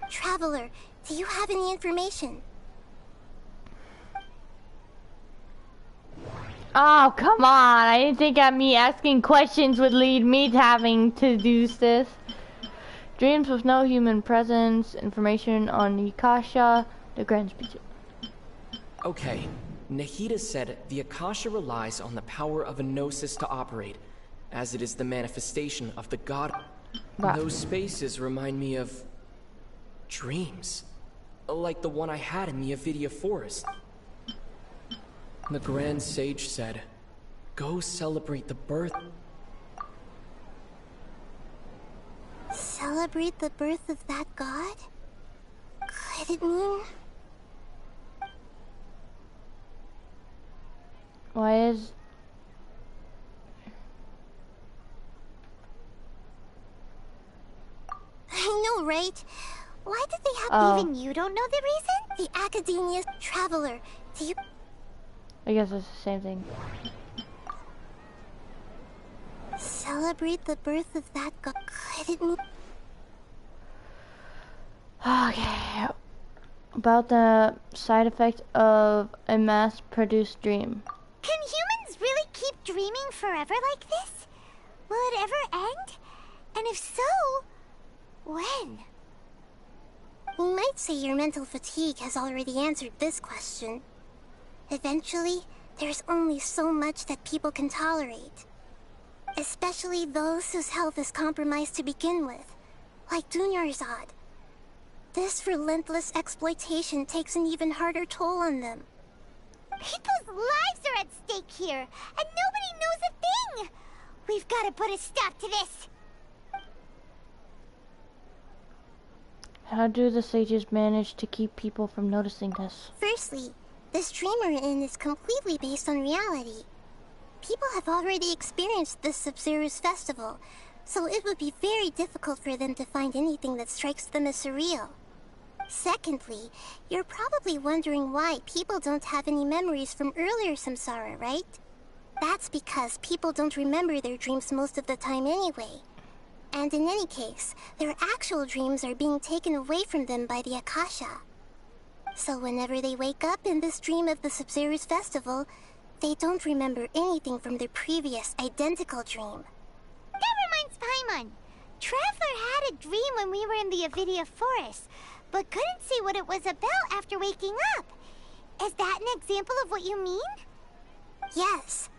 Traveler, do you have any information? Oh, come on. I didn't think that me asking questions would lead me to having to do this. Dreams with no human presence. Information on the Akasha. The Grand Speech. Okay. Nahida said the Akasha relies on the power of a gnosis to operate, as it is the manifestation of the god. Wow. Those spaces remind me of dreams, like the one I had in the Avidia Forest. The Grand Sage said, "Go celebrate the birth." Celebrate the birth of that god? Could it mean... Why is... I know, right? Why did they have... Oh. Even you don't know the reason? The Academia Traveler, do you... I guess it's the same thing. Celebrate the birth of that god. Could it mean... Okay. About the side effect of a mass-produced dream. Can humans really keep dreaming forever like this? Will it ever end? And if so, when? We might say your mental fatigue has already answered this question. Eventually, there's only so much that people can tolerate. Especially those whose health is compromised to begin with, like Dunyarzad. This relentless exploitation takes an even harder toll on them. People's lives are at stake here, and nobody knows a thing! We've got to put a stop to this! How do the sages manage to keep people from noticing this? Firstly, this dream we're in is completely based on reality. People have already experienced this Sub-Zero's festival, so it would be very difficult for them to find anything that strikes them as surreal. Secondly, you're probably wondering why people don't have any memories from earlier samsara, right? That's because people don't remember their dreams most of the time anyway. And in any case, their actual dreams are being taken away from them by the Akasha. So whenever they wake up in this dream of the Sub-Zero's festival, they don't remember anything from their previous identical dream. That reminds Paimon. Traveler had a dream when we were in the Avidia Forest, but couldn't see what it was about after waking up. Is that an example of what you mean? Yes.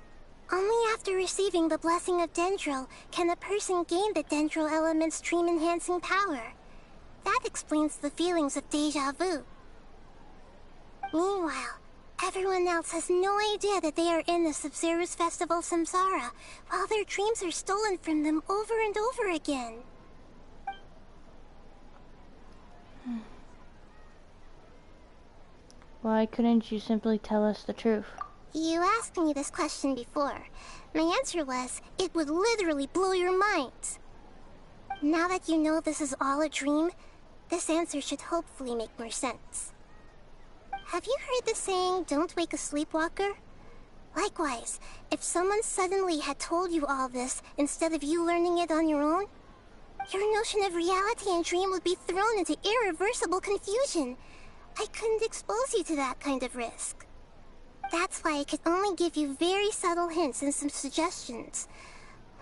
Only after receiving the blessing of Dendril can a person gain the Dendril element's dream-enhancing power. That explains the feelings of Deja Vu. Meanwhile, everyone else has no idea that they are in the Sub-Zero's festival samsara, while their dreams are stolen from them over and over again. Why couldn't you simply tell us the truth? You asked me this question before. My answer was, it would literally blow your minds. Now that you know this is all a dream, this answer should hopefully make more sense. Have you heard the saying, don't wake a sleepwalker? Likewise, if someone suddenly had told you all this instead of you learning it on your own, your notion of reality and dream would be thrown into irreversible confusion. I couldn't expose you to that kind of risk. That's why I could only give you very subtle hints and some suggestions.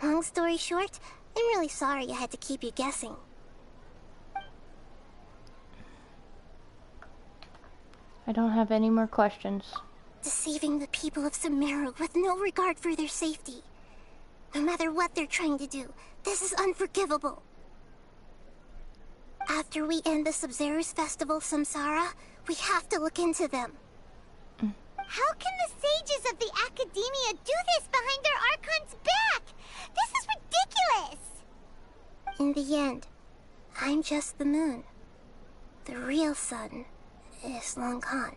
Long story short, I'm really sorry I had to keep you guessing. I don't have any more questions. Deceiving the people of Sumeru with no regard for their safety. No matter what they're trying to do, this is unforgivable. After we end the Sub-Zero's festival samsara, we have to look into them. How can the sages of the Academia do this behind their Archon's back? This is ridiculous! In the end, I'm just the moon. The real sun is long gone.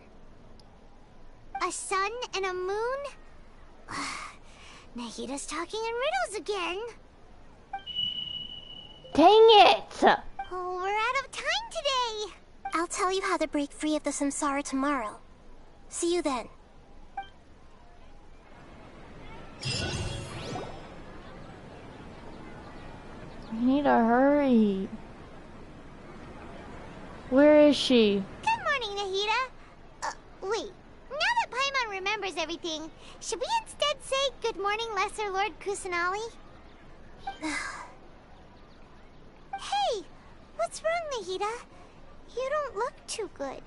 A sun and a moon? Nahida's talking in riddles again. Dang it! Oh, we're out of time today. I'll tell you how to break free of the samsara tomorrow. See you then. We need to hurry. Where is she? Good morning, Nahida. Wait. Now that Paimon remembers everything, should we instead say good morning, Lesser Lord Kusanali? Hey, what's wrong, Nahida? You don't look too good.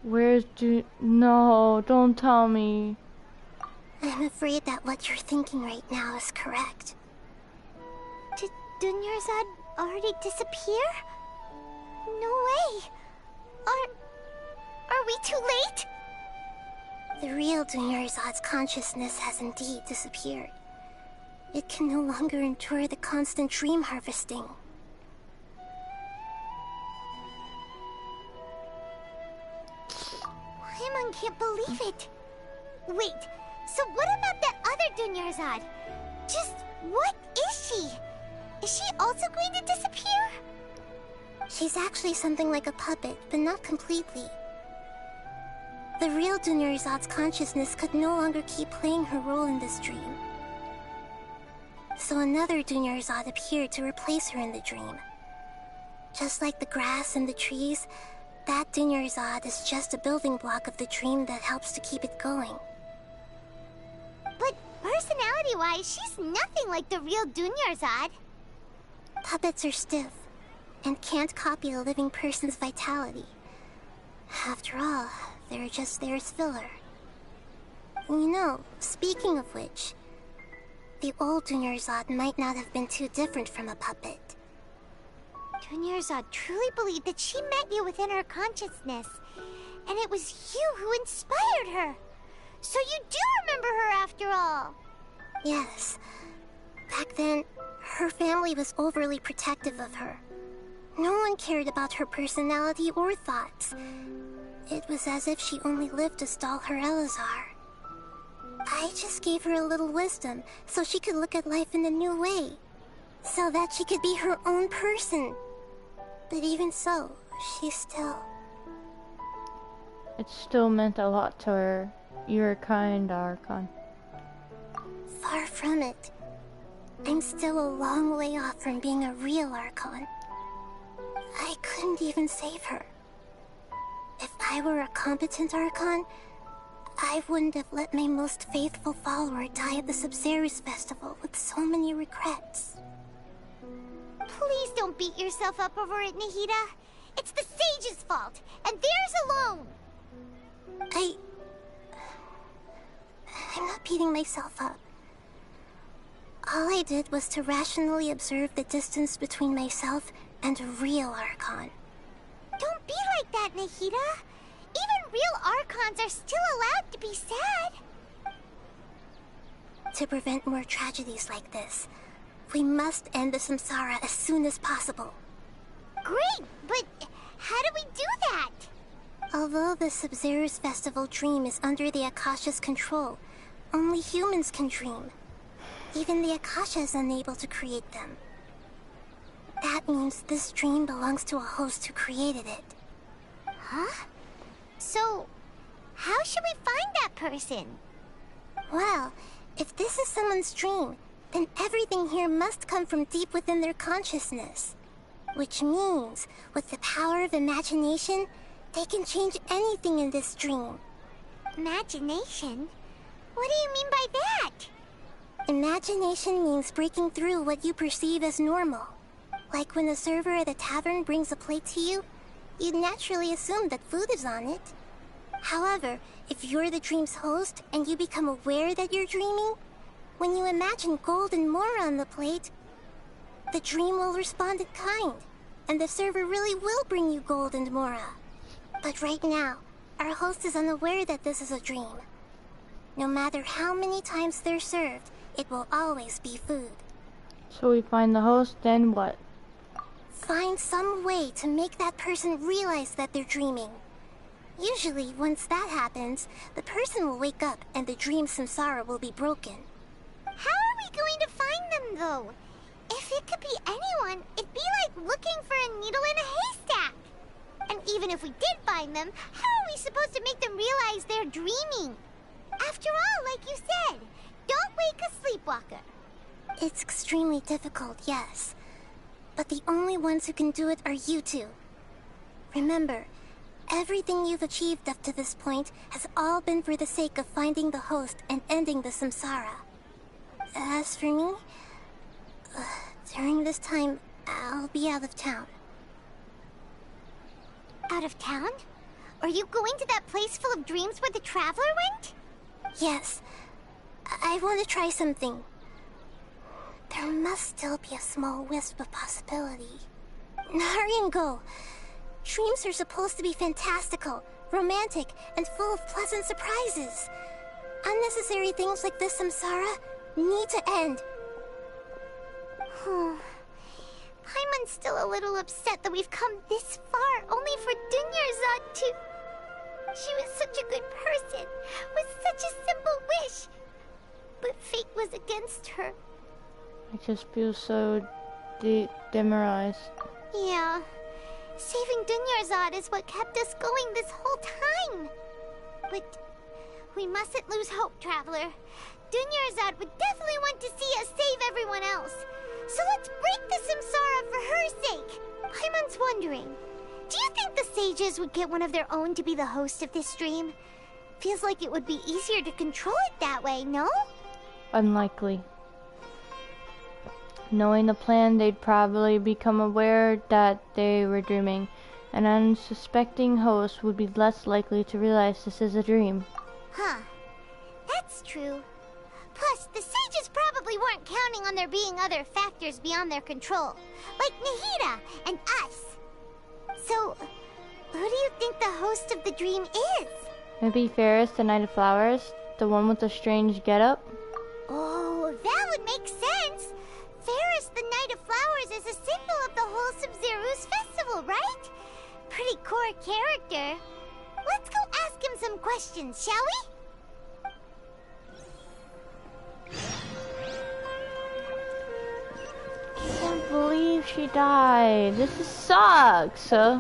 Where's No, don't tell me. I'm afraid that what you're thinking right now is correct. Did Dunyarzad already disappear? No way. Are we too late? The real Dunyarzad's consciousness has indeed disappeared. It can no longer endure the constant dream harvesting. Paimon can't believe it. Wait, so what about that other Dunyarzad? Just what is she? Is she also going to disappear? She's actually something like a puppet, but not completely. The real Dunyarzad's consciousness could no longer keep playing her role in this dream. So another Dunyarzad appeared to replace her in the dream. Just like the grass and the trees, that Dunyarzad is just a building block of the dream that helps to keep it going. But personality-wise, she's nothing like the real Dunyarzad. Puppets are stiff and can't copy a living person's vitality. After all, they're just there as filler. You know, speaking of which, the old Dunyarzad might not have been too different from a puppet. Dunyarzad truly believed that she met you within her consciousness, and it was you who inspired her. So you do remember her after all. Yes. Back then, her family was overly protective of her. No one cared about her personality or thoughts. It was as if she only lived to stall her Elazar. I just gave her a little wisdom so she could look at life in a new way. So that she could be her own person. But even so, she still... It still meant a lot to her. You're kind, Archon. Far from it. I'm still a long way off from being a real Archon. I couldn't even save her. If I were a competent Archon, I wouldn't have let my most faithful follower die at the Sabzeruz festival with so many regrets. Please don't beat yourself up over it, Nahida. It's the sage's fault, and theirs alone. I'm not beating myself up. All I did was to rationally observe the distance between myself and a real Archon. Don't be like that, Nahida. Even real Archons are still allowed to be sad. To prevent more tragedies like this, we must end the samsara as soon as possible. Great, but how do we do that? Although the Sabzeruz festival dream is under the Akasha's control, only humans can dream. Even the Akasha is unable to create them. That means this dream belongs to a host who created it. Huh? So, how should we find that person? Well, if this is someone's dream, then everything here must come from deep within their consciousness. Which means, with the power of imagination, they can change anything in this dream. Imagination? What do you mean by that? Imagination means breaking through what you perceive as normal. Like when a server at a tavern brings a plate to you, you'd naturally assume that food is on it. However, if you're the dream's host and you become aware that you're dreaming, when you imagine gold and more on the plate, the dream will respond in kind, and the server really will bring you gold and mora. But right now, our host is unaware that this is a dream. No matter how many times they're served, it will always be food. So we find the host, then what? Find some way to make that person realize that they're dreaming. Usually, once that happens, the person will wake up and the dream samsara will be broken. How are we going to find them, though? If it could be anyone, it'd be like looking for a needle in a haystack. And even if we did find them, how are we supposed to make them realize they're dreaming? After all, like you said, don't wake a sleepwalker. It's extremely difficult, yes. But the only ones who can do it are you two. Remember, everything you've achieved up to this point has all been for the sake of finding the host and ending the samsara. As for me, during this time, I'll be out of town. Out of town? Are you going to that place full of dreams where the Traveler went? Yes. I want to try something. There must still be a small wisp of possibility. Hurry and go. Dreams are supposed to be fantastical, romantic, and full of pleasant surprises. Unnecessary things like this samsara need to end. Paimon's still a little upset that we've come this far only for Dunyarzad to... She was such a good person, with such a simple wish. But fate was against her. I just feel so demoralized. Yeah. Saving Dunyarzad is what kept us going this whole time. But we mustn't lose hope, Traveler. Dunyarzad would definitely want to see us save everyone else. So let's break the samsara for her sake. Paimon's wondering, do you think the sages would get one of their own to be the host of this stream? Feels like it would be easier to control it that way, no? Unlikely. Knowing the plan, they'd probably become aware that they were dreaming. An unsuspecting host would be less likely to realize this is a dream. Huh. That's true. Plus, the sages probably weren't counting on there being other factors beyond their control, like Nahida and us. So, who do you think the host of the dream is? Maybe Ferris, the Knight of Flowers, the one with the strange getup? Oh, that would make sense. Ferris, the Knight of Flowers, is a symbol of the whole Sub-Zeru's festival, right? Pretty core character. Let's go ask him some questions, shall we? I can't believe she died. This sucks. I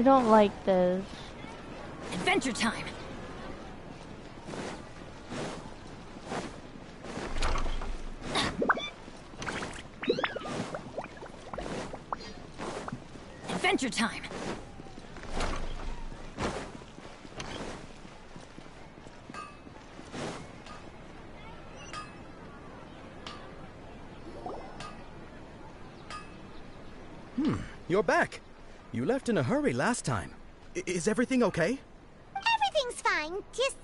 don't like this. Adventure time! Adventure time! You're back. You left in a hurry last time. Is everything okay? Everything's fine. Just,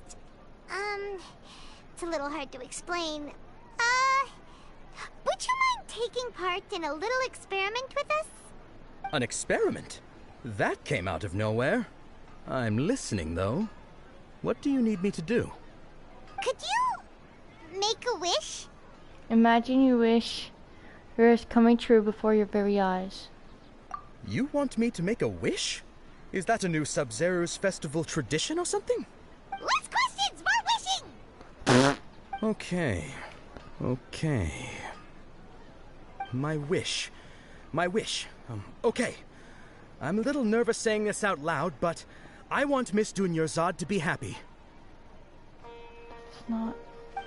it's a little hard to explain. Would you mind taking part in a little experiment with us? An experiment? That came out of nowhere. I'm listening, though. What do you need me to do? Could you make a wish? Imagine you wish yours coming true before your very eyes. You want me to make a wish? Is that a new Sub-Zeru's festival tradition or something? Less questions, more wishing! Okay. My wish. Okay. I'm a little nervous saying this out loud, but I want Miss Dunyarzad to be happy. It's not...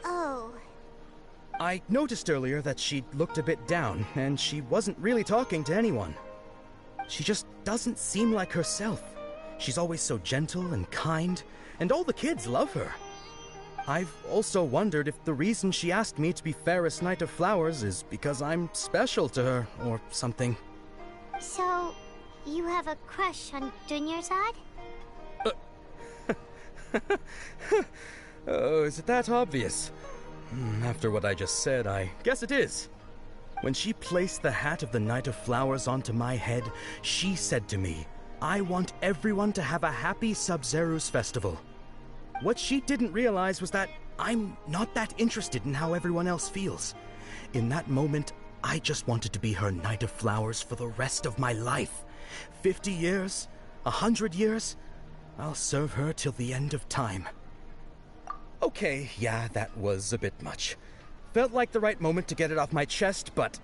Oh. I noticed earlier that she looked a bit down, and she wasn't really talking to anyone. She just doesn't seem like herself. She's always so gentle and kind, and all the kids love her. I've also wondered if the reason she asked me to be Ferris Knight of Flowers is because I'm special to her, or something. So, you have a crush on Dunyarzad? Oh, is it that obvious? After what I just said, I guess it is. When she placed the hat of the Knight of Flowers onto my head, she said to me, I want everyone to have a happy Sub-Zeru's festival. What she didn't realize was that I'm not that interested in how everyone else feels. In that moment, I just wanted to be her Knight of Flowers for the rest of my life. 50 years? 100 years? I'll serve her till the end of time. Okay, yeah, that was a bit much. Felt like the right moment to get it off my chest, but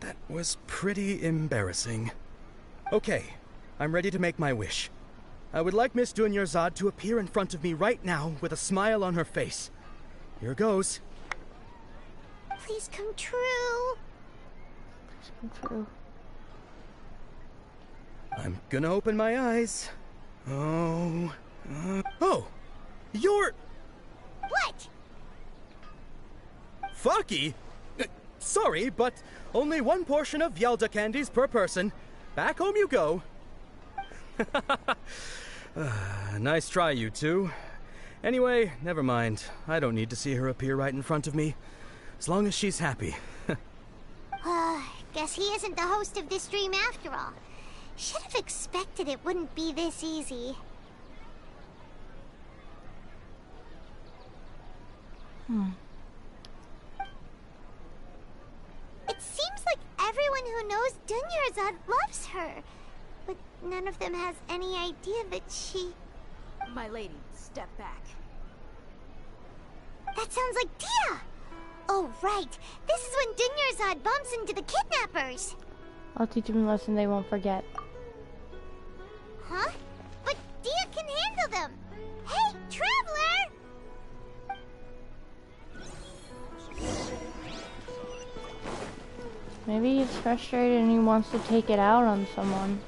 that was pretty embarrassing. Okay, I'm ready to make my wish. I would like Miss Dunyarzad to appear in front of me right now with a smile on her face. Here goes. Please come true. Please come true. I'm gonna open my eyes. Oh, you're... What? Faki? Sorry, but only one portion of Yelda candies per person. Back home you go. Nice try, you two. Anyway, never mind. I don't need to see her appear right in front of me. As long as she's happy. Guess he isn't the host of this dream after all. Should have expected it wouldn't be this easy. It seems like everyone who knows Dunyarzad loves her. But none of them has any idea that she... My lady, step back. That sounds like Dia! Oh, right. This is when Dunyarzad bumps into the kidnappers. I'll teach them a lesson they won't forget. Huh? But Dia can handle them! Hey, Traveler! Maybe he's frustrated and he wants to take it out on someone.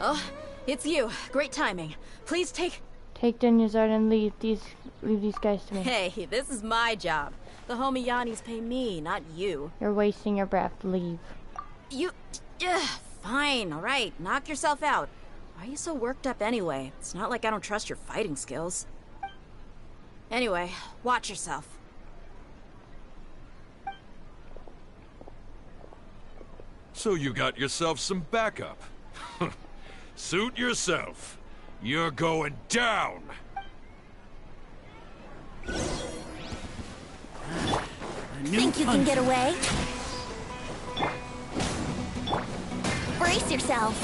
Oh, it's you. Great timing. Please take Dunyarzad and leave these guys to me. Hey, this is my job. The homie Yannis pay me, not you. You're wasting your breath. Leave. You... fine, alright. Knock yourself out. Why are you so worked up anyway? It's not like I don't trust your fighting skills. Anyway, watch yourself. So you got yourself some backup. Suit yourself. You're going down. Think you can get away? Brace yourself.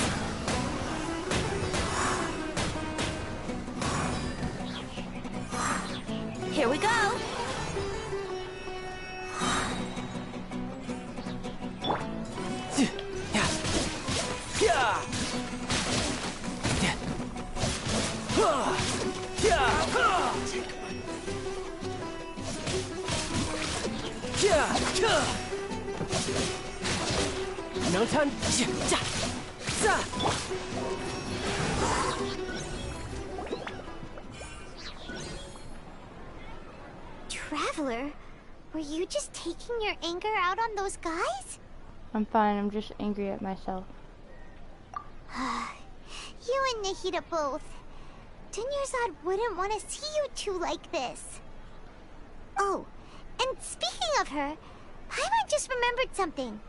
Here we go. No time. Traveler, were you just taking your anger out on those guys? I'm fine. I'm just angry at myself. You and Nahida both. Dunyarzad wouldn't want to see you two like this. Oh, and speaking of her, Paimon just remembered something.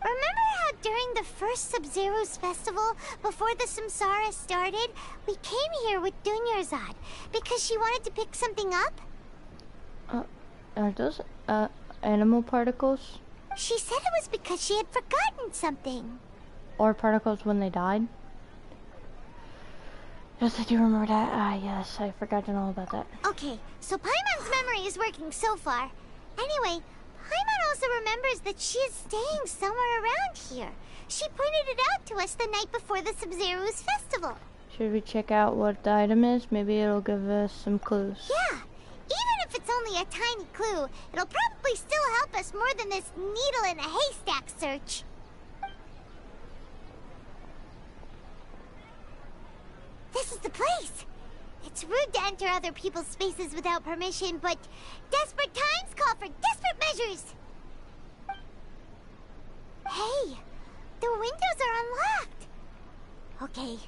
Remember how during the first Sub-Zero's festival, before the Samsara started, we came here with Dunyarzad because she wanted to pick something up? Are those, animal particles? She said it was because she had forgotten something. Or particles when they died? Yes, I do remember that. Yes, I forgot to know about that. Okay, so Paimon's memory is working so far. Anyway, Paimon also remembers that she is staying somewhere around here. She pointed it out to us the night before the Sub-Zero's festival. Should we check out what the item is? Maybe it'll give us some clues. Yeah, even if it's only a tiny clue, it'll probably still help us more than this needle in a haystack search. This is the place. It's rude to enter other people's spaces without permission, but desperate times call for desperate measures. Hey, the windows are unlocked. Okay,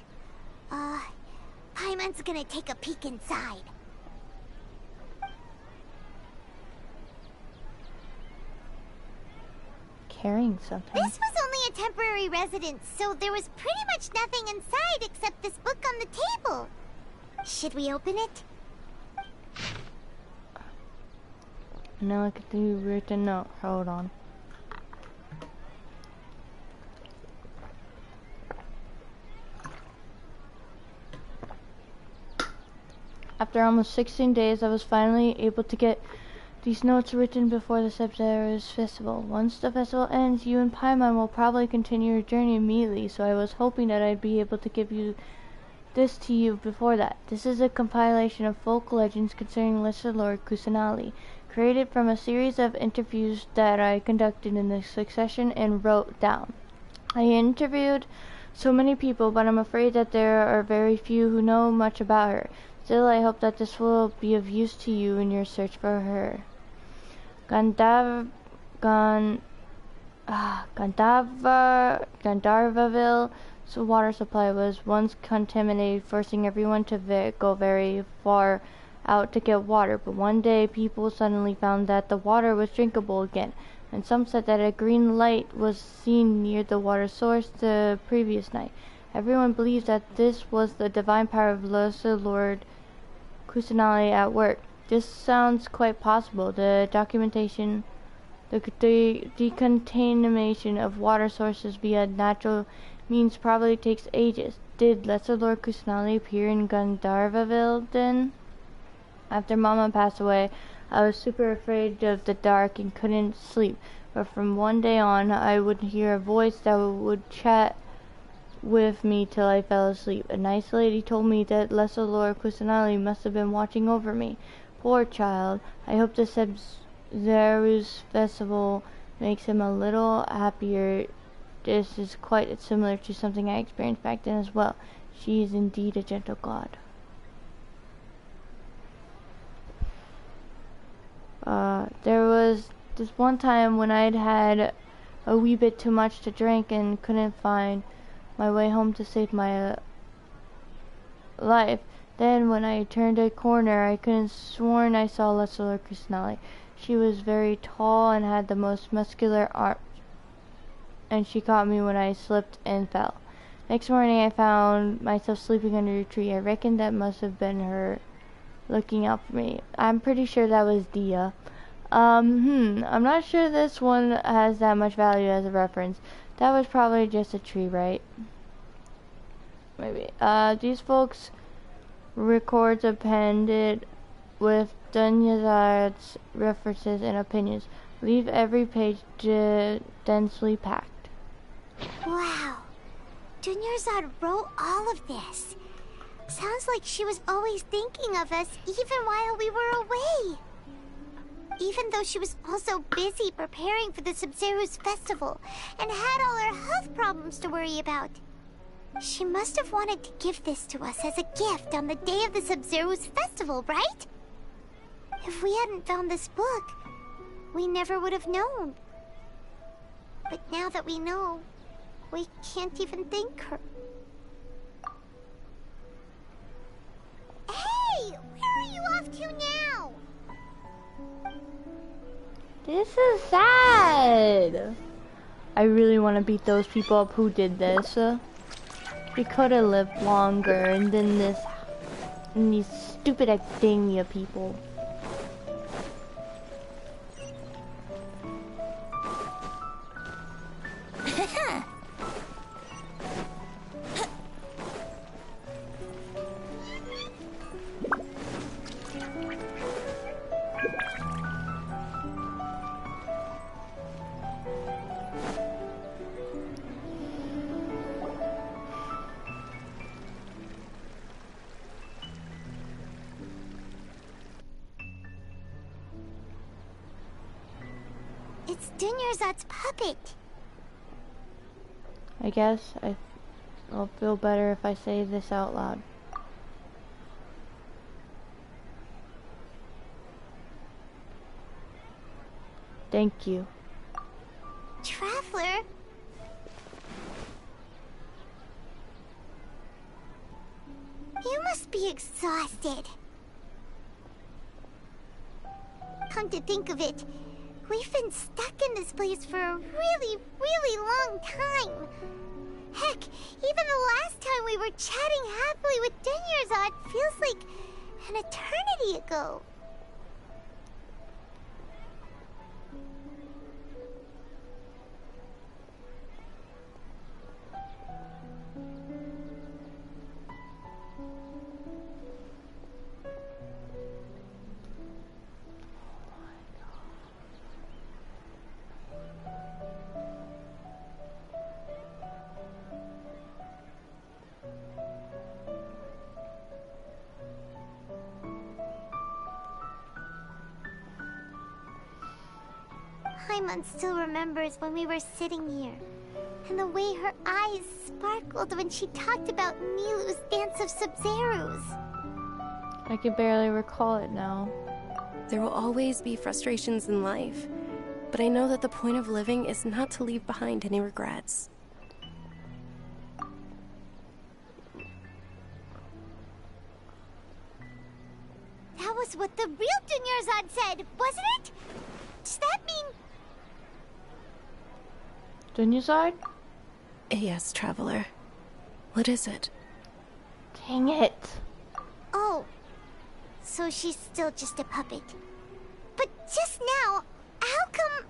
Paimon's gonna take a peek inside. Carrying something. This was only a temporary residence, so there was pretty much nothing inside except this book on the table. Should we open it? Now look at the written note. Hold on. After almost 16 days, I was finally able to get these notes written before the Sub-Zero's festival. Once the festival ends, you and Paimon will probably continue your journey immediately, so I was hoping that I'd be able to give this to you before that. This is a compilation of folk legends concerning Lesser Lord Kusanali, created from a series of interviews that I conducted in this succession and wrote down. I interviewed so many people, but I'm afraid that there are very few who know much about her. Still, I hope that this will be of use to you in your search for her. Gandharvaville's water supply was once contaminated, forcing everyone to go very far out to get water. But one day, people suddenly found that the water was drinkable again, and some said that a green light was seen near the water source the previous night. Everyone believes that this was the divine power of Lesser Lord Kusanali at work. This sounds quite possible. The decontamination of water sources via natural means probably takes ages. Did Lesser Lord Kusanali appear in Gandharvaville then? After Mama passed away, I was super afraid of the dark and couldn't sleep. But from one day on, I would hear a voice that would chat with me till I fell asleep. A nice lady told me that Lesser Lord Kusanali must have been watching over me. Poor child. I hope the Sub-Zero's festival makes him a little happier. This is quite similar to something I experienced back then as well. She is indeed a gentle god. There was this one time when I'd had a wee bit too much to drink and couldn't find my way home to save my life. Then when I turned a corner, I could have sworn I saw Lesser Lord Kusanali. She was very tall and had the most muscular arms, and she caught me when I slipped and fell. Next morning, I found myself sleeping under a tree. I reckon that must have been her looking out for me. I'm pretty sure that was Dia. I'm not sure this one has that much value as a reference. That was probably just a tree, right? Maybe. These folks records appended with Dunyarzad's references and opinions. Leave every page densely packed. Wow. Dunyarzad wrote all of this. Sounds like she was always thinking of us even while we were away. Even though she was also busy preparing for the Sub-Zero's festival and had all her health problems to worry about. She must have wanted to give this to us as a gift on the day of the Sub-Zero's festival, right? If we hadn't found this book, we never would have known. But now that we know, we can't even thank her. Hey! Where are you off to now? This is sad. I really want to beat those people up who did this. We could have lived longer than these stupid academia people. It's Dunyarzad's puppet. I guess I'll feel better if I say this out loud. Thank you. Traveler? You must be exhausted. Come to think of it, we've been stuck in this place for a really, really long time. Heck, even the last time we were chatting happily with Denyerzad feels like an eternity ago. Paimon still remembers when we were sitting here, and the way her eyes sparkled when she talked about Nilou's Dance of Sub-Zerus. I can barely recall it now. There will always be frustrations in life, but I know that the point of living is not to leave behind any regrets. That was what the real Denyerzad said, wasn't it? Does that mean... Denyerzad? Yes, Traveler. What is it? Dang it. Oh, so she's still just a puppet. But just now, how come...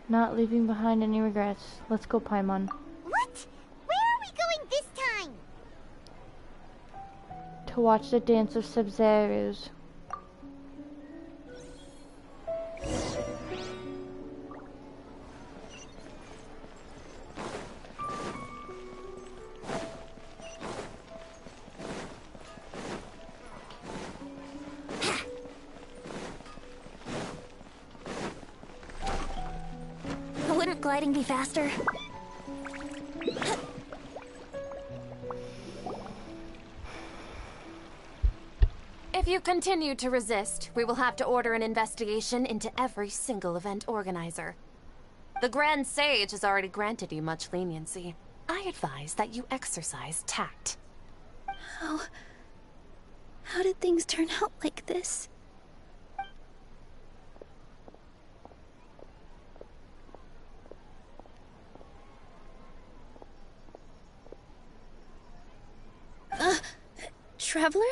Not leaving behind any regrets. Let's go, Paimon. What? Where are we going this time? To watch the Dance of Sub-Zerus. Wouldn't gliding be faster? If you continue to resist, we will have to order an investigation into every single event organizer. The Grand Sage has already granted you much leniency. I advise that you exercise tact. How did things turn out like this? Traveler?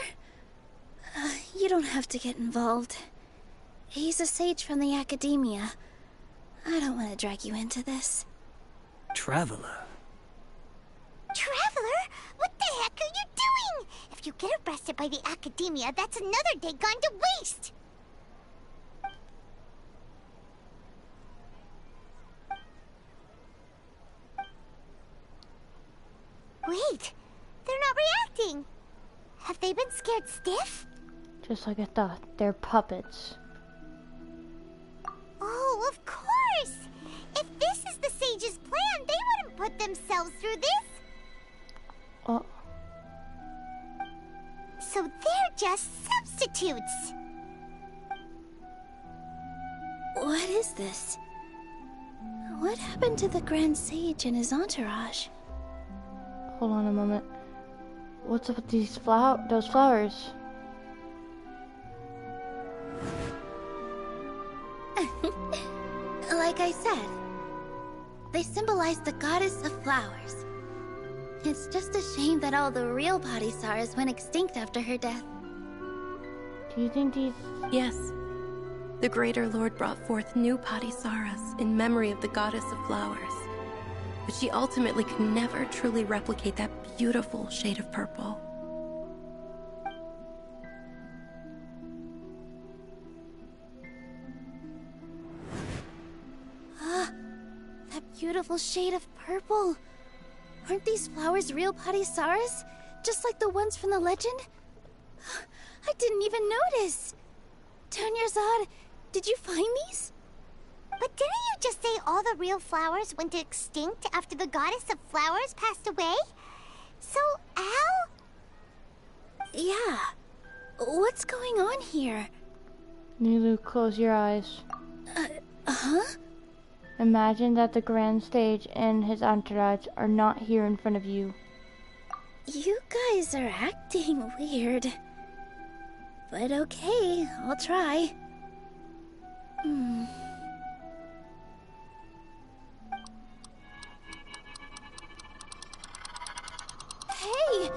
You don't have to get involved. He's a sage from the Academia. I don't want to drag you into this. Traveler? Traveler? What the heck are you doing? If you get arrested by the Academia, that's another day gone to waste! Wait, they're not reacting. Have they been scared stiff? Just like I thought, they're puppets. Oh, of course! If this is the Sage's plan, they wouldn't put themselves through this. Oh. So they're just substitutes. What is this? What happened to the Grand Sage and his entourage? Hold on a moment. What's up with those flowers? Like I said, they symbolize the goddess of flowers. It's just a shame that all the real Padisaras went extinct after her death. Do you think these... Yes. The Greater Lord brought forth new Padisaras in memory of the goddess of flowers. But she ultimately could never truly replicate that beautiful shade of purple. That beautiful shade of purple. Aren't these flowers real Padisaras? Just like the ones from the legend? I didn't even notice. Denyerzad, did you find these? But didn't you just say all the real flowers went extinct after the goddess of flowers passed away? So, Al? Yeah. What's going on here? Nilou, close your eyes. Huh? Imagine that the Grand Sage and his entourage are not here in front of you. You guys are acting weird. but okay, I'll try. Hey!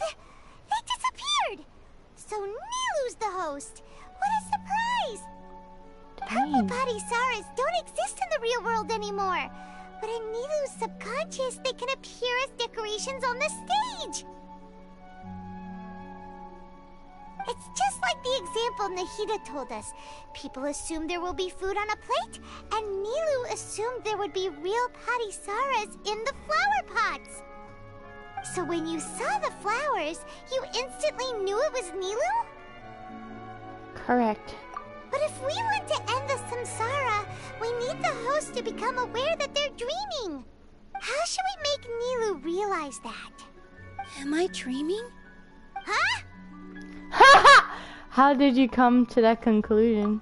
They disappeared! So Nilu's the host! What a surprise! Purple body Saras don't exist in the real world anymore. But in Nilu's subconscious, they can appear as decorations on the stage. It's just like the example Nahida told us. People assume there will be food on a plate, and Nilu assumed there would be real Padisaras in the flower pots. So when you saw the flowers, you instantly knew it was Nilu? Correct. But if we want to end the samsara, we need the host to become aware that they're dreaming. How should we make Nilu realize that? Am I dreaming? Huh? How did you come to that conclusion?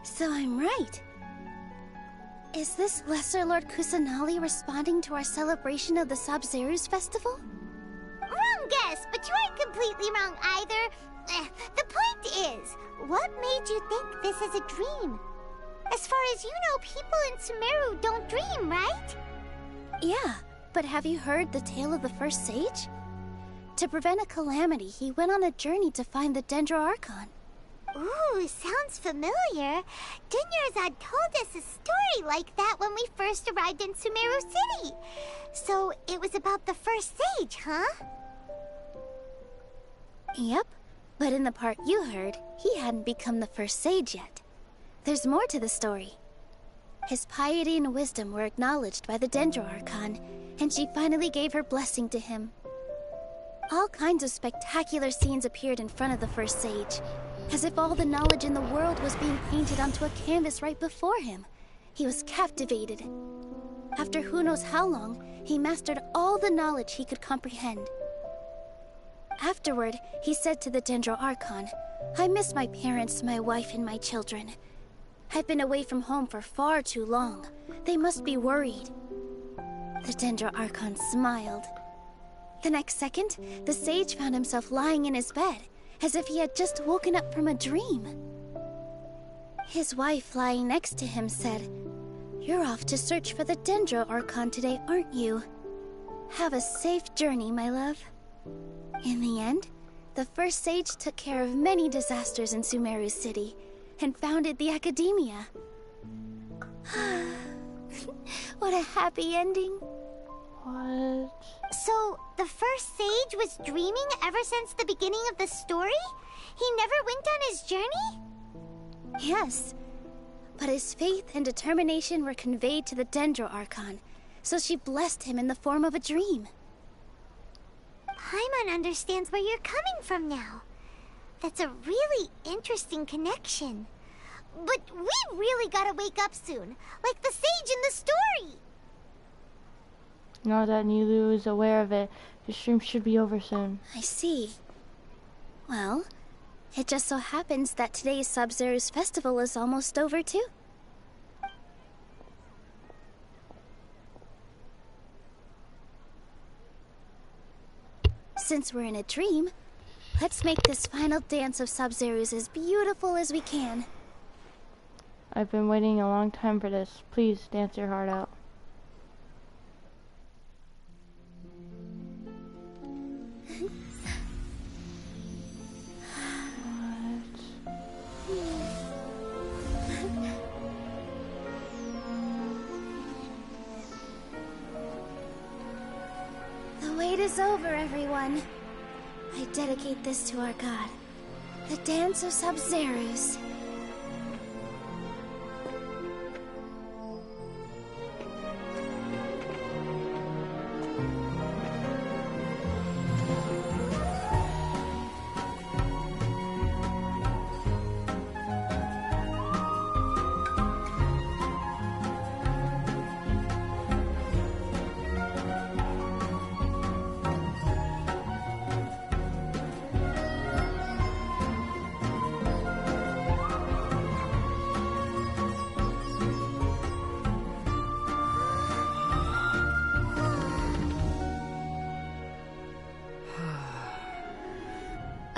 So I'm right. Is this Lesser Lord Kusanali responding to our celebration of the Sabzeruz festival? Wrong guess, but you aren't completely wrong either. The point is, what made you think this is a dream? As far as you know, people in Sumeru don't dream, right? Yeah, but have you heard the tale of the first sage? To prevent a calamity, he went on a journey to find the Dendro Archon. Ooh, sounds familiar. Dunyarzad told us a story like that when we first arrived in Sumeru City. So it was about the first sage, huh? Yep, but in the part you heard, he hadn't become the first sage yet. There's more to the story. His piety and wisdom were acknowledged by the Dendro Archon, and she finally gave her blessing to him. All kinds of spectacular scenes appeared in front of the first sage, as if all the knowledge in the world was being painted onto a canvas right before him. He was captivated. After who knows how long, he mastered all the knowledge he could comprehend. Afterward, he said to the Dendro Archon, "I miss my parents, my wife, and my children. I've been away from home for far too long. They must be worried." The Dendro Archon smiled. The next second, the sage found himself lying in his bed, as if he had just woken up from a dream. His wife, lying next to him, said, "You're off to search for the Dendro Archon today, aren't you? Have a safe journey, my love." In the end, the first sage took care of many disasters in Sumeru City, and founded the Academia. What a happy ending. What? So, the first sage was dreaming ever since the beginning of the story? He never went on his journey? Yes, but his faith and determination were conveyed to the Dendro Archon, so she blessed him in the form of a dream. Paimon understands where you're coming from now. That's a really interesting connection. But we really gotta wake up soon, like the sage in the story. Now that Nilu is aware of it, the stream should be over soon. I see. Well, it just so happens that today's Sabzeruz festival is almost over too. Since we're in a dream, let's make this final dance of Sabzeruz as beautiful as we can. I've been waiting a long time for this. Please dance your heart out. The wait is over, everyone. I dedicate this to our god, the dance of Sabzeruz.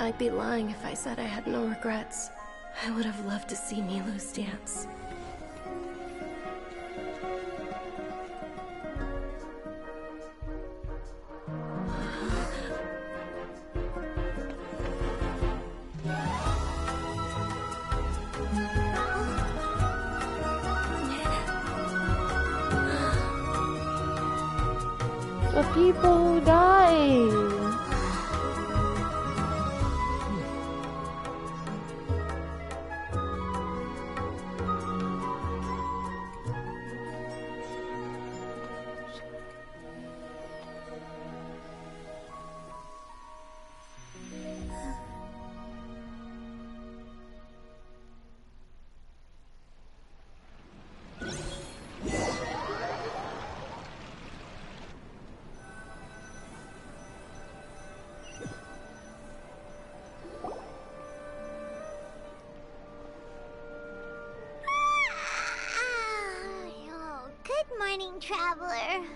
I'd be lying if I said I had no regrets. I would have loved to see Nilou's dance. The people who died. Traveler.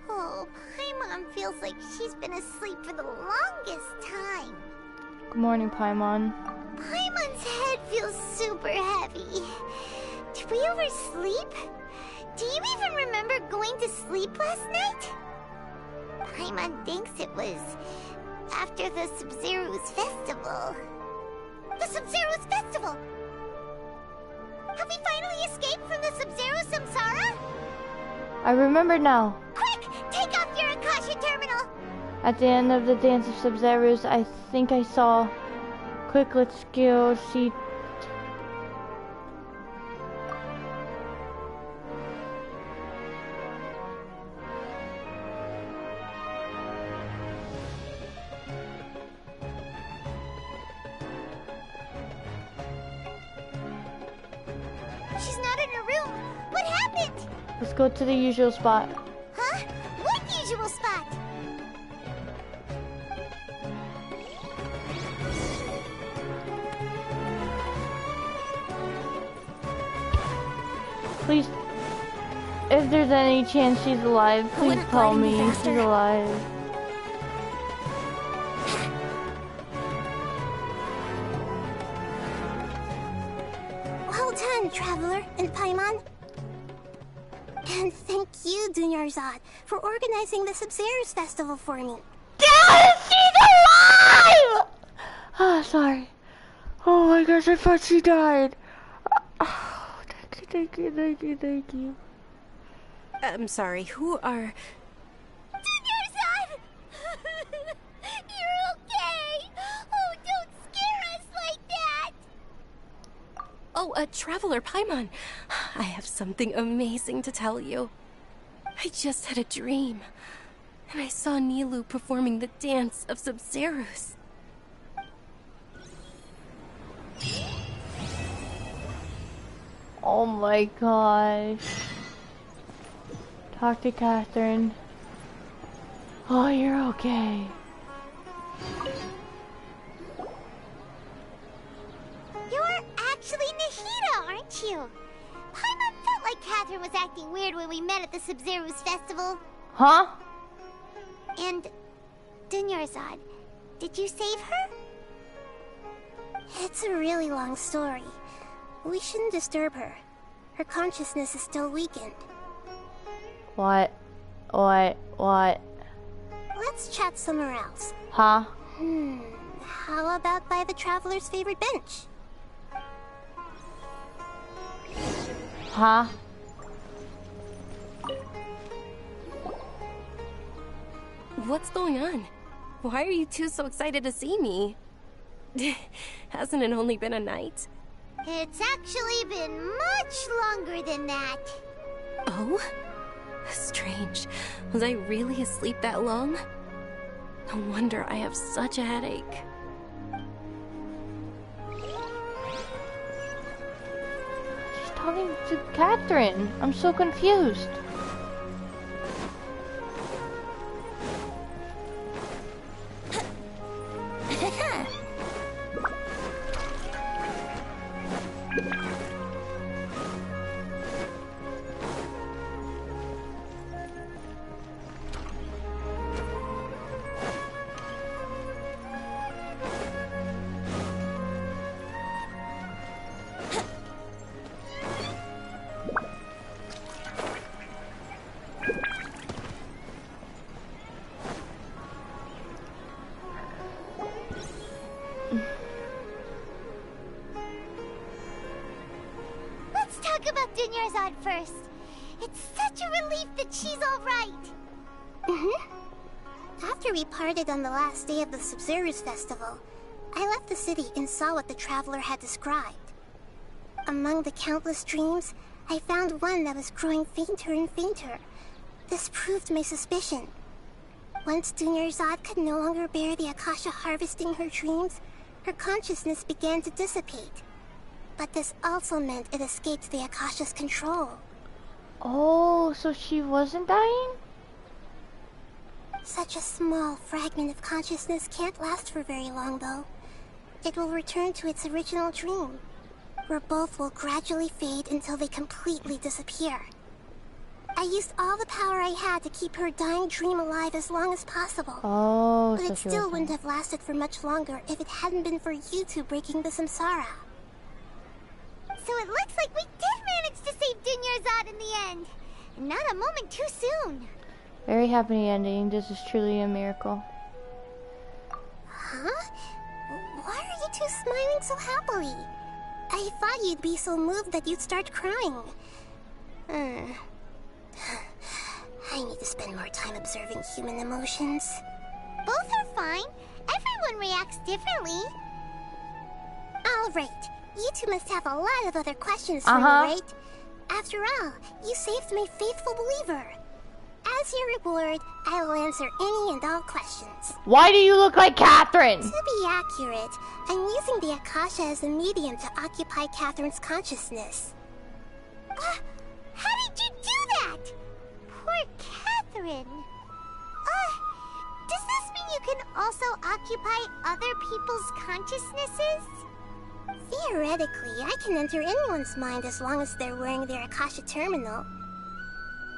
Oh, Paimon feels like she's been asleep for the longest time. Good morning, Paimon. Paimon's head feels super heavy. Did we oversleep? Do you even remember going to sleep last night? Paimon thinks it was after the Sub-Zero's festival. The Sub-Zero's festival! Have we finally escaped from the Sub-Zero samsara? I remember now. Quick! Take off your Akasha terminal! At the end of the Dance of Sub-Zeros, I think I saw Quicklet skill see. She's not in her room. What happened? Let's go to the usual spot. Huh? What usual spot? Please, if there's any chance she's alive, please tell me she's alive. Well done, Traveler and Paimon. And thank you, Dunyarzad, for organizing the Sub-Zero's festival for me. Yes, she's alive! Oh, sorry. Oh my gosh, I thought she died. Oh, thank you. I'm sorry, who are... Dunyarzad! You're okay! Oh, don't scare us like that! Oh, Traveler Paimon. I have something amazing to tell you. I just had a dream, and I saw Nilou performing the dance of Sub-Zeros. Oh my gosh. Talk to Catherine. Oh, you're okay. You're actually Nahida, aren't you? Paimon felt like Catherine was acting weird when we met at the Sub-Zero's festival. Huh? And Dunyarzad, did you save her? It's a really long story. We shouldn't disturb her. Her consciousness is still weakened. What? Let's chat somewhere else. Huh? How about by the Traveler's favorite bench? Huh? What's going on? Why are you two so excited to see me? Hasn't it only been a night? It's actually been much longer than that. Oh? Strange. Was I really asleep that long? No wonder I have such a headache. She's talking to Catherine. I'm so confused. Dunyarzad first. It's such a relief that she's alright. After we parted on the last day of the Sub-Zero's festival, I left the city and saw what the traveler had described. Among the countless dreams, I found one that was growing fainter and fainter. This proved my suspicion. Once Dunyarzad could no longer bear the Akasha harvesting her dreams, her consciousness began to dissipate. But this also meant it escaped the Akasha's control. Oh, so she wasn't dying? Such a small fragment of consciousness can't last for very long, though. It will return to its original dream, where both will gradually fade until they completely disappear. I used all the power I had to keep her dying dream alive as long as possible. Oh, but it still wouldn't have lasted for much longer if it hadn't been for you two breaking the samsara. So it looks like we did manage to save Dunyarzad in the end. And not a moment too soon. Very happy ending. This is truly a miracle. Huh? Why are you two smiling so happily? I thought you'd be so moved that you'd start crying. I need to spend more time observing human emotions. Both are fine. Everyone reacts differently. Alright, you two must have a lot of other questions for me, right? After all, you saved my faithful believer. As your reward, I will answer any and all questions. Why do you look like Catherine? To be accurate, I'm using the Akasha as a medium to occupy Catherine's consciousness. How did you do that? Poor Catherine. Does this mean you can also occupy other people's consciousnesses? Theoretically, I can enter anyone's mind as long as they're wearing their Akasha terminal.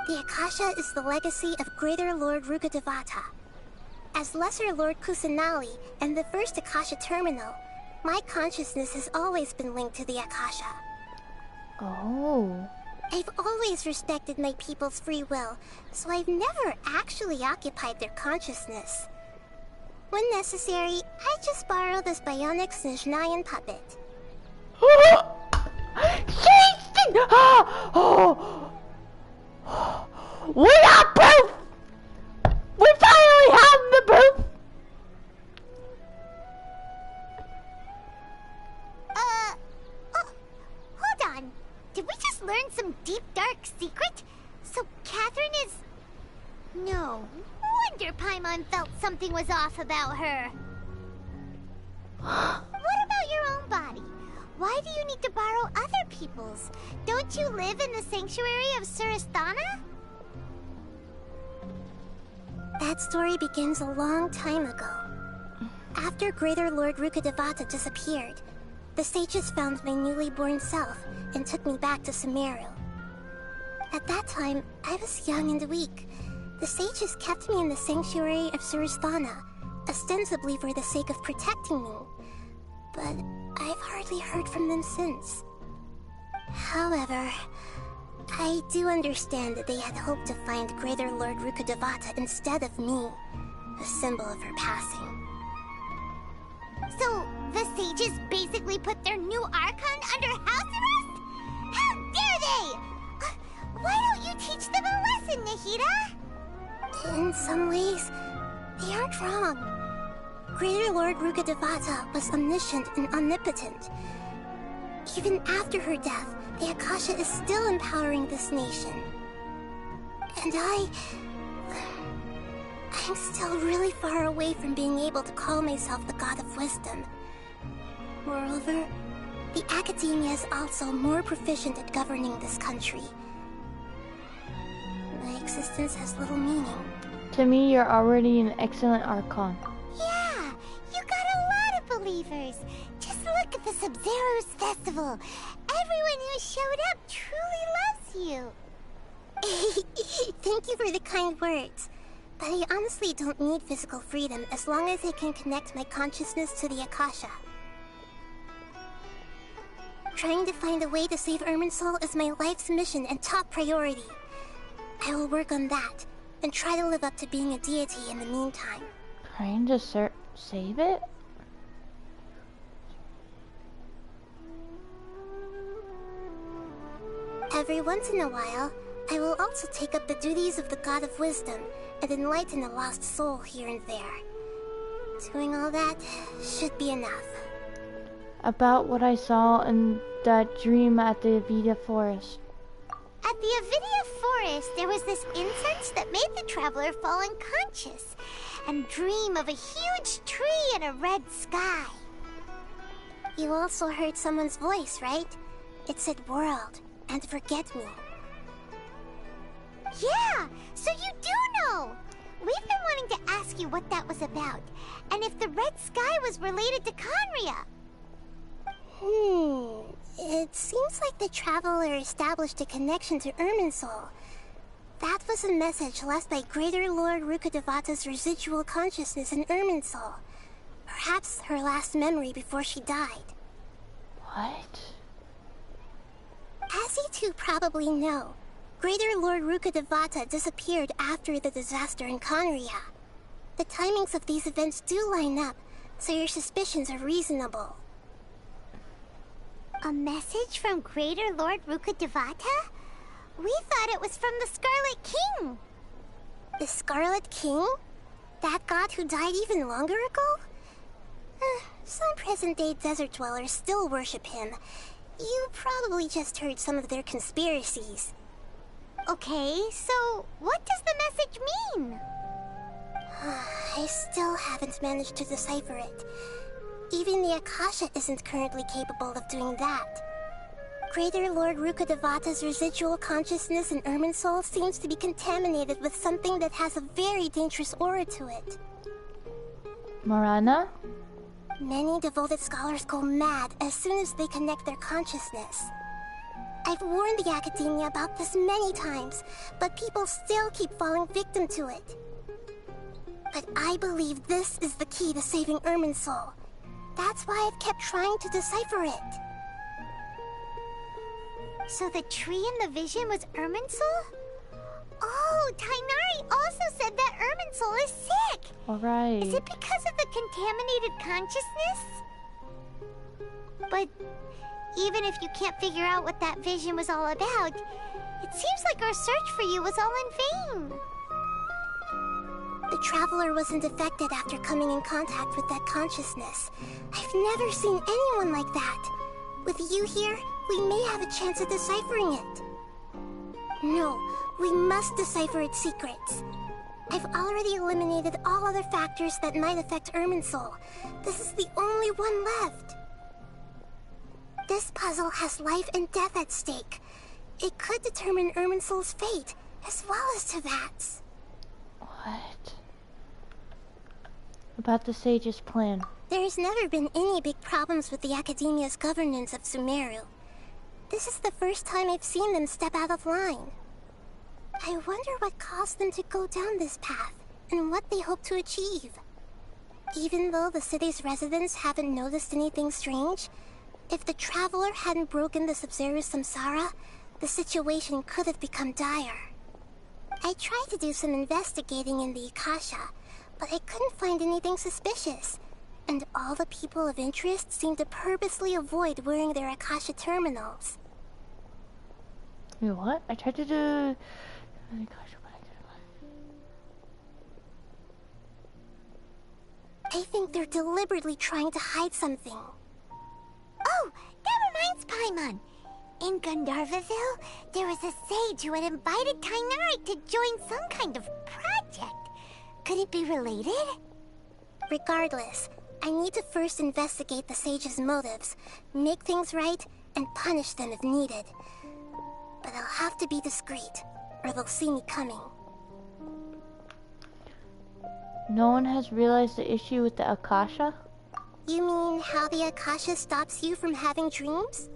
The Akasha is the legacy of Greater Lord Rukkhadevata. As Lesser Lord Kusanali and the first Akasha terminal, my consciousness has always been linked to the Akasha. Oh. I've always respected my people's free will, so I've never actually occupied their consciousness. When necessary, I just borrow this bionic Snezhnayan puppet. We got proof! We finally have the proof! Hold on. Did we just learn some deep, dark secret? So Catherine is... No wonder Paimon felt something was off about her. What about your own body? Why do you need to borrow other people's? Don't you live in the sanctuary of Surasthana? That story begins a long time ago. After Greater Lord Rukkhadevata disappeared, the sages found my newly born self and took me back to Sumeru. At that time, I was young and weak. The sages kept me in the sanctuary of Surasthana, ostensibly for the sake of protecting me. But I've hardly heard from them since. However, I do understand that they had hoped to find Greater Lord Rukkhadevata instead of me, a symbol of her passing. So, the sages basically put their new Archon under house arrest? How dare they! Why don't you teach them a lesson, Nahida? In some ways, they aren't wrong. Greater Lord Rukkhadevata was omniscient and omnipotent. Even after her death, the Akasha is still empowering this nation. And I'm still really far away from being able to call myself the God of Wisdom. Moreover, the Academia is also more proficient at governing this country. My existence has little meaning. To me, you're already an excellent Archon. Yeah, you got a lot of believers. Just look at the Sub-Zero's festival. Everyone who showed up truly loves you. Thank you for the kind words. But I honestly don't need physical freedom as long as I can connect my consciousness to the Akasha. Trying to find a way to save Irminsul is my life's mission and top priority. I will work on that, and try to live up to being a deity in the meantime. Trying to save it? Every once in a while, I will also take up the duties of the God of Wisdom and enlighten a lost soul here and there. Doing all that should be enough. About what I saw in that dream at the Avida Forest. At the Avidia Forest, there was this incense that made the traveler fall unconscious and dream of a huge tree and a red sky. You also heard someone's voice, right? It said world and forget me. Yeah, so you do know! We've been wanting to ask you what that was about, and if the red sky was related to Conria. It seems like the traveler established a connection to Irminsul. That was a message left by Greater Lord Rukkhadevata's residual consciousness in Irminsul. Perhaps her last memory before she died. What? As you two probably know, Greater Lord Rukkhadevata disappeared after the disaster in Conria. The timings of these events do line up, so your suspicions are reasonable. A message from Greater Lord Rukkhadevata? We thought it was from the Scarlet King. The Scarlet King? That god who died even longer ago? Some present-day desert dwellers still worship him. You probably just heard some of their conspiracies. Okay, so what does the message mean? I still haven't managed to decipher it. Even the Akasha isn't currently capable of doing that. Greater Lord Rukkhadevata's residual consciousness in Irminsul seems to be contaminated with something that has a very dangerous aura to it. Morana? Many devoted scholars go mad as soon as they connect their consciousness. I've warned the Academia about this many times, but people still keep falling victim to it. But I believe this is the key to saving Irminsul. That's why I've kept trying to decipher it. So the tree in the vision was Irminsul? Oh, Tighnari also said that Irminsul is sick! Alright. Is it because of the contaminated consciousness? But even if you can't figure out what that vision was all about, it seems like our search for you was all in vain. The Traveler wasn't affected after coming in contact with that consciousness. I've never seen anyone like that. With you here, we may have a chance at deciphering it. No, we must decipher its secrets. I've already eliminated all other factors that might affect Irminsul. This is the only one left. This puzzle has life and death at stake. It could determine Irminsul's fate, as well as Tevat's. What? About the Sage's plan. There's never been any big problems with the Academia's governance of Sumeru. This is the first time I've seen them step out of line. I wonder what caused them to go down this path, and what they hope to achieve. Even though the city's residents haven't noticed anything strange, if the Traveler hadn't broken the Sub-Zero's samsara, the situation could have become dire. I tried to do some investigating in the Akasha, but I couldn't find anything suspicious, and all the people of interest seemed to purposely avoid wearing their Akasha terminals. Wait, what? I tried to do... I think they're deliberately trying to hide something. Oh, that reminds Paimon. In Gandharvaville, there was a sage who had invited Tighnari to join some kind of project. Could it be related? Regardless, I need to first investigate the sage's motives, make things right, and punish them if needed. But I'll have to be discreet, or they'll see me coming. No one has realized the issue with the Akasha? You mean how the Akasha stops you from having dreams?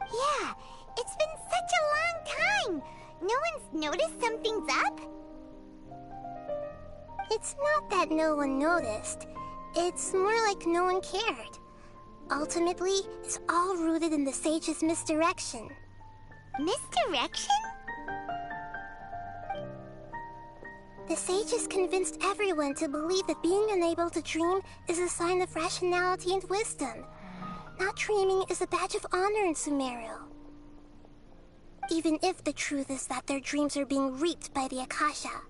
Yeah, it's been such a long time. No one's noticed something's up? It's not that no one noticed. It's more like no one cared. Ultimately, it's all rooted in the sage's misdirection. Misdirection? The sage has convinced everyone to believe that being unable to dream is a sign of rationality and wisdom. Not dreaming is a badge of honor in Sumeru. Even if the truth is that their dreams are being reaped by the Akasha.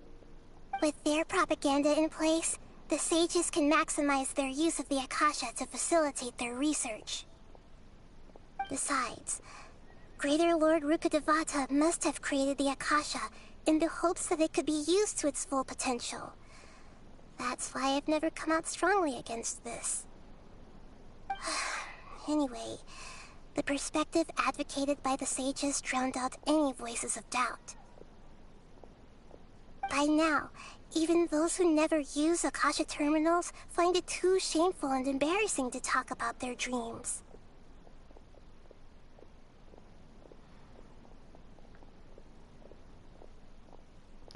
With their propaganda in place, the sages can maximize their use of the Akasha to facilitate their research. Besides, Greater Lord Rukkhadevata must have created the Akasha in the hopes that it could be used to its full potential. That's why I've never come out strongly against this. Anyway, the perspective advocated by the sages drowned out any voices of doubt. By now, even those who never use Akasha terminals find it too shameful and embarrassing to talk about their dreams.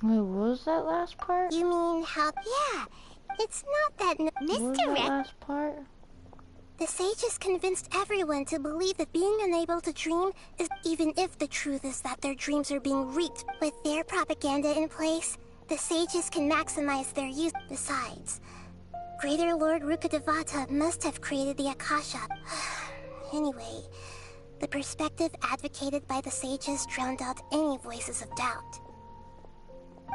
Wait, what was that last part? You mean how... Yeah, it's not that... What was that last part? The sages convinced everyone to believe that being unable to dream is... Even if the truth is that their dreams are being reaped. With their propaganda in place, the sages can maximize their use. Besides, Greater Lord Rukkhadevata must have created the Akasha. Anyway, the perspective advocated by the sages drowned out any voices of doubt.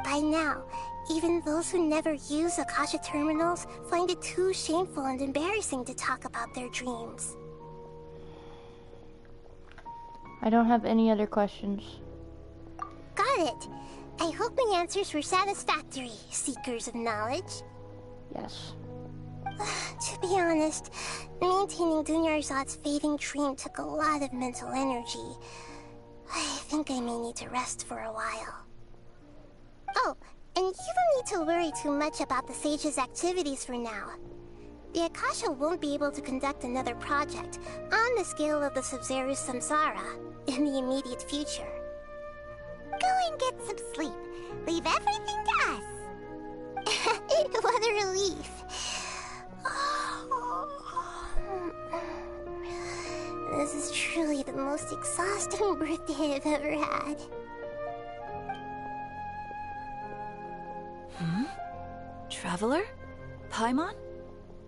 By now, even those who never use Akasha terminals find it too shameful and embarrassing to talk about their dreams. I don't have any other questions. Got it. I hope my answers were satisfactory, seekers of knowledge. Yes. To be honest, maintaining Dunyarzad's fading dream took a lot of mental energy. I think I may need to rest for a while. Oh, and you don't need to worry too much about the sage's activities for now. The Akasha won't be able to conduct another project on the scale of the Sub-Zero Samsara in the immediate future. Go and get some sleep. Leave everything to us. What a relief. This is truly the most exhausting birthday I've ever had. Traveler? Paimon?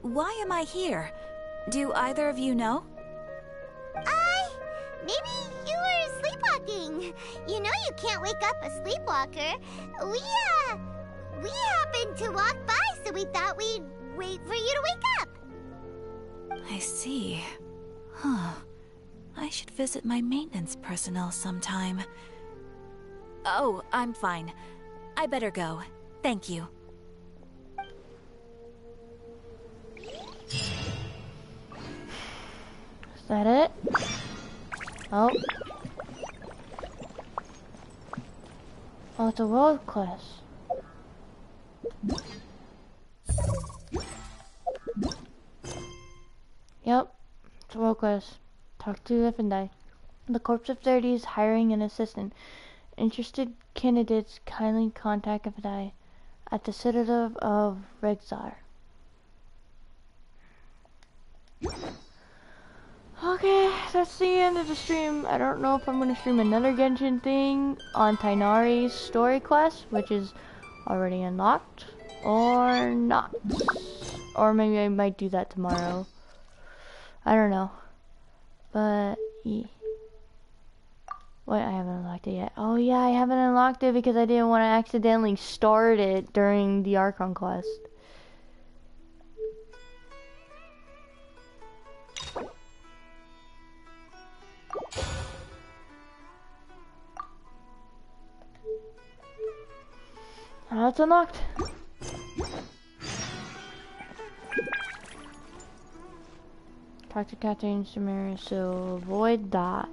Why am I here? Do either of you know? Maybe you were sleepwalking. You know you can't wake up a sleepwalker. We happened to walk by, so we thought we'd wait for you to wake up. I see. Huh. I should visit my maintenance personnel sometime. Oh, I'm fine. I better go. Thank you. Is that it? Oh. Oh, it's a world quest. Yep, it's a world quest. Talk to Effendai. The Corpse of 30 is hiring an assistant. Interested candidates kindly contact Effendai at the Citadel of Rexar. Okay, that's the end of the stream. I don't know if I'm going to stream another Genshin thing on Tainari's story quest, which is already unlocked, or not. Or maybe I might do that tomorrow. I don't know. But, yeah. Wait, I haven't unlocked it yet. Oh yeah, I haven't unlocked it because I didn't want to accidentally start it during the Archon quest. Now it's unlocked. Talk to Catherine Samira, so avoid that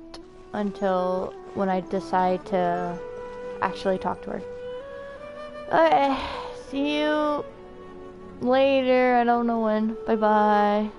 until when I decide to actually talk to her. Okay, see you later. I don't know when. Bye bye.